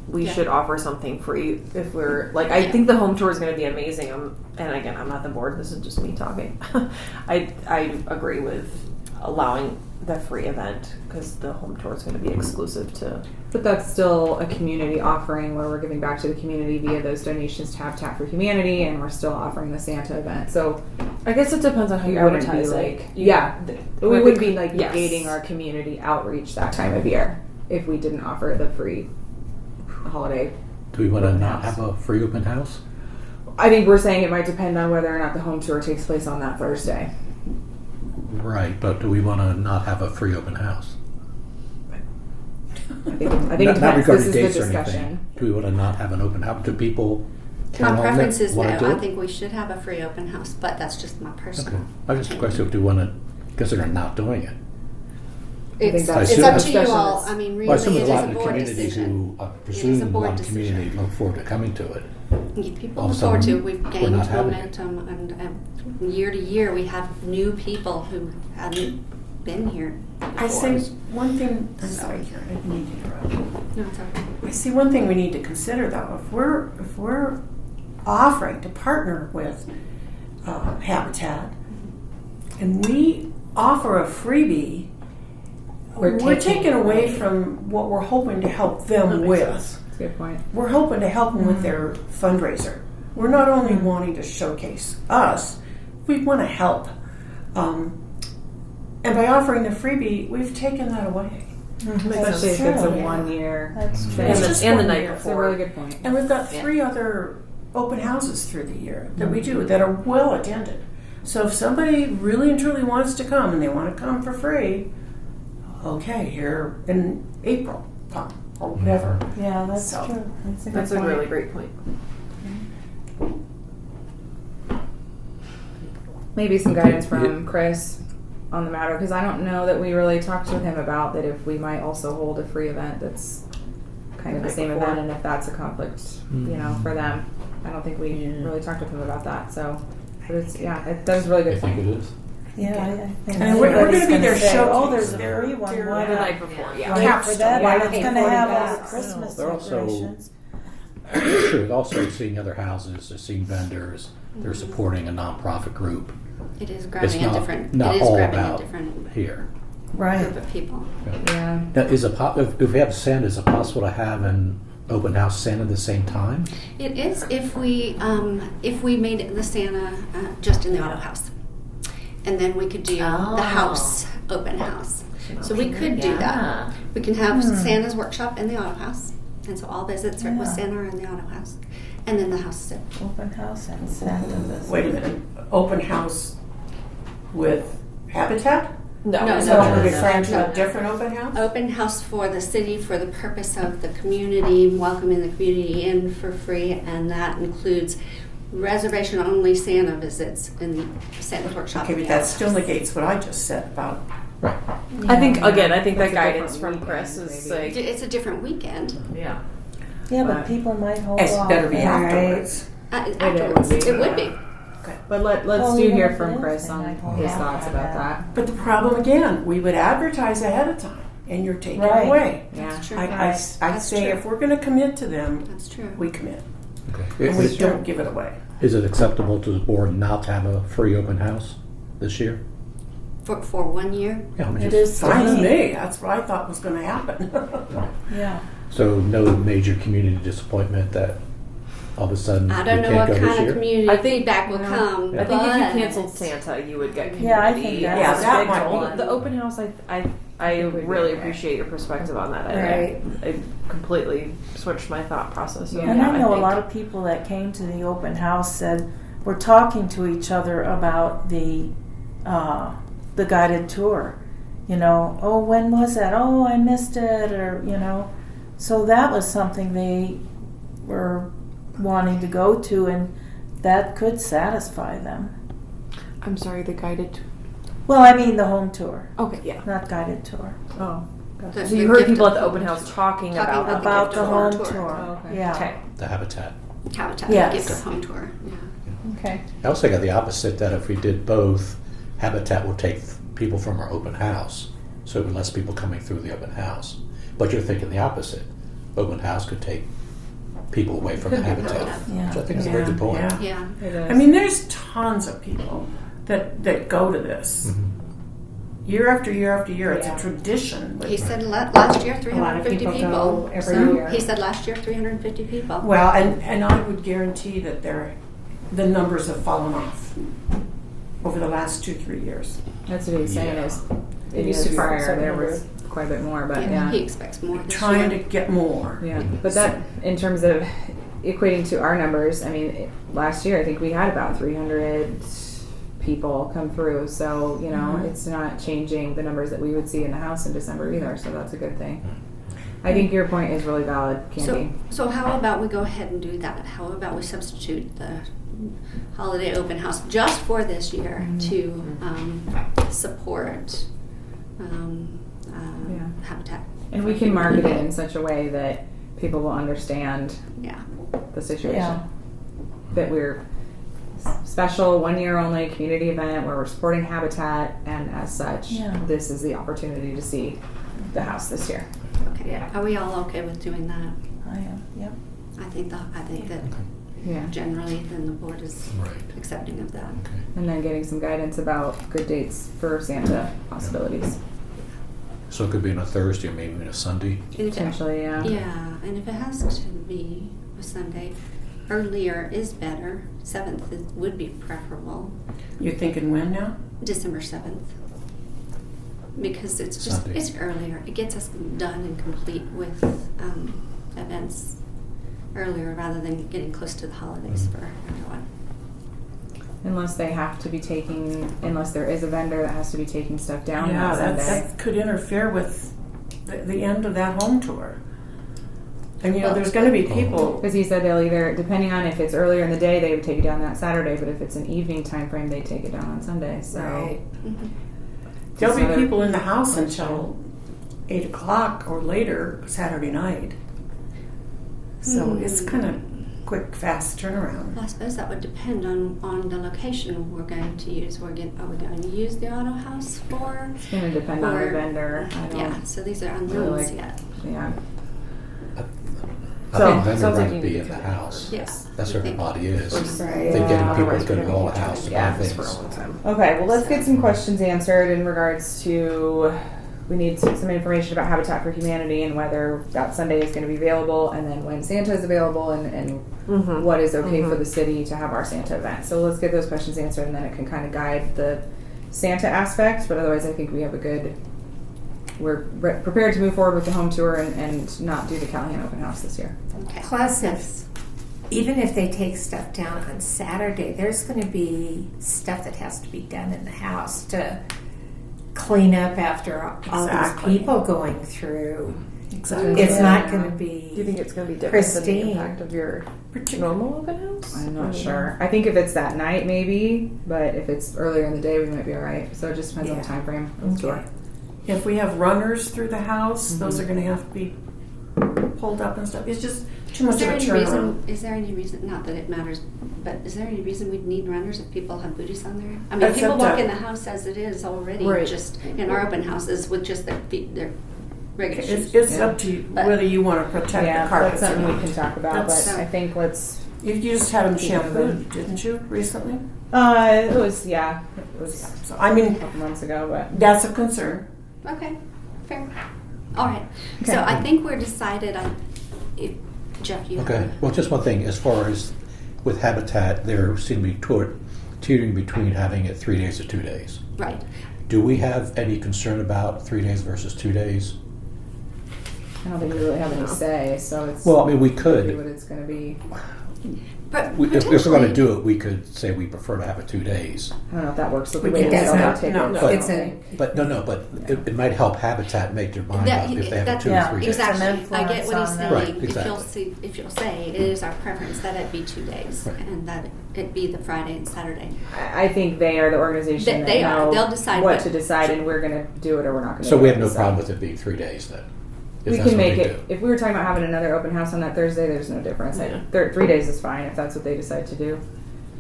S6: We should offer something free if we're like. I think the home tour is going to be amazing. And again, I'm not the board. This is just me talking. I agree with allowing the free event because the home tour is going to be exclusive to.
S3: But that's still a community offering where we're giving back to the community via those donations to Habitat for Humanity, and we're still offering the Santa event. So
S6: I guess it depends on how you advertise.
S3: We would be like
S6: yes.
S3: negating our community outreach that time of year if we didn't offer the free holiday.
S5: Do we want to not have a free open house?
S3: I think we're saying it might depend on whether or not the home tour takes place on that Thursday.
S5: Right, but do we want to not have a free open house?
S3: I think it
S5: Not
S3: depends.
S5: regarding
S3: This is
S5: dates
S3: the
S5: or
S3: discussion.
S5: anything. Do we want to not have an open house? Do people?
S1: My preference is no.
S5: wanna do
S1: I
S5: it?
S1: think we should have a free open house, but that's just my personal.
S5: Okay. I was just question if we want to consider not doing it.
S1: It's,
S3: I
S1: it's
S5: assume-
S1: up to
S3: discussion
S1: you all.
S3: is-
S1: I mean, really,
S5: Well, I assume
S1: it
S5: a
S1: is
S5: lot
S1: a
S5: of the
S1: board
S5: communities
S1: decision.
S5: who, I
S1: It is a
S5: presume a
S1: board
S5: lot of
S1: decision.
S5: community look forward to coming to it.
S1: People
S5: All of
S1: look
S5: a
S1: forward to.
S5: sudden,
S1: We've
S5: we're
S1: gained
S5: not having it.
S1: momentum, and year to year, we have new people who haven't been here before.
S4: I say one thing. I'm sorry, Karen. I didn't mean to interrupt you.
S1: No, it's okay.
S4: I see one thing we need to consider though. If we're offering to partner with Habitat, and we offer a freebie, we're taking away from what we're hoping to help them with.
S3: That's a good point.
S4: We're hoping to help them with their fundraiser. We're not only wanting to showcase us, we want to help. And by offering the freebie, we've taken that away.
S3: Especially if it's a 1 year
S8: That's true.
S3: thing.
S4: It's just
S6: and the
S4: 1
S6: night
S4: year.
S3: That's a really good point.
S4: And we've got 3 other open houses through the year that we do that are well attended. So if somebody really and truly wants to come and they want to come for free, okay, here in April, come, or whatever.
S8: Yeah, that's
S4: So-
S8: true.
S6: That's a really great point.
S3: Maybe some guidance from Chris on the matter, because I don't know that we really talked with him about that if we might also hold a free event that's kind of the same event, and if that's a conflict, for them. I don't think we really talked with him about that. So, but it's, that was a really
S5: I
S3: good
S5: think
S3: point.
S5: it is.
S8: Yeah, I think
S4: And we're gonna
S8: everybody's
S4: be their
S8: say,
S4: showcase.
S8: oh, there's a
S4: Their-
S8: free one.
S4: their-
S8: Why
S6: The
S8: not?
S6: night before, yeah.
S8: Wait for that,
S1: Yeah,
S8: and it's
S1: pay
S8: going to have all the
S1: $40.
S8: Christmas
S5: They're also-
S8: decorations.
S5: Sure, also seeing other houses, they're seeing vendors, they're supporting a nonprofit group.
S1: It is
S5: It's
S1: grabbing
S5: not,
S1: a different.
S5: not
S1: it is
S5: all
S1: grabbing a
S5: about
S1: different
S5: here.
S8: Right.
S1: group of people.
S3: Yeah.
S5: Now, is it if we have Santa, is it possible to have an open house Santa at the same time?
S1: It is if we made it the Santa just in the auto house, and then we could do the house open house. So we could do that. We can have Santa's workshop in the auto house, and so all visits are with
S8: Yeah.
S1: Santa are in the auto house, and then the house is open.
S8: Open house and Santa visit.
S4: Wait a minute, open house with Habitat?
S1: No,
S4: So
S1: no,
S4: we're
S1: no,
S4: referring to
S1: no.
S4: a different open house?
S1: Open house for the city for the purpose of the community, welcoming the community in for free, and that includes reservation only Santa visits in the Santa's workshop.
S4: Okay,
S1: in
S4: but
S1: the
S4: that
S1: auto
S4: still
S1: house.
S4: negates what I just said about.
S5: Right.
S6: I think
S3: Yeah.
S6: that
S3: That's
S6: guidance
S3: a different
S6: from
S3: weekend,
S6: Chris is
S3: maybe.
S6: like,
S1: It's a different weekend.
S6: yeah.
S8: Yeah, but people might hold
S4: It
S8: off.
S4: better be
S8: right?
S4: afterwards.
S1: Afterwards,
S3: would be.
S1: it would be.
S3: But let's
S8: Well,
S3: do
S8: even
S3: hear
S8: if
S3: from
S8: it is,
S3: Chris
S8: they
S3: on
S8: might hold
S3: his
S8: off
S3: thoughts
S8: on
S3: about
S8: that.
S3: that.
S4: But the problem again, we would advertise ahead of time, and you're taking
S8: Right.
S4: it away.
S3: Yeah.
S1: That's true.
S4: I
S1: That's
S4: say
S1: true.
S4: if we're going to commit to them,
S1: That's true.
S4: we commit,
S5: Okay.
S4: and we don't give it away.
S5: Is it acceptable to the board not to have a free open house this year?
S1: For 1 year.
S5: Yeah, I mean,
S8: It
S5: just-
S8: is
S4: Fine with
S8: to
S4: me. That's what I thought was going to happen.
S8: Yeah.
S5: So no major community disappointment that all of a sudden
S1: I
S5: we
S1: don't know
S5: can't
S1: what
S5: go this
S1: kind of
S5: year?
S1: community
S6: I think-
S1: feedback will come.
S6: I think if you
S1: but-
S6: canceled Santa, you would get community.
S8: Yeah, I think
S4: Yeah,
S8: that's
S4: that
S8: a big
S4: might be-
S8: one.
S6: The open house, I really appreciate your perspective on that. I completely switched my thought process. So,
S8: And
S6: yeah,
S8: I know a
S6: think-
S8: lot of people that came to the open house said we're talking to each other about the guided tour. Oh, when was that? Oh, I missed it, or
S9: So that was something they were wanting to go to, and that could satisfy them.
S6: I'm sorry, the guided.
S9: Well, I mean the home tour,
S6: Okay, yeah.
S9: not guided tour.
S6: Oh.
S1: The-
S6: So you
S1: the
S6: heard
S1: gift
S6: people
S1: of
S6: at the
S1: home
S6: open house
S1: tour.
S6: talking about
S1: Talking
S9: About the home
S1: tour.
S9: tour.
S6: Oh, okay.
S9: Yeah.
S6: Okay.
S5: The habitat.
S1: Habitat,
S9: Yes.
S1: gift of home tour. Yeah.
S3: Okay.
S5: I also got the opposite, that if we did both, Habitat will take people from our open house, so it would be less people coming through the open house. But you're thinking the opposite. Open house could take people away from the
S1: Could be
S5: Habitat,
S1: Habitat.
S9: Yeah.
S5: which I think is a very good point.
S4: Yeah.
S1: Yeah.
S3: It is.
S4: I mean, there's tons of people that go to this.
S5: Mhm.
S4: Year after year after year. It's
S8: Yeah.
S4: a tradition.
S1: He said last year
S8: A lot of
S1: 350
S8: people
S1: people.
S8: go every
S1: So
S8: year.
S1: he said last year 350 people.
S4: Well, and I would guarantee that the numbers have fallen off over the last 2-3 years.
S3: That's what he's saying
S5: Yeah.
S3: is,
S6: It
S3: it
S6: used
S3: used
S6: to be
S3: prior, there
S6: 700.
S3: was quite a bit more, but
S1: Yeah,
S3: yeah.
S1: he expects more this
S4: Trying to
S1: year.
S4: get more.
S3: Yeah, but that, in terms of equating to our numbers, I mean, last year I think we had about 300 people come through, so, you know, it's not changing the numbers that we would see in the house in December either, so that's a good thing. I think your point is really valid, Candy.
S1: So how about we go ahead and do that? How about we substitute the holiday open house just for this year to support
S3: Yeah.
S1: Habitat?
S3: And we can market it in such a way that people will understand
S1: Yeah.
S3: the situation.
S9: Yeah.
S3: That we're special, 1 year only community event where we're supporting Habitat, and as such,
S9: Yeah.
S3: this is the opportunity to see the house this year.
S1: Okay.
S7: Yeah.
S1: Are we all okay with doing that?
S9: I am, yep.
S1: I think that
S3: Yeah.
S1: generally then the board is
S5: Right.
S1: accepting of that.
S5: Okay.
S3: And then getting some guidance about good dates for Santa possibilities.
S5: So it could be on a Thursday or maybe on a Sunday.
S1: And if it-
S3: Potentially, yeah.
S1: Yeah, and if it has to be a Sunday, earlier is better. 7th would be preferable.
S4: You're thinking when now?
S1: December 7th. Because it's just,
S5: Sunday.
S1: it's earlier. It gets us done and complete with events earlier rather than getting close to the holidays for everyone.
S3: Unless they have to be unless there is a vendor that has to be taking stuff down
S4: Yeah,
S3: on Sunday.
S4: that could interfere with the end of that home tour. And you know, there's going to be people.
S3: Because he said they'll either, depending on if it's earlier in the day, they would take it down that Saturday, but if it's an evening time frame, they take it down on Sunday. So
S4: Right.
S1: Mhm.
S4: There'll be
S3: Another-
S4: people in the house until 8 o'clock or later Saturday night. So it's kind of quick, fast turnaround.
S1: Well, I suppose that would depend on the location we're going to use. Are we going to use the auto house for?
S3: it's going to depend on the
S1: Or-
S3: vendor. I don't,
S1: Yeah, so these are unknowns
S3: Really?
S1: yet.
S3: yeah.
S5: I
S3: So,
S5: think vendor
S3: sounds like
S5: rather
S3: you
S5: be
S3: need
S5: in
S3: to
S5: the
S3: do
S5: house.
S1: Yes.
S5: That's where everybody is.
S8: Right.
S5: They're getting
S3: Yeah.
S5: people that's going to go to the house to buy
S3: Yeah,
S5: things.
S6: For a long time.
S3: Okay, well, let's get some questions answered in regards to, we need some information about Habitat for Humanity and whether that Sunday is going to be available, and then when Santa is available, and
S6: Mhm.
S3: what is okay for the city to have our Santa event. So let's get those questions answered, and then it can kind of guide the Santa aspect, but otherwise I think we have we're prepared to move forward with the home tour and not do the Callahan open house this year.
S1: Okay.
S8: Plus, even if they take stuff down on Saturday, there's going to be stuff that has to be done in the house to clean up after all
S4: Exactly.
S8: these people going through.
S4: Exactly.
S8: It's
S3: Yeah.
S8: not going to be.
S6: Do you think it's going to be different than
S8: Pristine.
S6: the impact of your normal open house?
S3: I'm not sure. I think if it's that night, maybe, but if it's earlier in the day, we might be all right. So it just depends on the
S8: Yeah.
S3: time frame. of the tour.
S8: Okay.
S4: If we have runners through the house, those are going to have to be pulled up and stuff. It's just too much
S1: Is there
S4: of a
S1: any
S4: turnaround.
S1: reason? Is there any reason? Not that it matters, but is there any reason we'd need runners if people have booties on there? I mean,
S4: That's
S1: people
S4: up
S1: walk
S4: to-
S1: in the house as it is already,
S6: Right.
S1: just in our open houses with just their feet, their regular shoes.
S4: It's
S3: Yeah.
S4: up to you
S1: But-
S4: whether you want to protect
S3: Yeah,
S4: the carpets
S3: that's
S4: or
S3: something
S4: not.
S3: we can talk about,
S4: That's-
S3: but I think let's.
S4: You just had them
S3: Keep moving.
S4: shampooed, didn't you, recently?
S3: It was it was
S4: So, I mean,
S3: a couple months ago, but
S4: that's a concern.
S1: Okay, fair. All right.
S3: Okay.
S1: So I think we're decided on. If, Jeff, you.
S5: Okay. Well, just one thing. As far as with Habitat, there seem to be teetering between having it 3 days or 2 days.
S1: Right.
S5: Do we have any concern about 3 days versus 2 days?
S3: I don't think we really have any say. So it's
S5: Well, I mean, we
S3: see
S5: could.
S3: what it's going to be.
S1: But
S5: if we're going to
S1: potentially-
S5: do it, we could say we prefer to have it 2 days.
S3: I don't know if that works with the
S4: We
S3: way
S4: can
S3: it's
S4: do
S3: set
S4: that.
S3: up. Take
S4: No,
S3: it.
S4: no,
S8: it's a
S5: But it might help Habitat make their mind
S1: That-
S5: up if they have
S1: that-
S5: it 2 or
S9: yeah,
S5: 3 days.
S1: Exactly.
S9: Some
S1: I get what he's
S9: influence on
S1: saying.
S9: that.
S5: Right,
S1: If
S5: exactly.
S1: if you'll say it is our preference that it be 2 days
S5: Right.
S1: and that it be the Friday and Saturday.
S3: I think they are the organization that
S1: They are.
S3: know
S1: They'll decide
S3: what
S1: what-
S3: to decide, and we're going to do it or we're not going to.
S5: So
S3: do
S5: we
S3: it.
S5: have no problem with it being 3 days then. If
S3: We
S5: that's
S3: can
S5: what
S3: make
S5: they
S3: it.
S5: do.
S3: If we were talking about having another open house on that Thursday, there's no difference.
S6: Yeah.
S3: 3 days is fine if that's what they decide to do.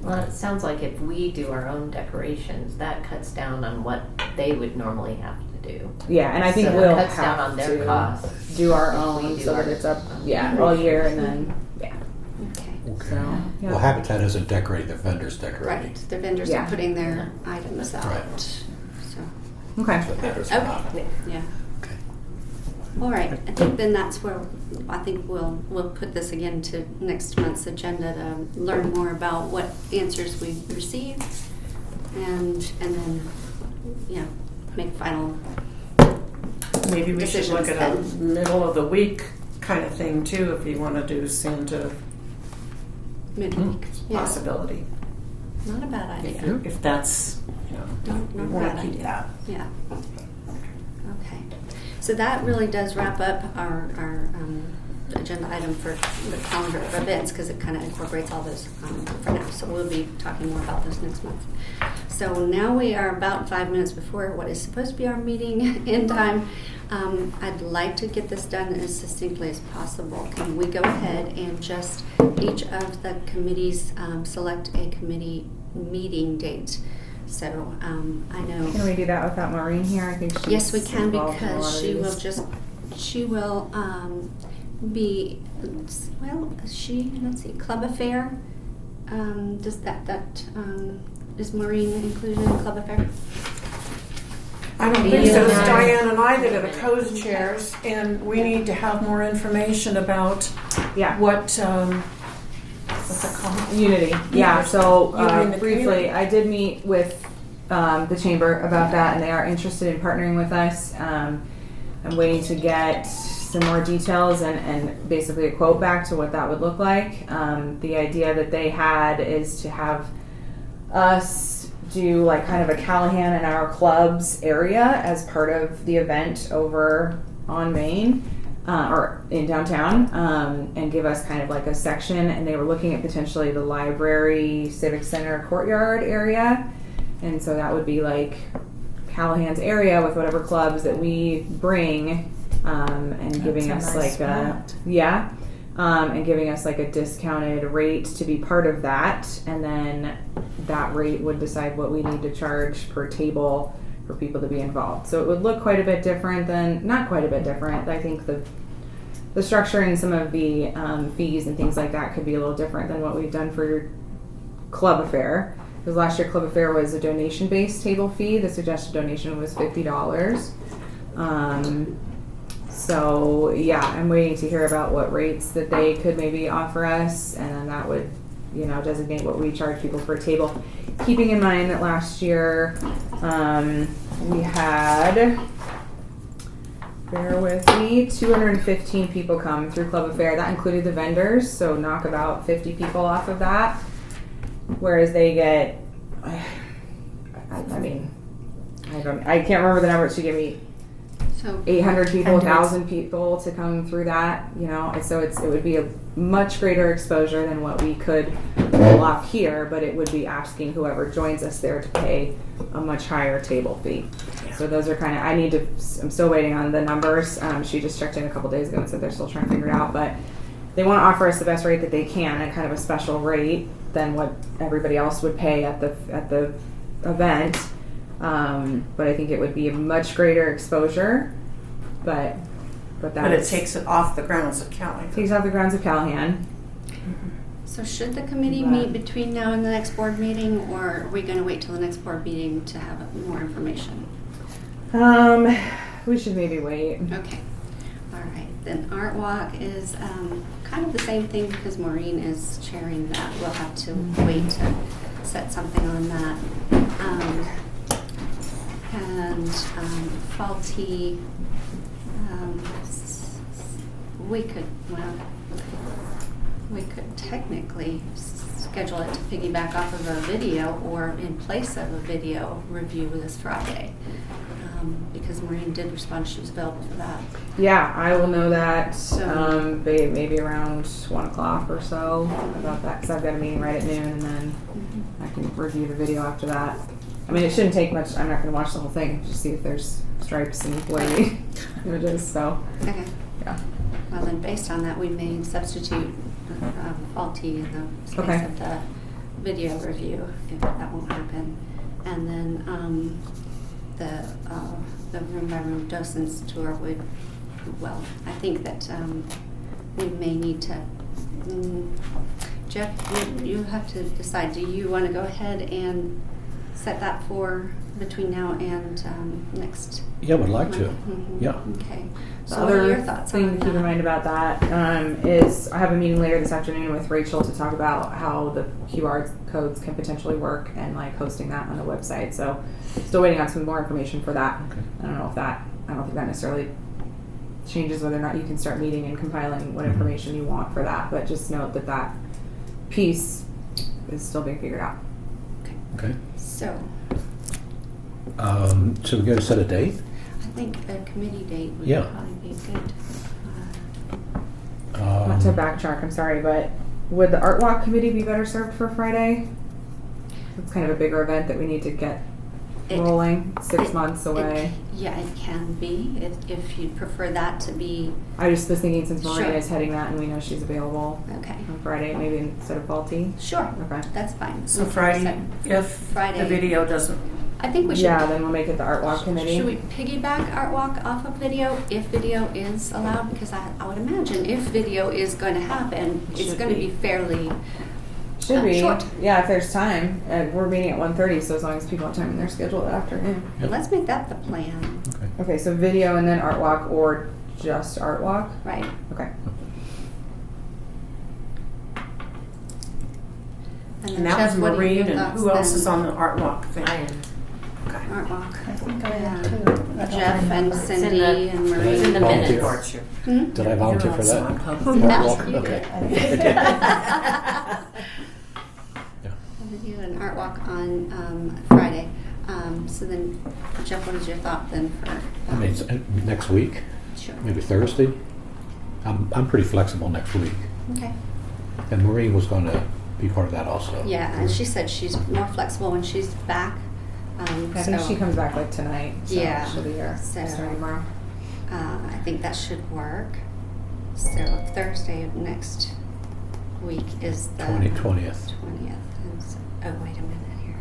S7: Well, it sounds like if we do our own decorations, that cuts down on what they would normally have to do.
S3: Yeah, and I think
S7: So it
S3: we'll
S7: cuts down
S3: have
S7: on their
S3: to
S7: costs.
S3: do our
S7: if we
S3: own
S7: do
S3: so that
S7: our
S3: it's up,
S7: own
S3: all year, and then
S1: Okay.
S5: Okay.
S3: so yeah.
S5: Well, Habitat isn't decorating, the vendors decorating.
S1: Right. The vendors
S3: Yeah.
S1: are putting their items out.
S5: Right.
S1: So,
S3: Okay.
S5: That's what matters or
S1: okay.
S5: not.
S1: Yeah.
S5: Okay.
S1: All right. I think then that's where I think we'll put this again to next month's agenda to learn more about what answers we received, and then make final.
S4: Maybe we should look
S1: Decisions
S4: at a
S1: then.
S4: middle of the week kind of thing too, if you want to do Santa
S1: Midweek. Yeah.
S4: possibility.
S1: Not a bad
S4: If,
S1: idea.
S4: if that's,
S1: Not
S4: we
S1: a
S4: want
S1: bad
S4: to keep
S1: idea.
S4: that.
S1: Yeah. Okay. So that really does wrap up our agenda item for the calendar of events because it kind of incorporates all those for now. So we'll be talking more about those next month. So now we are about 5 minutes before what is supposed to be our meeting end time. I'd like to get this done as succinctly as possible. Can we go ahead and just each of the committees select a committee meeting date? So I know.
S3: Can we do that without Maureen here? I think she's
S1: Yes, we can
S3: involved in a lot
S1: because
S3: of
S1: she
S3: these.
S1: will be let's see, Club Affair. Does that is Maureen included in Club Affair?
S4: I don't think so. It's
S7: Yeah.
S4: Diane and I that are the co-chairs, and we need to have more information about
S3: Yeah.
S4: what's it called?
S3: Unity. Yeah, so
S4: Unity in the
S3: briefly,
S4: community.
S3: I did meet with the chamber about that, and they are interested in partnering with us. I'm waiting to get some more details and basically a quote back to what that would look like. The idea that they had is to have us do like kind of a Callahan in our club's area as part of the event over on Main. Or in downtown, and give us kind of like a section, and they were looking at potentially the library, civic center, courtyard area, and so that would be like Callahan's area with whatever clubs that we bring, and giving
S9: a
S3: us
S9: nice
S3: like
S9: spot.
S3: and giving us like a discounted rate to be part of that, and then that rate would decide what we need to charge per table for people to be involved. So it would look quite a bit different than, not quite a bit different. I think the structure and some of the fees and things like that could be a little different than what we've done for Club Affair. Because last year Club Affair was a donation-based table fee. The suggested donation was $50. So yeah, I'm waiting to hear about what rates that they could maybe offer us, and then that would, designate what we charge people per table. Keeping in mind that last year we had, bear with me, 215 people come through Club Affair. That included the vendors, so knock about 50 people off of that. Whereas they get, I can't remember the number she gave me.
S1: So
S3: 800 people,
S8: Hundreds.
S3: 1,000 people to come through that, and so it would be a much greater exposure than what we could pull off here, but it would be asking whoever joins us there to pay a much higher table fee. So those are kind of, I'm still waiting on the numbers. She just checked in a couple days ago and said they're still trying to figure it out, but they want to offer us the best rate that they can at kind of a special rate than what everybody else would pay at the event. But I think it would be a much greater exposure, but
S4: But it
S3: that's
S4: takes it off the grounds of Callahan.
S3: takes off the grounds of Callahan.
S1: So should the committee meet between now and the next board meeting, or are we going to wait till the next board meeting to have more information?
S3: We should maybe wait.
S1: Okay. All right. Then Art Walk is kind of the same thing because Maureen is chairing that. We'll have to wait to set something on that. And faulty, we could, well, we could technically schedule it to piggyback off of a video or in place of a video review this Friday. Because Maureen did respond, she was available for that.
S3: Yeah, I will know that
S1: So-
S3: maybe around 1 o'clock or so about that, because I've got a meeting right at noon, and then I can review the video after that. I mean, it shouldn't take much. I'm not going to watch the whole thing, just see if there's stripes and blurry images. So,
S1: Okay.
S3: yeah.
S1: Well, then based on that, we may substitute faulty in the space
S3: Okay.
S1: of the video review if that won't happen. And then the room by room docents tour would, well, I think that we may need to, Jeff, you have to decide, do you want to go ahead and set that for between now and next?
S5: Yeah, would like to.
S1: Mhm.
S5: Yeah.
S1: Okay.
S3: The
S1: So what are
S3: other
S1: your thoughts
S3: thing
S1: on
S3: to keep in
S1: that?
S3: mind about that is I have a meeting later this afternoon with Rachel to talk about how the QR codes can potentially work and like hosting that on the website. So still waiting on some more information for that.
S5: Okay.
S3: I don't think that necessarily changes whether or not you can start meeting and compiling what
S5: Mhm.
S3: information you want for that. But just note that that piece is still being figured out.
S5: Okay.
S1: So
S5: So we got to set a date?
S1: I think a committee date would
S5: Yeah.
S1: probably be good.
S3: Not to backtrack, I'm sorry, but would the Art Walk committee be better served for Friday? It's kind of a bigger event that we need to get
S1: It-
S3: rolling. 6
S1: it-
S3: months away.
S1: Yeah, it can be, if you'd prefer that to be,
S3: I just was thinking since Maureen
S1: Sure.
S3: is heading that and we know she's available
S1: okay.
S3: on Friday, maybe instead of faulty.
S1: Sure,
S3: Okay.
S1: that's fine.
S4: So Friday, if
S1: Friday.
S4: the video doesn't,
S1: I think we should.
S3: Yeah, then we'll make it the Art Walk committee.
S1: Should we piggyback Art Walk off of video if video is allowed? Because I would imagine if video is going to happen, it's
S9: Should
S1: going to
S9: be.
S1: be fairly,
S3: Should be.
S1: short.
S3: Yeah, if there's time. We're meeting at 1:30, so as long as people have time in their schedule that afternoon.
S5: Yep.
S1: let's make that the plan,
S5: Okay.
S3: Okay, so video and then Art Walk or just Art Walk?
S1: right?
S3: Okay.
S1: then
S4: and that
S1: Jeff,
S4: was
S1: what are
S4: Maureen,
S1: your
S4: and
S1: thoughts
S4: who else
S1: then?
S4: is on the art walk thing?
S7: I am.
S1: Art Walk.
S9: I think I am
S1: Yeah.
S9: too. I don't
S1: Jeff and
S9: remember.
S1: Cindy
S7: the-
S1: and
S7: It's in
S1: Marie.
S7: the
S5: Volunteer.
S7: minutes.
S1: Hmm?
S5: Did I volunteer
S4: You're
S5: for
S4: on
S5: that?
S4: some public-
S5: Art
S1: Yes,
S5: walk?
S1: you
S5: Okay.
S1: did.
S5: Yeah.
S1: Video and Art Walk on Friday. So then, Jeff, what is your thought then for?
S5: I mean, next week,
S1: Sure.
S5: maybe Thursday. I'm pretty flexible next week.
S1: Okay.
S5: And Maureen was going to be part of that also.
S1: Yeah, and she said she's more flexible when she's back.
S3: I think
S1: so,
S3: she comes back like tonight. So
S1: Yeah,
S3: she'll be here
S1: so-
S3: starting tomorrow.
S1: I think that should work. So Thursday of next week is the
S5: 20th.
S1: 20th. And so, oh, wait a minute here.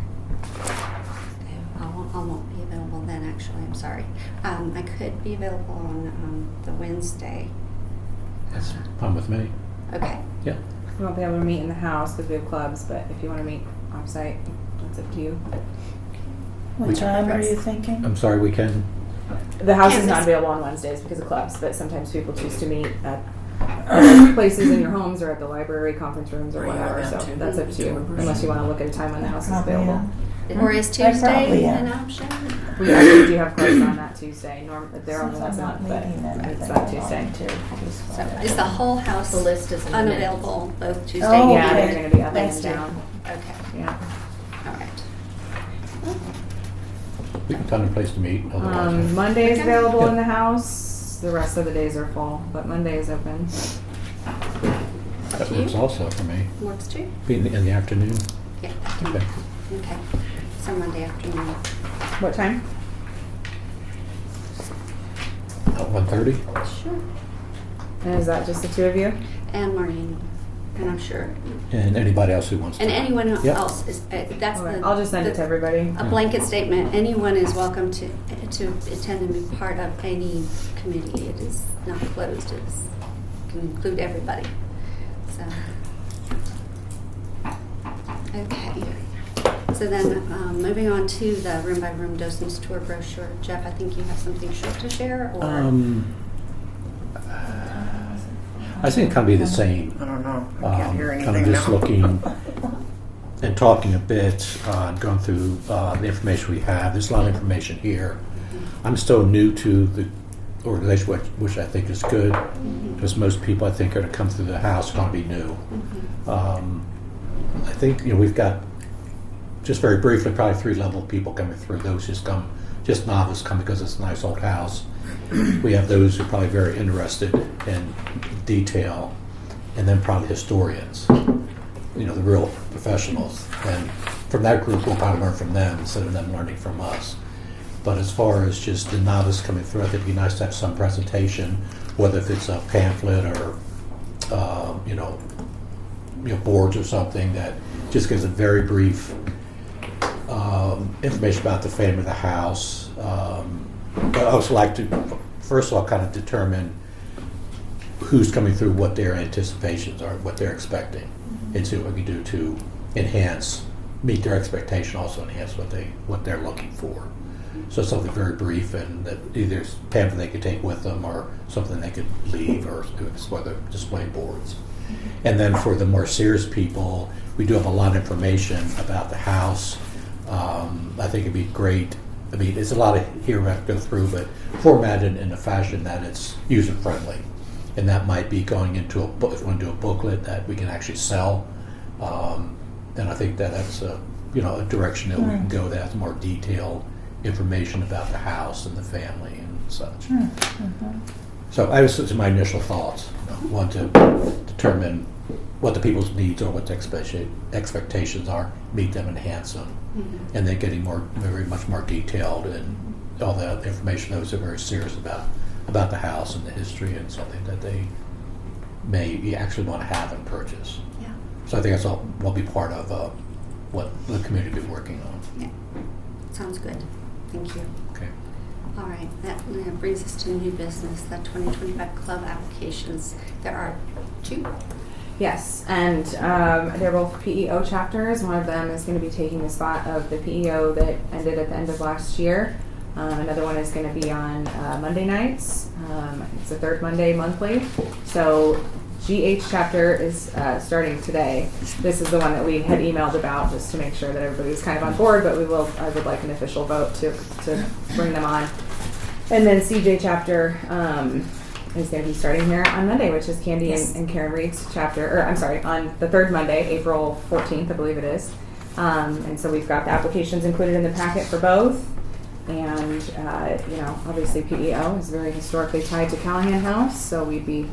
S1: I won't be available then, actually. I'm sorry. I could be available on the Wednesday.
S5: That's fine with me.
S1: Okay.
S5: Yeah.
S3: We won't be able to meet in the house because we have clubs, but if you want to meet off-site, that's up to you.
S9: What time are you thinking?
S5: I'm sorry, we can.
S3: The house is
S1: Canvas.
S3: not available on Wednesdays because of clubs, but sometimes people choose to meet at other places in your homes or at the library, conference rooms, or
S4: Or you
S3: whatever.
S4: have
S3: So
S4: to.
S3: that's up to you, unless you want to look at a time when the house is
S9: Probably
S3: available.
S9: am.
S1: Or is
S9: I probably
S1: Tuesday
S9: am.
S1: an option?
S3: We actually do have clubs on that Tuesday. They're only
S9: Since
S3: once a
S9: I'm not
S3: month, but
S9: meeting
S3: it's
S9: anything
S3: that Tuesday.
S9: on to just
S1: So
S9: find
S1: is
S9: out.
S1: the whole house
S7: The list is in the minutes.
S1: unavailable both Tuesday
S9: Oh,
S1: and
S3: Yeah,
S9: okay.
S3: they're going to be up and
S1: Wednesday?
S3: down.
S1: Okay,
S3: Yeah.
S1: all right.
S5: We can find a place to meet. Otherwise,
S3: Monday is
S1: Okay.
S3: available in
S5: Yeah.
S3: the house. The rest of the days are full, but Monday is open.
S5: that
S1: to
S5: works
S1: you.
S5: also for me.
S1: Works too?
S5: Be in the afternoon.
S1: Yeah.
S5: Okay.
S1: Okay. So Monday afternoon.
S3: What time?
S5: At 1:30.
S1: Sure.
S3: And is that just the two of you?
S1: And Maureen, and I'm sure,
S5: And anybody else who wants to.
S1: and anyone
S5: Yep.
S1: else is. That's
S3: Okay.
S1: the.
S3: I'll just send it to everybody.
S1: A blanket statement. Anyone is welcome to attend and be part of any committee. It is not closed. It can include everybody. So. Okay. So then, moving on to the room by room docents tour brochure. Jeff, I think you have something short to share, or
S5: I think it can be the same.
S4: I don't know. I can't hear anything
S5: Kind of just
S4: now.
S5: looking and talking a bit, going through the information we have. There's a lot of information here. I'm still new to the organization, which I think is good, because most people I think are going to come through the house going to be new. I think we've got, just very briefly, probably 3 level of people coming through. Those just novice come because it's a nice old house. We have those who are probably very interested in detail, and then probably historians, the real professionals. And from that group, we'll probably learn from them instead of them learning from us. But as far as just the novice coming through, I think it'd be nice to have some presentation, whether if it's a pamphlet or, boards or something that just gives a very brief information about the family of the house. But I also like to, first of all, kind of determine who's coming through, what their anticipations are, what they're expecting, and see what we can do to meet their expectation, also enhance what they're looking for. So something very brief, and that either pamphlet they could take with them or something they could leave, or whether display boards. And then for the more serious people, we do have a lot of information about the house. I think it'd be great. I mean, it's a lot of here we have to go through, but formatted in a fashion that it's user friendly, and that might be going into a book. If we want to do a booklet that we can actually sell, and I think that's a direction that we can go. That has more detailed information about the house and the family and such. So this is my initial thoughts. Want to determine what the people's needs are, what the expectations are, meet them, enhance them, and then getting very much more detailed and all that information. Those are very serious about the house and the history, and something that they may actually want to have and purchase.
S1: Yeah.
S5: So I think that's all will be part of what the community will be working on.
S1: Yeah. Sounds good. Thank you.
S5: Okay.
S1: All right, that brings us to new business, the 2025 club applications. There are 2.
S3: Yes, and they're both PEO chapters. One of them is going to be taking the spot of the PEO that ended at the end of last year. Another one is going to be on Monday nights. It's the 3rd Monday monthly. So GH chapter is starting today. This is the one that we had emailed about, just to make sure that everybody was kind of on board, but I would like an official vote to bring them on. And then CJ chapter is going to be starting here on Monday, which is Candy and Karen Reed's chapter, on the 3rd Monday, April 14th, I believe it is. And so we've got the applications included in the packet for both. And, obviously PEO is very historically tied to Callahan House, so we'd be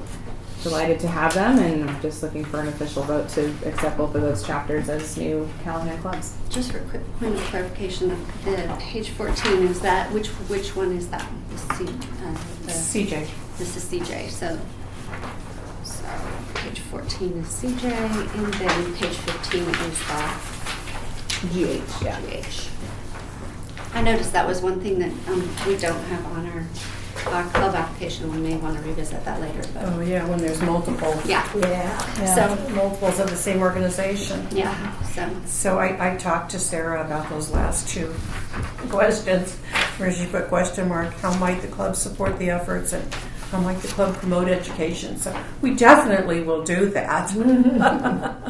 S3: delighted to have them, and I'm just looking for an official vote to accept both of those chapters as new Callahan clubs.
S1: Just for a quick point of clarification, the page 14, is that, which one is that?
S4: CJ.
S1: This is CJ, so page 14 is CJ, and then page 15 is
S3: GH, yeah.
S1: GH. I noticed that was one thing that we don't have on our club application. We may want to revisit that later. But
S4: Oh yeah, when there's multiple.
S1: yeah.
S4: Yeah.
S1: So
S4: multiples of the same organization.
S1: yeah.
S4: So I talked to Sarah about those last 2 questions, where she put question mark, how might the club support the efforts, and how might the club promote education? So we definitely will do that.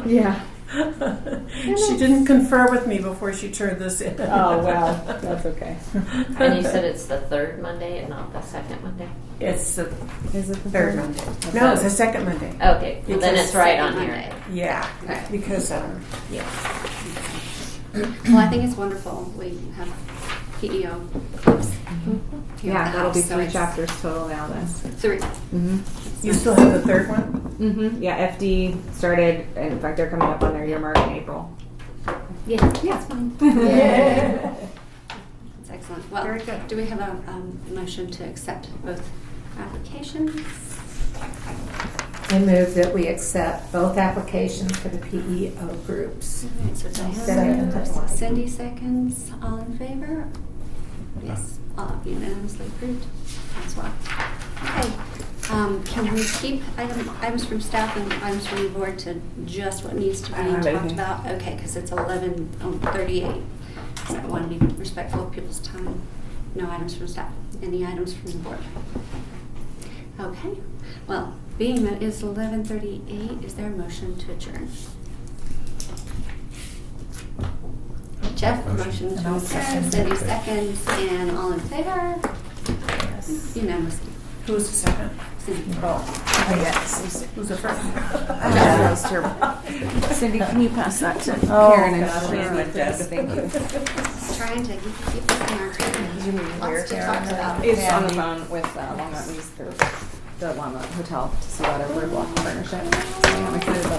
S3: Yeah.
S4: She didn't confer with me before she turned this in.
S3: Oh, well, that's okay.
S7: And you said it's the 3rd Monday and not the 2nd Monday?
S4: It's the
S3: Is it the
S4: 3rd Monday. No, it's the 2nd Monday.
S7: Okay, well, then it's right on
S1: Second
S7: here.
S1: Monday.
S4: Yeah,
S1: Okay.
S4: because
S1: Well, I think it's wonderful. We have PEO clubs. here
S3: Yeah,
S1: at the
S3: that'll be
S1: house, so
S3: 3
S1: it's
S3: chapters total now then.
S1: 3.
S4: you still have the 3rd one?
S3: Yeah, FD started, and in fact they're coming up on their year mark in April.
S1: Yeah, that's fine.
S4: Yeah.
S1: That's excellent. Well,
S4: Very good.
S1: do we have a motion to accept both applications?
S8: I move that we accept both applications for the PEO groups.
S1: All right, so
S8: Second.
S1: Diana, Cindy seconds. All in favor? Yes, all unanimously approved as well. Okay. Can we keep items from staff and items from the board to just what needs to be
S3: I don't have
S1: talked
S3: anything.
S1: about? Okay, because it's 11:38. So I want to be respectful of people's time. No items from staff. Any items from the board? Okay. Well, being that it's 11:38, is there a motion to adjourn? Jeff, motion to adjourn. Cindy seconds, and all in favor?
S8: Yes.
S1: Unanimously.
S4: Who's the second?
S3: Yes.
S4: Who's the first?
S3: That was terrible. Cindy, can you pass that to
S9: Oh,
S3: Karen and
S4: God,
S3: Shannon,
S4: my dad.
S3: please? Thank you.
S1: Trying to keep us on our time. Lots to talk about.
S3: It's on the phone with Longmont, the Longmont Hotel to see about our bird block partnership. So I'm excited about